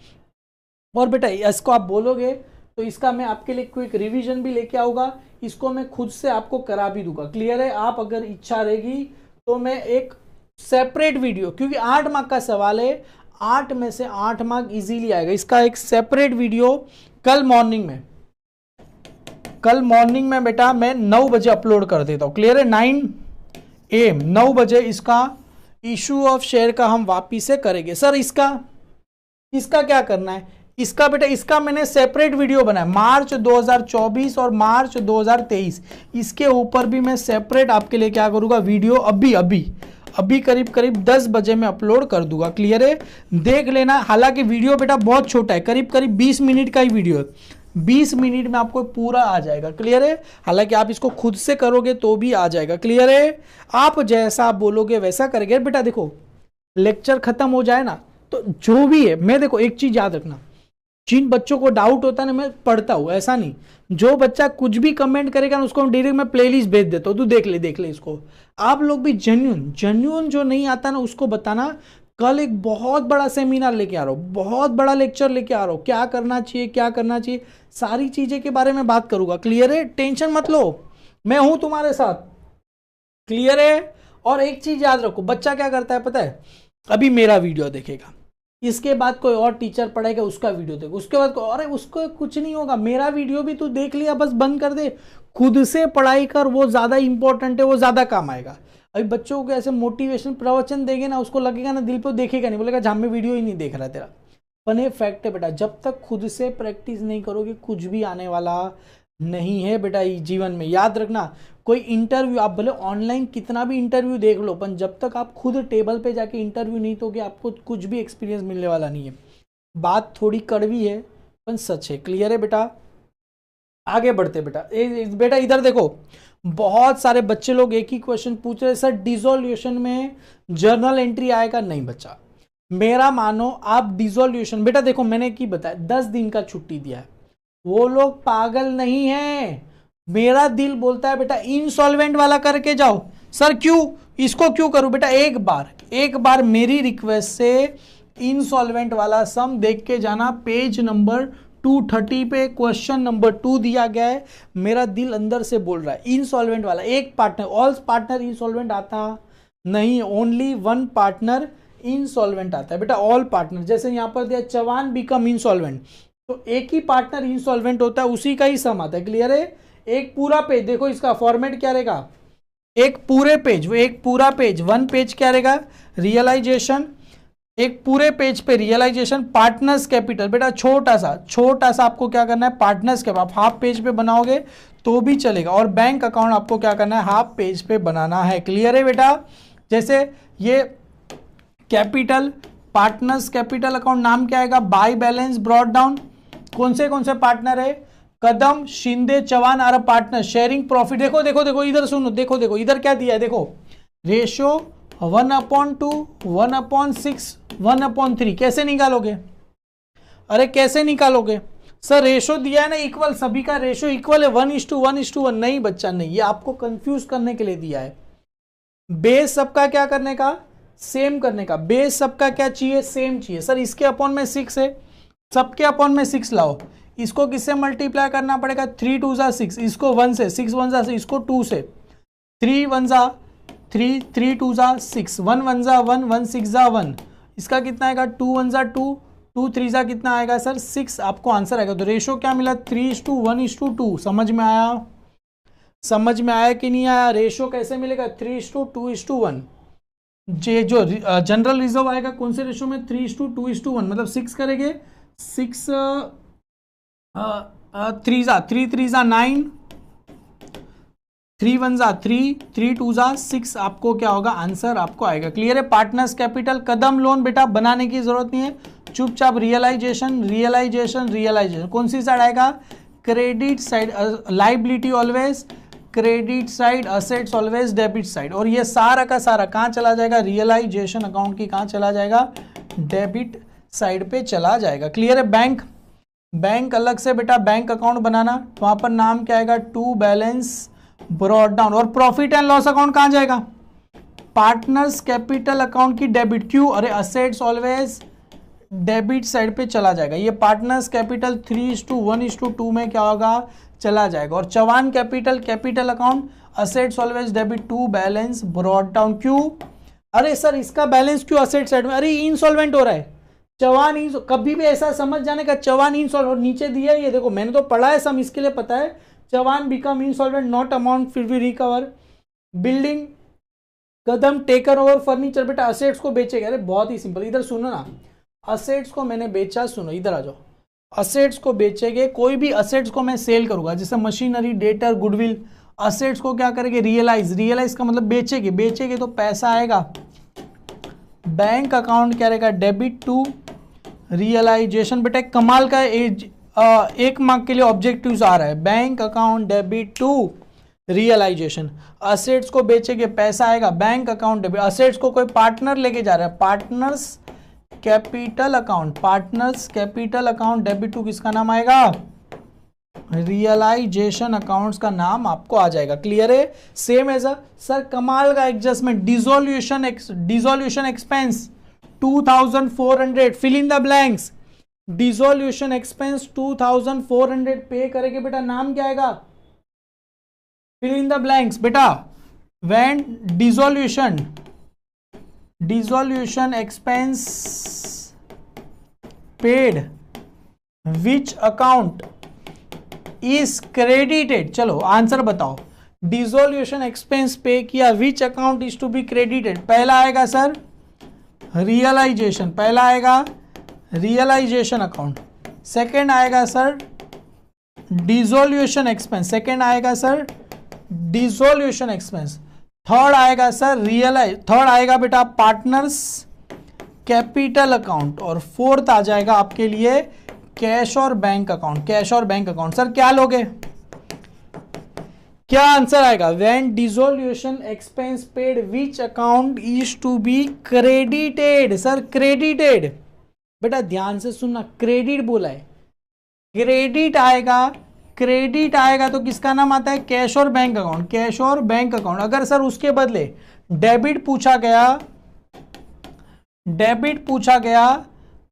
और बेटा इसको आप बोलोगे तो इसका मैं आपके लिए क्विक रिवीजन भी लेके आऊंगा, इसको मैं खुद से आपको करा भी दूंगा। क्लियर है। आप अगर इच्छा रहेगी तो मैं एक सेपरेट वीडियो, क्योंकि 8 मार्क का सवाल है, 8 में से 8 मार्क इजीली आएगा, इसका एक सेपरेट वीडियो कल मॉर्निंग में बेटा मैं 9 बजे अपलोड कर देता हूं। क्लियर है। 9 AM 9 बजे इसका इशू ऑफ शेयर का हम वापिस से करेंगे। सर इसका क्या करना है, इसका बेटा इसका मैंने सेपरेट वीडियो बनाया, मार्च 2024 और मार्च 2023, इसके ऊपर भी मैं सेपरेट आपके लिए क्या करूंगा, वीडियो अभी करीब 10 बजे में अपलोड कर दूंगा। क्लियर है। देख लेना। हालांकि वीडियो बेटा बहुत छोटा है, करीब 20 मिनट का ही वीडियो है, 20 मिनट में आपको पूरा आ जाएगा। क्लियर है। हालांकि आप इसको खुद से करोगे तो भी आ जाएगा। क्लियर है। आप जैसा आप बोलोगे वैसा करेंगे। बेटा देखो लेक्चर खत्म हो जाए ना तो जो भी है, मैं देखो एक चीज याद रखना, जिन बच्चों को डाउट होता है ना मैं पढ़ता हूं, ऐसा नहीं, जो बच्चा कुछ भी कमेंट करेगा ना उसको डायरेक्ट मैं प्लेलिस्ट भेज देता हूं, तू देख ले इसको। आप लोग भी जेन्युइन जो नहीं आता ना उसको बताना। कल एक बहुत बड़ा सेमिनार लेके आ रहा हूं, बहुत बड़ा लेक्चर लेके आ रहा हूं, क्या करना चाहिए सारी चीजें के बारे में बात करूंगा। क्लियर है। टेंशन मत लो, मैं हूं तुम्हारे साथ। क्लियर है। और एक चीज याद रखो, बच्चा क्या करता है पता है, अभी मेरा वीडियो देखेगा, इसके बाद कोई और टीचर पढ़ेगा उसका वीडियो देखो, उसके बाद अरे उसको कुछ नहीं होगा, मेरा वीडियो भी तू देख लिया बस बंद कर दे, खुद से पढ़ाई कर, वो ज्यादा इंपॉर्टेंट है, वो ज्यादा काम आएगा। अभी बच्चों को ऐसे मोटिवेशन प्रवचन देंगे ना, उसको लगेगा ना दिल पे, देखेगा नहीं, बोलेगा जहां में वीडियो ही नहीं देख रहा तेरा। पर ये फैक्ट है बेटा, जब तक खुद से प्रैक्टिस नहीं करोगे कुछ भी आने वाला नहीं है बेटा जीवन में। याद रखना, कोई इंटरव्यू आप भले ऑनलाइन कितना भी इंटरव्यू देख लो, पर जब तक आप खुद टेबल पे जाके इंटरव्यू नहीं दोगे आपको कुछ भी एक्सपीरियंस मिलने वाला नहीं है। बात थोड़ी कड़वी है पर सच है। क्लियर है बेटा। आगे बढ़ते बेटा। बेटा इधर देखो, बहुत सारे बच्चे लोग एक ही क्वेश्चन पूछ रहे, सर डिसोल्यूशन में जर्नल एंट्री आएगा? नहीं बच्चा, मेरा मानो आप डिसोल्यूशन, बेटा देखो मैंने की बताया 10 दिन का छुट्टी दिया है, वो लोग पागल नहीं है। मेरा दिल बोलता है बेटा इंसॉल्वेंट वाला करके जाओ। सर क्यों, इसको क्यों करूं? बेटा एक बार मेरी रिक्वेस्ट से इंसॉल्वेंट वाला सम देख के जाना, पेज नंबर 230 पे क्वेश्चन नंबर 2 दिया गया है। मेरा दिल अंदर से बोल रहा है इंसॉल्वेंट वाला, एक पार्टनर, ऑल पार्टनर इंसॉल्वेंट आता नहीं, ओनली 1 पार्टनर इंसॉल्वेंट आता है बेटा। ऑल पार्टनर, जैसे यहां पर दिया चवान बिकम इंसॉल्वेंट, तो एक ही पार्टनर इंसॉल्वेंट होता है, उसी का ही सम आता है। क्लियर है। एक पूरा पेज देखो, इसका फॉर्मेट क्या रहेगा, एक पूरे पेज, वो एक पूरा पेज, 1 पेज क्या रहेगा, रियलाइजेशन, एक पूरे पेज पे रियलाइजेशन, पार्टनर्स कैपिटल, बेटा छोटा सा आपको क्या करना है, पार्टनर्स कैपिटल आप हाफ पेज पे बनाओगे तो भी चलेगा, और बैंक अकाउंट आपको क्या करना है, हाफ पेज पे बनाना है। क्लियर है बेटा। जैसे ये कैपिटल, पार्टनर्स कैपिटल अकाउंट नाम क्या आएगा, बाय बैलेंस ब्रॉट डाउन, कौन से पार्टनर है, Kadam, Shinde, Chauhan are partner, sharing profit. देखो इधर सुनो, देखो इधर क्या दिया है, देखो रेशो 1/2, 1/6, 1/3, कैसे निकालोगे? अरे कैसे निकालोगे सर, रेशो दिया है ना इक्वल, सभी का रेशो इक्वल है 1:1:1। नहीं बच्चा नहीं, ये आपको कंफ्यूज करने के लिए दिया है। बेस सबका क्या करने का, सेम करने का। बेस सबका क्या चाहिए, सेम चाहिए। सर इसके अपॉन में 6 है, सबके अपॉन में 6 लाओ, इसको किससे मल्टीप्लाई करना पड़ेगा, 3 2 जा 6, इसको 1 से, 6 1 जा 6, इसको 2 से, 3 1 जा 3, 3 2 जा 6, 1 1 जा 1, 1 6 जा 1, इसका कितना आएगा 2 1 जा 2, 2 3 जा कितना आएगा सर 6, आपको आंसर आएगा। तो रेशो क्या मिला 3:1:2, समझ में आया, समझ में आया कि नहीं आया, रेशो कैसे मिलेगा 3:2:1। जे जो जनरल रिजर्व आएगा कौन से रेशो में 3:2:1, मतलब 6 करेंगे, 6 3 जा 3 3 जा 9, 3 1 जा 3, 3 2 जा 6, आपको क्या होगा आंसर आपको आएगा। क्लियर है। पार्टनर्स कैपिटल कदम लोन बेटा बनाने की जरूरत नहीं है, चुपचाप रियलाइजेशन रियलाइजेशन रियलाइजेशन, कौन सी साइड आएगा, credit side, liability always credit side, assets always debit side, और ये सारा का सारा कहाँ चला जाएगा, रियलाइजेशन अकाउंट की कहाँ चला जाएगा, डेबिट साइड पे चला जाएगा। क्लियर है। बैंक, बैंक अलग से बेटा बैंक अकाउंट बनाना, वहां पर नाम क्या आएगा, टू बैलेंस ब्रॉट डाउन, और प्रॉफिट एंड लॉस अकाउंट कहां जाएगा, पार्टनर्स कैपिटल अकाउंट की डेबिट, क्यों, अरे असेट्स ऑलवेज डेबिट साइड पे चला जाएगा। ये पार्टनर्स कैपिटल 3:1:2 में क्या होगा चला जाएगा, और Chavan capital capital account assets always debit to balance brought down, क्यों, अरे सर इसका बैलेंस क्यों असेट साइड में, अरे इंसॉल्वेंट हो रहा है, चवान कभी भी ऐसा समझ जाने का चवान इंसॉल्वेंट, नीचे दिया ये देखो मैंने तो पढ़ा है सम, इसके लिए पता है, चवान बिकम इंसॉल्वेंट नॉट अमाउंट फिर भी रिकवर, बिल्डिंग कदम टेकर ओवर फर्नीचर, बेटा असेट्स को बेचेगा, अरे बहुत ही सिंपल, इधर सुनो ना, असेट्स को मैंने बेचा, सुनो इधर आ जाओ, असेट्स को बेचेंगे, कोई भी असेट्स को मैं सेल करूंगा, जैसे मशीनरी डेटर गुडविल, असेट्स को क्या करेंगे रियलाइज, रियलाइज का मतलब बेचेंगे, बेचेंगे तो पैसा आएगा, बैंक अकाउंट क्या रहेगा डेबिट टू रियलाइजेशन, बेटा कमाल का एक मार्क के लिए ऑब्जेक्टिव्स आ रहा है, bank account debit to realisation, assets को बेचेंगे पैसा आएगा, बैंक अकाउंट डेबिट, असेट्स को कोई पार्टनर लेके जा रहा है, partners capital account, partners capital account debit to किसका नाम आएगा, रियलाइजेशन अकाउंट्स का नाम आपको आ जाएगा। क्लियर है। सेम एज सर कमाल का adjustment, dissolution expense 2400, fill in the blanks, dissolution expense 2400 pay करेंगे, बेटा नाम क्या आएगा, फिल इन द ब्लैंक्स, बेटा when dissolution expense paid which account is credited, चलो आंसर बताओ, डिसोल्यूशन एक्सपेंस पे किया which account is to be credited, पहला आएगा सर रियलाइजेशन, पहला आएगा रियलाइजेशन अकाउंट, सेकंड आएगा सर डिसोल्यूशन एक्सपेंस, सेकंड आएगा सर डिसोल्यूशन एक्सपेंस, थर्ड आएगा सर थर्ड आएगा बेटा पार्टनर्स कैपिटल अकाउंट, और फोर्थ आ जाएगा आपके लिए कैश और बैंक अकाउंट, कैश और बैंक अकाउंट। सर क्या लोगे, क्या आंसर आएगा, when dissolution expense paid which account is to be credited, sir credited, बेटा ध्यान से सुनना, क्रेडिट बोला है, क्रेडिट आएगा, क्रेडिट आएगा तो किसका नाम आता है, कैश और बैंक अकाउंट, कैश और बैंक अकाउंट। अगर सर उसके बदले डेबिट पूछा गया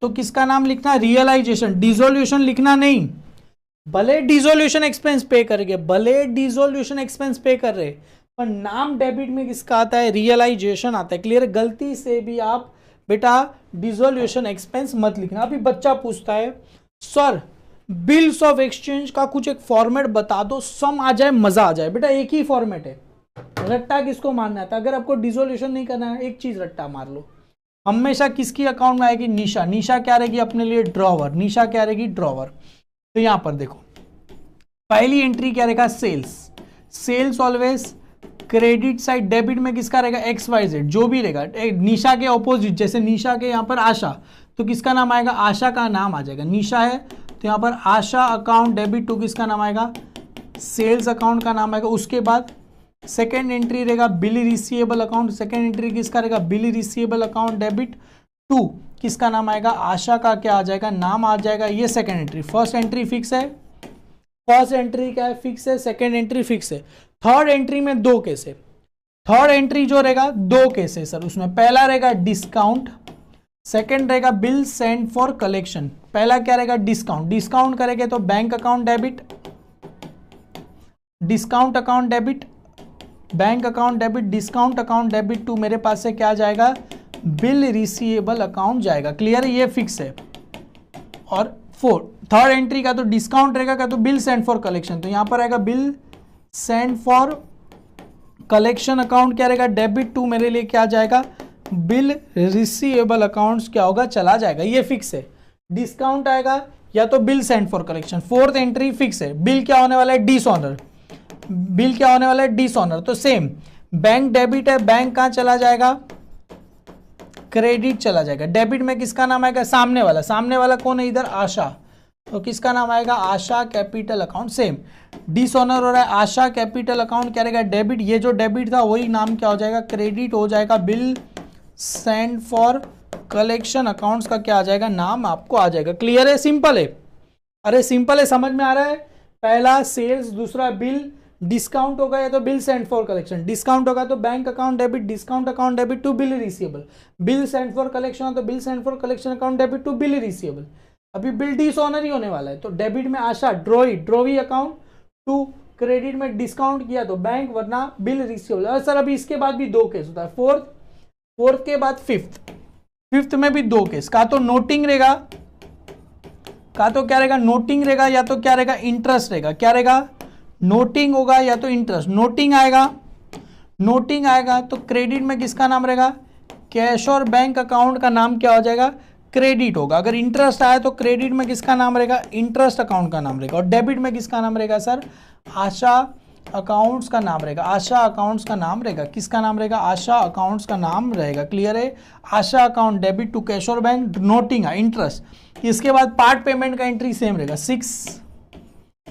तो किसका नाम लिखना, रियलाइजेशन, डिसोल्यूशन लिखना नहीं, भले डिसोल्यूशन एक्सपेंस पे करेंगे, भले डिसोल्यूशन एक्सपेंस पे कर रहे, पर नाम डेबिट में किसका आता है, रियलाइजेशन आता है। क्लियर। गलती से भी आप बेटा डिसोल्यूशन एक्सपेंस मत लिखना। अभी बच्चा पूछता है सर बिल्स ऑफ एक्सचेंज का कुछ एक फॉर्मेट बता दो, सम आ जाए मजा आ जाए, बेटा एक ही फॉर्मेट है, रट्टा किसको मारना था, अगर आपको डिसोल्यूशन नहीं करना है एक चीज रट्टा मार लो, हमेशा किसकी अकाउंट में आएगी, निशा, निशा क्या रहेगी अपने लिए ड्रॉवर, निशा क्या रहेगी ड्रॉवर। तो यहां पर देखो पहली एंट्री क्या रहेगा, sales, sales always credit side, debit में किसका रहेगा XYZ, जो भी रहेगा, निशा के ऑपोजिट, जैसे निशा के यहां पर आशा, तो किसका नाम आएगा, आशा का नाम आ जाएगा, निशा है तो यहां पर आशा अकाउंट डेबिट टू किसका नाम आएगा, सेल्स अकाउंट का नाम आएगा। उसके बाद सेकेंड एंट्री रहेगा bill receivable account, second entry किसका रहेगा, bill receivable account debit to किसका नाम आएगा, आशा का क्या आ जाएगा, नाम आ जाएगा। ये second entry, first entry fix है, फर्स्ट एंट्री क्या है फिक्स है, सेकेंड एंट्री फिक्स है। थर्ड एंट्री में दो केस है, थर्ड एंट्री जो रहेगा दो केस है सर, उसमें पहला रहेगा डिस्काउंट, सेकंड रहेगा बिल सेंड फॉर कलेक्शन। पहला क्या रहेगा, डिस्काउंट। डिस्काउंट करेंगे तो bank account debit, discount account debit, bank account debit, discount account debit to मेरे पास से क्या जाएगा, बिल रिसीवेबल अकाउंट जाएगा। क्लियर है, ये फिक्स है। और थर्ड एंट्री का तो डिस्काउंट रहेगा, का तो बिल सेंड फॉर कलेक्शन, तो यहां पर आएगा bill send for collection account क्या रहेगा, डेबिट टू मेरे लिए क्या जाएगा, बिल रिसीवेबल अकाउंट्स क्या होगा, चला जाएगा। ये फिक्स है। डिस्काउंट आएगा या तो bill send for collection. Fourth entry fix है। बिल क्या होने वाला है, डिसऑनर। बिल क्या होने वाला है, डिसऑनर। तो सेम बैंक डेबिट है, बैंक कहां चला जाएगा, क्रेडिट चला जाएगा। डेबिट में किसका नाम आएगा, सामने वाला। सामने वाला कौन है इधर, आशा, तो किसका नाम आएगा, आशा कैपिटल अकाउंट। सेम डिसऑनर हो रहा है, आशा कैपिटल अकाउंट क्या रहेगा, डेबिट। ये जो डेबिट था वही नाम क्या हो जाएगा, क्रेडिट हो जाएगा। Bill send for collection accounts का क्या आ जाएगा, नाम आपको आ जाएगा। क्लियर है, सिंपल है। अरे सिंपल है, समझ में आ रहा है। पहला सेल्स, दूसरा बिल। डिस्काउंट होगा या तो bill send for collection, discount होगा तो bank account debit, discount account debit to bill receivable. Bill send for collection तो bill send for collection account debit to bill receivable. अभी बिल डिसऑनर ही होने वाला है, तो डेबिट में Asha drawee account to credit में डिस्काउंट किया तो बैंक, वरना बिल रिसीवेबल। और सर अभी इसके बाद भी दो केस होता है, फोर्थ के बाद फिफ्थ में भी दो केस, का तो नोटिंग रहेगा, का तो क्या रहेगा, नोटिंग रहेगा, या तो क्या रहेगा, इंटरेस्ट रहेगा। क्या रहेगा, नोटिंग होगा या तो इंटरेस्ट। नोटिंग आएगा तो क्रेडिट में किसका नाम रहेगा, कैश और बैंक अकाउंट का नाम क्या हो जाएगा, क्रेडिट होगा। अगर इंटरेस्ट आया तो क्रेडिट में किसका नाम रहेगा, इंटरेस्ट अकाउंट का नाम रहेगा। और डेबिट में किसका नाम रहेगा सर, आशा अकाउंट्स का नाम रहेगा। आशा अकाउंट्स का नाम रहेगा, किसका नाम रहेगा, आशा अकाउंट्स का नाम रहेगा। क्लियर है, आशा अकाउंट डेबिट टू कैश और बैंक, नोटिंग है इंटरेस्ट। इसके बाद पार्ट पेमेंट का एंट्री सेम रहेगा,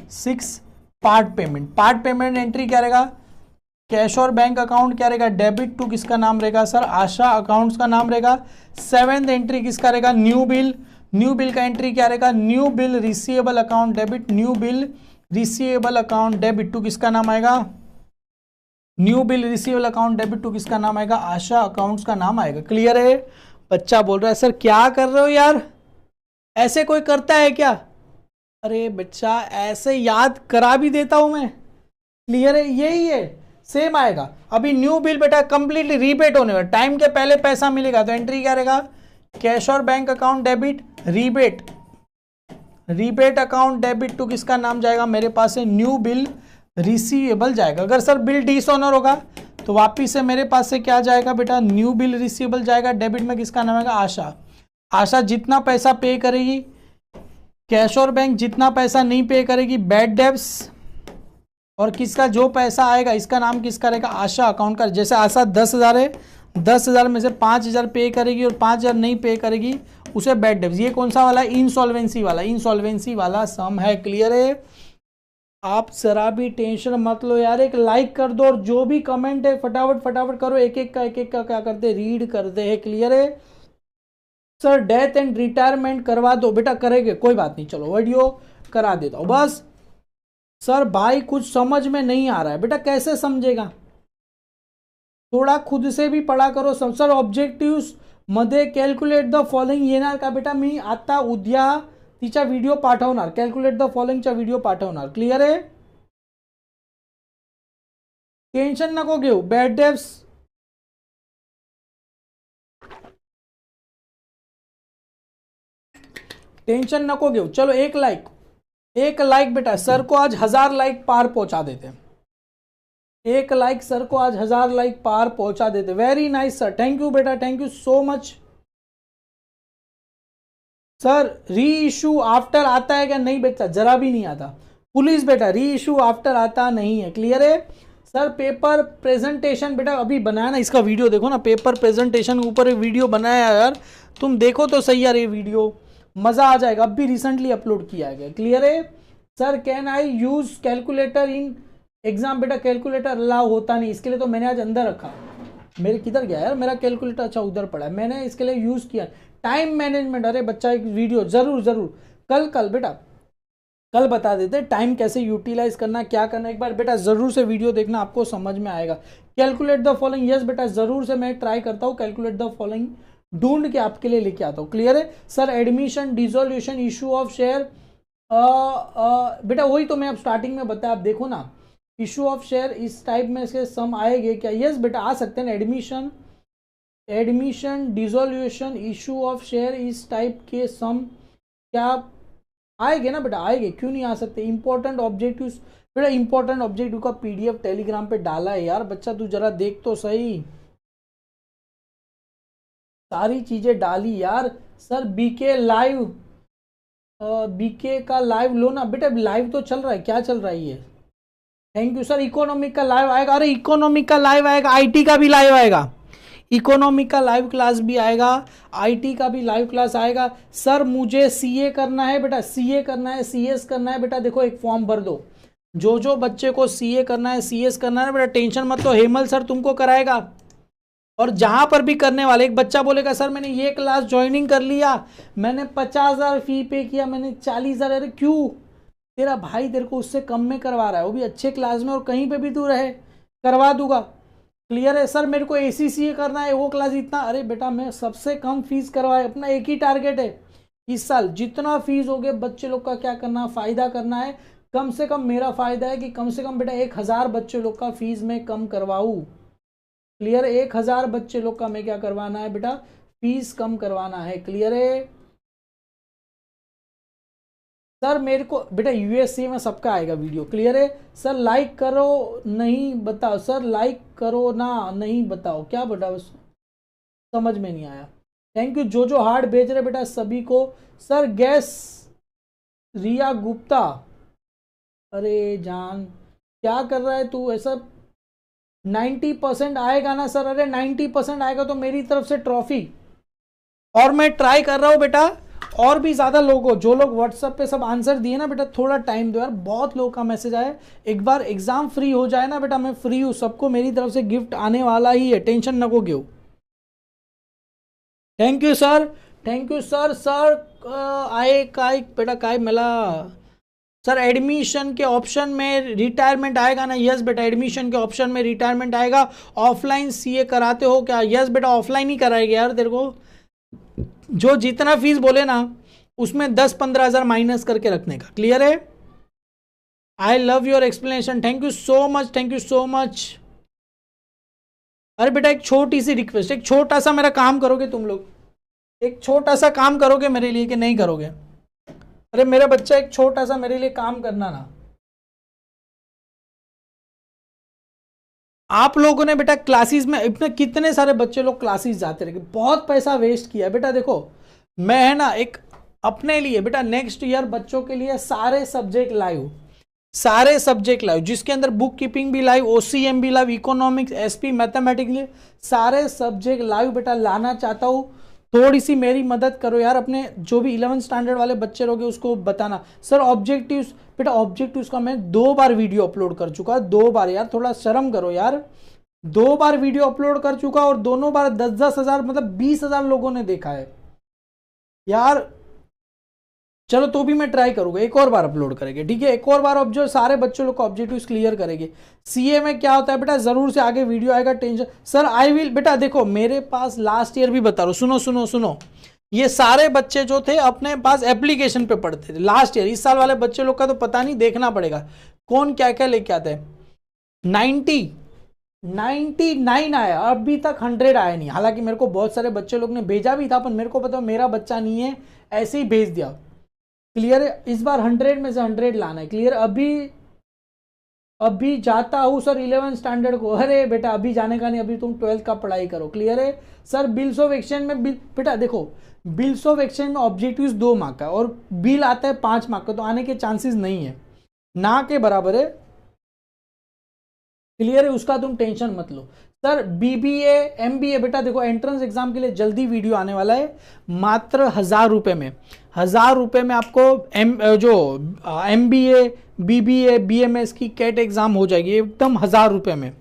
सिक्स पार्ट पेमेंट एंट्री क्या रहेगा, कैश और बैंक अकाउंट क्या रहेगा, डेबिट टू किसका नाम रहेगा सर, आशा अकाउंट्स का नाम रहेगा। सेवेंथ एंट्री किसका रहेगा, न्यू बिल का एंट्री क्या रहेगा, new bill receivable account debit, new bill receivable account debit to किसका नाम आएगा, new bill receivable account debit to किसका नाम आएगा, आशा अकाउंट्स का नाम आएगा। क्लियर है। बच्चा बोल रहा है सर क्या कर रहे हो यार, ऐसे कोई करता है क्या। अरे बच्चा ऐसे याद करा भी देता हूं मैं। क्लियर है, यही है, सेम आएगा। अभी न्यू बिल बेटा कंप्लीटली रीपेड होने वाला, टाइम के पहले पैसा मिलेगा तो एंट्री क्या रहेगा, कैश और bank account debit, rebate account debit to किसका नाम जाएगा, मेरे पास है न्यू बिल रिसीवेबल जाएगा। अगर सर बिल डिसऑनर होगा तो वापिस से मेरे पास से क्या जाएगा बेटा, न्यू बिल रिसीवेबल जाएगा। डेबिट में किसका नाम आएगा, आशा जितना पैसा पे करेगी, कैश और बैंक जितना पैसा नहीं पे करेगी, बैड डेब्ट्स, और किसका जो पैसा आएगा इसका नाम किसका रहेगा, आशा अकाउंट का। जैसे आशा 10,000 है, 10,000 में से 5,000 पे करेगी और 5,000 नहीं पे करेगी, उसे बैड डेब्ट्स। ये कौन सा वाला है, इंसॉल्वेंसी वाला सम है। क्लियर है। आप जरा भी टेंशन मत लो यार, एक लाइक कर दो और जो भी कमेंट है फटाफट करो, एक एक का क्या करते, रीड करते हैं। क्लियर है। सर डेथ एंड रिटायरमेंट करवा दो, बेटा करेंगे, कोई बात नहीं, चलो वीडियो करा देता हूं बस। सर भाई कुछ समझ में नहीं आ रहा है, बेटा कैसे समझेगा, थोड़ा खुद से भी पढ़ा करो। सर ऑब्जेक्टिव्स मध्ये कॅल्क्युलेट द फॉलोइंग येणार का बेटा, मी आता उद्या तिचा व्हिडिओ पाठवणार, कॅल्क्युलेट द फॉलोइंगचा व्हिडिओ पाठवणार। क्लियर आहे, टेन्शन नको घेऊ। बॅड डेब्ट्स टेंशन नको घेऊ। चलो एक लाइक बेटा, सर को आज 1000 लाइक पार पहुंचा देते हैं। एक लाइक सर को आज 1000 लाइक पार पहुंचा देते। Very nice sir, thank you बेटा, thank you so much. Sir reissue after आता है क्या, नहीं बेटा जरा भी नहीं आता। पुलिस बेटा री इशू आफ्टर आता नहीं है। क्लियर है। सर पेपर प्रेजेंटेशन बेटा अभी बनाया ना, इसका वीडियो देखो ना, पेपर प्रेजेंटेशन के ऊपर एक वीडियो बनाया यार, तुम देखो तो सही यार, ये वीडियो मजा आ जाएगा, अब भी रिसेंटली अपलोड किया गया। क्लियर है। Sir can I use calculator in exam, बेटा कैलकुलेटर अलाउ होता नहीं, इसके लिए तो मैंने आज अंदर रखा। मेरे किधर गया यार मेरा कैलकुलेटर, अच्छा उधर पड़ा है, मैंने इसके लिए यूज किया। टाइम मैनेजमेंट, अरे बच्चा एक वीडियो जरूर कल बेटा कल बता देते टाइम कैसे यूटिलाइज करना, क्या करना, एक बार बेटा जरूर से वीडियो देखना, आपको समझ में आएगा। कैलकुलेट द फॉलोइंग, यस बेटा जरूर से मैं ट्राई करता हूँ कैलकुलेट द फॉलोइंग ढूंढ के आपके लिए लेके आता हूँ। क्लियर है sir? Admission, dissolution, issue of share, बेटा वही तो मैं अब स्टार्टिंग में बताया, आप देखो ना, इशू ऑफ शेयर इस टाइप में से सम आएंगे क्या? यस बेटा आ सकते हैं ना। Admission dissolution issue of share इस टाइप के सम क्या आएंगे ना बेटा? आएंगे, क्यों नहीं आ सकते? इंपॉर्टेंट ऑब्जेक्टिव बेटा, इंपॉर्टेंट ऑब्जेक्टिव का पीडीएफ टेलीग्राम पे डाला है यार बच्चा, तू जरा देख तो सही, सारी चीजें डाली यार। सर बीके लाइव, बीके का लाइव लो ना बेटा, लाइव तो चल रहा है, क्या चल रहा है ये? Thank you sir. इकोनॉमिक का लाइव आएगा, अरे इकोनॉमिक का लाइव आएगा, आईटी का भी लाइव आएगा, इकोनॉमिक का लाइव क्लास भी आएगा, आईटी का भी लाइव क्लास आएगा। सर मुझे सीए करना है बेटा, सीए करना है, सीएस करना है बेटा, देखो एक फॉर्म भर दो। जो बच्चे को सीए करना है, सीएस करना है बेटा, टेंशन मत लो, हेमल सर तुमको कराएगा। और जहां पर भी करने वाले, एक बच्चा बोलेगा सर मैंने ये क्लास ज्वाइनिंग कर लिया, मैंने 50,000 फी पे किया, मैंने 40,000, अरे क्यों? तेरा भाई तेरे को उससे कम में करवा रहा है, वो भी अच्छे क्लास में, और कहीं पे भी तू रहे करवा दूंगा। क्लियर है सर? मेरे को एसीसीए करना है, वो क्लास इतना, अरे बेटा मैं सबसे कम फीस करवाए, अपना एक ही टारगेट है इस साल, जितना फीस हो गया बच्चे लोग का क्या करना, फायदा करना है। कम से कम मेरा फायदा है कि कम से कम बेटा 1,000 बच्चे लोग का फीस में कम करवाऊँ। क्लियर है? 1,000 बच्चे लोग का मैं क्या करवाना है बेटा, फीस कम करवाना है। क्लियर है सर? मेरे को बेटा यूएससी में सबका आएगा वीडियो। क्लियर है सर? लाइक करो नहीं बताओ सर, लाइक करो ना नहीं बताओ, क्या बेटा बस समझ में नहीं आया। थैंक यू जो हार्ड भेज रहे बेटा सभी को। सर गैस रिया गुप्ता, अरे जान क्या कर रहा है तू ऐसा? 90% आएगा ना सर? अरे 90% आएगा तो मेरी तरफ से ट्रॉफी, और मैं ट्राई कर रहा हूं बेटा और भी ज्यादा लोगों, जो लोग व्हाट्सएप पे सब आंसर दिए ना बेटा, थोड़ा टाइम दो यार, बहुत लोगों का मैसेज आया। एक बार एग्जाम फ्री हो जाए ना बेटा, मैं फ्री हूं, सबको मेरी तरफ से गिफ्ट आने वाला ही है, टेंशन न को give. Thank you sir, thank you sir. Sir आए काय बेटा, काय मला सर एडमिशन के ऑप्शन में रिटायरमेंट आएगा ना? यस बेटा, एडमिशन के ऑप्शन में रिटायरमेंट आएगा। ऑफलाइन सीए कराते हो क्या? यस बेटा, ऑफलाइन ही कराएंगे यार तेरे को, जो जितना फीस बोले ना उसमें 10-15 हज़ार माइनस करके रखने का। क्लियर है? I love your explanation, thank you so much, thank you so much. अरे बेटा एक छोटी सी रिक्वेस्ट, एक छोटा सा मेरा काम करोगे तुम लोग? एक छोटा सा काम करोगे मेरे लिए कि नहीं करोगे? अरे मेरा बच्चा एक छोटा सा मेरे लिए काम करना ना। आप लोगों ने बेटा क्लासेस में इतने कितने सारे बच्चे लोग क्लासेस जाते रहे, बहुत पैसा वेस्ट किया बेटा। देखो मैं है ना एक अपने लिए बेटा नेक्स्ट ईयर बच्चों के लिए सारे सब्जेक्ट लाइव, सारे सब्जेक्ट लाइव, जिसके अंदर बुक कीपिंग भी लाइव, ओसीएम भी लाइव, इकोनॉमिक्स, एसपी, मैथमेटिक्स, सारे सब्जेक्ट लाइव बेटा लाना चाहता हूँ। थोड़ी सी मेरी मदद करो यार, अपने जो भी 11th स्टैंडर्ड वाले बच्चे लोग उसको बताना। सर ऑब्जेक्टिव्स बेटा, ऑब्जेक्टिव्स का मैं 2 बार वीडियो अपलोड कर चुका, 2 बार यार, थोड़ा शर्म करो यार। 2 बार वीडियो अपलोड कर चुका और दोनों बार 10-10 हज़ार मतलब 20,000 लोगों ने देखा है यार। चलो तो भी मैं ट्राई करूंगा, एक और बार अपलोड करेंगे, ठीक है? एक और बार जो सारे बच्चों लोग को ऑब्जेक्टिव्स क्लियर करेंगे। सीए में क्या होता है बेटा, जरूर से आगे वीडियो आएगा, टेंशन। सर आई विल बेटा, देखो मेरे पास लास्ट ईयर भी बता रहा हूँ, सुनो सुनो सुनो, ये सारे बच्चे जो थे अपने पास एप्लीकेशन पे पढ़ते थे लास्ट ईयर। इस साल वाले बच्चे लोग का तो पता नहीं, देखना पड़ेगा कौन क्या क्या लेके आता है। 99 आया, अभी तक 100 आया नहीं। हालांकि मेरे को बहुत सारे बच्चे लोग ने भेजा भी था, पर मेरे को पता मेरा बच्चा नहीं है, ऐसे ही भेज दिया। क्लियर है? इस बार 100 में से 100 लाना है। क्लियर? अभी जाता हूँ सर 11th स्टैंडर्ड को। अरे बेटा अभी जाने का नहीं, अभी तुम 12th का पढ़ाई करो। क्लियर है सर? बिल्स ऑफ एक्सचेंज में बेटा देखो, बिल्स ऑफ एक्सचेंज में ऑब्जेक्टिव्स 2 मार्क का और बिल आता है 5 मार्क का, तो आने के चांसेस नहीं है, ना के बराबर है। क्लियर है? उसका तुम टेंशन मत लो। सर बीबीए एमबीए बेटा देखो, एंट्रेंस एग्जाम के लिए जल्दी वीडियो आने वाला है, मात्र 1,000 रुपये में, 1,000 रुपये में आपको जो एमबीए बीबीए बीएमएस की कैट एग्जाम हो जाएगी एकदम 1,000 रुपये में।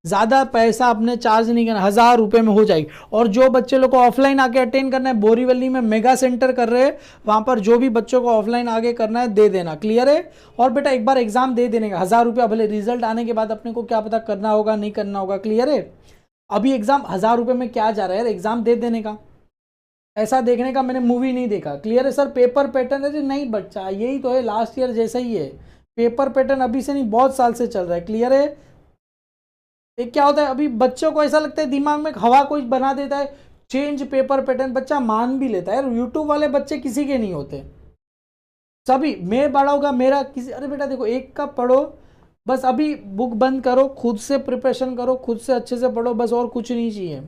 ज़्यादा पैसा आपने चार्ज नहीं करना, 1,000 रुपये में हो जाएगी। और जो बच्चे लोग को ऑफलाइन आके अटेंड करना है, बोरीवली में मेगा सेंटर कर रहे हैं, वहाँ पर जो भी बच्चों को ऑफलाइन आगे करना है दे देना। क्लियर है? और बेटा एक बार एग्जाम दे देने का 1,000 रुपया, भले रिजल्ट आने के बाद अपने को क्या पता करना होगा नहीं करना होगा। क्लियर है? अभी एग्जाम 1,000 रुपये में क्या जा रहा है यार, एग्जाम दे देने का। ऐसा देखने का मैंने मूवी नहीं देखा। क्लियर है सर? पेपर पैटर्न है नहीं बच्चा, यही तो है, लास्ट ईयर जैसा ही है। पेपर पैटर्न अभी से नहीं, बहुत साल से चल रहा है। क्लियर है? एक क्या होता है, अभी बच्चों को ऐसा लगता है दिमाग में हवा कोई बना देता है, चेंज पेपर पैटर्न, बच्चा मान भी लेता है। यूट्यूब वाले बच्चे किसी के नहीं होते, सभी। मैं बड़ा होगा मेरा किसी, अरे बेटा देखो, एक का पढ़ो बस, अभी बुक बंद करो, खुद से प्रिपरेशन करो, खुद से अच्छे से पढ़ो बस, और कुछ नहीं चाहिए।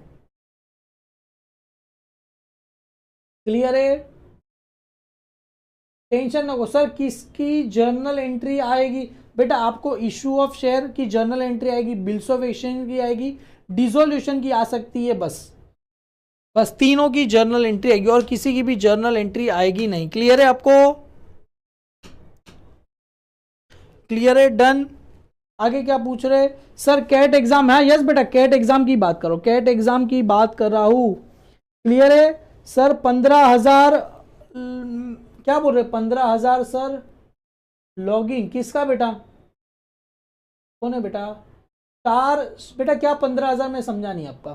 क्लियर है? टेंशन ना हो सर, किसकी जर्नल एंट्री आएगी बेटा? आपको इशू ऑफ शेयर की जर्नल एंट्री आएगी, बिल्स ऑफ एक्सचेंज की आएगी, डिसोल्यूशन की आ सकती है, बस बस तीनों की जर्नल एंट्री आएगी, और किसी की भी जर्नल एंट्री आएगी नहीं। क्लियर है आपको? क्लियर है? डन। आगे क्या पूछ रहे सर? कैट एग्जाम है? यस बेटा, कैट एग्जाम की बात करो, कैट एग्जाम की बात कर रहा हूं। क्लियर है सर? 15,000 क्या बोल रहे? 15,000 सर लॉगिंग किसका बेटा? कौन है बेटा? स्टार बेटा क्या 15,000? मैं समझा नहीं आपका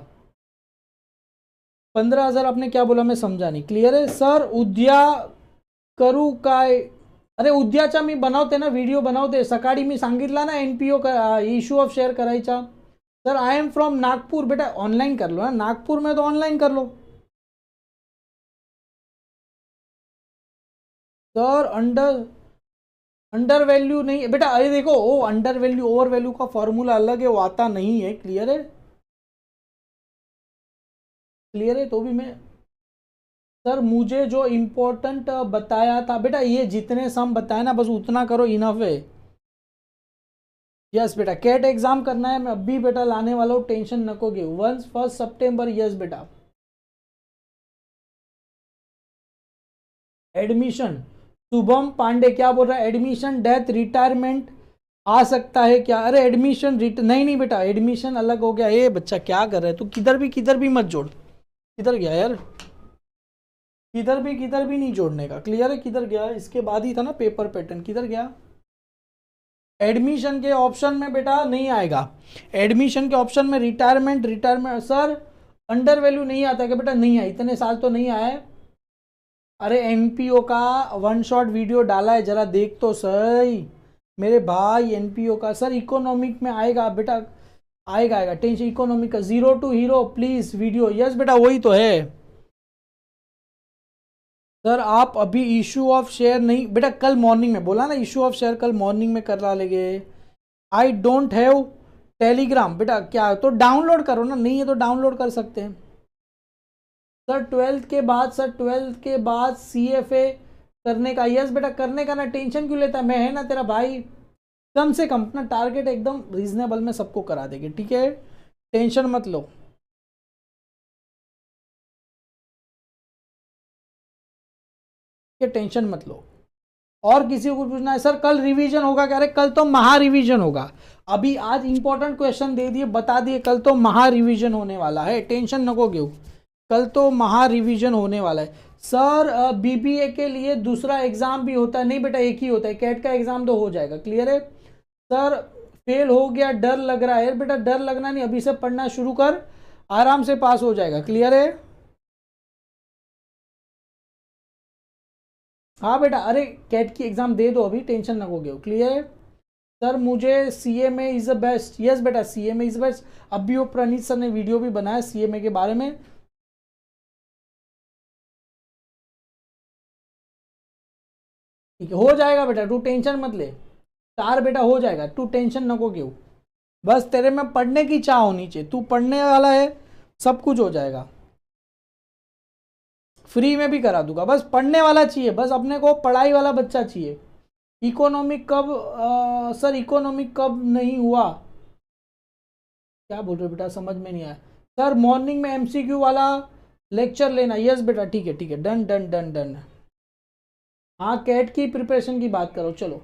15,000 आपने क्या बोला, मैं समझा नहीं। क्लियर है सर? उद्या करू काय? अरे उद्याचा मी बनवते ना, व्हिडिओ बनवते, सकाळी मी सांगितला ना एनपीओ का इश्यू ऑफ शेअर करायचा। Sir I am from Nagpur. बेटा ऑनलाइन कर लो ना, नागपुर में तो ऑनलाइन कर लो सर। अंडर वैल्यू नहीं बेटा, अरे देखो, ओ अंडर वैल्यू ओवर वैल्यू का फॉर्मूला अलग है, वो आता नहीं है। क्लियर है? क्लियर है? तो भी मैं सर, मुझे जो इम्पोर्टेंट बताया था बेटा, ये जितने सम बताए ना बस उतना करो, इनफ है। यस बेटा, कैट एग्जाम करना है, मैं अभी बेटा लाने वाला हूँ, टेंशन नकोगे। 1 सितंबर। यस बेटा। एडमिशन, शुभम पांडे क्या बोल रहा है? एडमिशन डेथ रिटायरमेंट आ सकता है क्या? अरे एडमिशन नहीं नहीं बेटा, एडमिशन अलग हो गया। ये बच्चा क्या कर रहा है? तू किधर भी मत जोड़। किधर गया यार? किधर भी नहीं जोड़ने का। क्लियर है? किधर गया? इसके बाद ही था ना पेपर पैटर्न, किधर गया? एडमिशन के ऑप्शन में बेटा नहीं आएगा। एडमिशन के ऑप्शन में रिटायरमेंट सर अंडर वैल्यू नहीं आता क्या बेटा? नहीं है, इतने साल तो नहीं आया है। अरे एनपीओ का वन शॉट वीडियो डाला है, जरा देख तो सही मेरे भाई। एनपीओ का सर इकोनॉमिक में आएगा बेटा, आएगा टेंशन। इकोनॉमिक का zero to hero please video. Yes बेटा वही तो है सर। आप अभी इशू ऑफ शेयर नहीं बेटा, कल मॉर्निंग में बोला ना, इशू ऑफ शेयर कल मॉर्निंग में करा लेंगे। आई डोंट हैव टेलीग्राम बेटा, क्या तो डाउनलोड करो ना, नहीं है तो डाउनलोड कर सकते हैं सर। 12th के बाद सर, 12th के बाद CFA करने का। यस बेटा करने का ना, टेंशन क्यों लेता है? मैं है ना तेरा भाई, कम से कम अपना टारगेट एकदम रीजनेबल में सबको करा देंगे, ठीक है? टेंशन मत लो। टेंशन मत लो। और किसी को पूछना है सर कल रिवीजन होगा क्या? अरे कल तो महा रिवीजन होगा। अभी आज इंपॉर्टेंट क्वेश्चन दे दिए, बता दिए, कल तो महा रिवीजन होने वाला है, टेंशन नको घेऊ। कल तो महा रिवीजन होने वाला है सर। बीबीए के लिए दूसरा एग्जाम भी होता है? नहीं बेटा एक ही होता है, कैट का एग्जाम तो हो जाएगा। क्लियर है सर? फेल हो गया, डर लग रहा है बेटा, डर लगना नहीं, अभी से पढ़ना शुरू कर, आराम से पास हो जाएगा। क्लियर है? हाँ बेटा, अरे कैट की एग्जाम दे दो अभी, टेंशन ना हो गया। क्लियर है सर? मुझे CMA is the best. Yes बेटा सीएमए इज बेस्ट। अभी वो प्रणीत सर ने वीडियो भी बनाया सीएमए के बारे में। ठीक है हो जाएगा बेटा, तू टेंशन मत ले। चार बेटा हो जाएगा, तू टेंशन नको क्यों। बस तेरे में पढ़ने की चाह होनी चाहिए, तू पढ़ने वाला है, सब कुछ हो जाएगा। फ्री में भी करा दूंगा, बस पढ़ने वाला चाहिए, बस अपने को पढ़ाई वाला बच्चा चाहिए। इकोनॉमिक कब सर इकोनॉमिक कब नहीं हुआ? क्या बोल रहे हो बेटा, समझ में नहीं आया। सर मॉर्निंग में एमसीक्यू वाला लेक्चर लेना। यस बेटा ठीक है ठीक है, डन डन डन डन। हाँ कैट की प्रिपरेशन की बात करो। चलो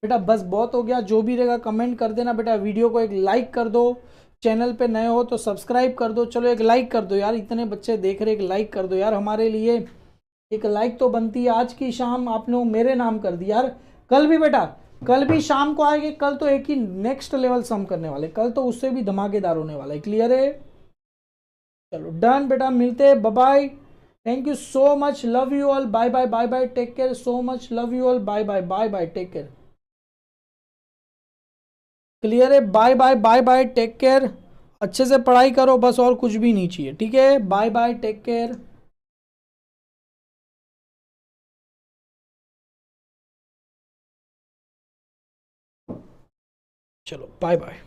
बेटा बस बहुत हो गया, जो भी रहेगा कमेंट कर देना बेटा, वीडियो को एक लाइक कर दो, चैनल पे नए हो तो सब्सक्राइब कर दो। चलो एक लाइक कर दो यार, इतने बच्चे देख रहे, एक लाइक कर दो यार, हमारे लिए एक लाइक तो बनती है। आज की शाम आपने मेरे नाम कर दिया यार। कल भी बेटा, कल भी शाम को आएंगे, कल तो एक ही नेक्स्ट लेवल सम करने वाले, कल तो उससे भी धमाकेदार होने वाला है। क्लियर है? चलो डन बेटा, मिलते हैं, bye bye. Thank you so much, love you all, bye bye bye bye, take care so much, love you all, bye bye bye bye, take care. Clear है, bye bye bye bye, take care. अच्छे से पढ़ाई करो बस, और कुछ भी नहीं चाहिए, ठीक है, बाय बाय, टेक केयर। चलो बाय बाय।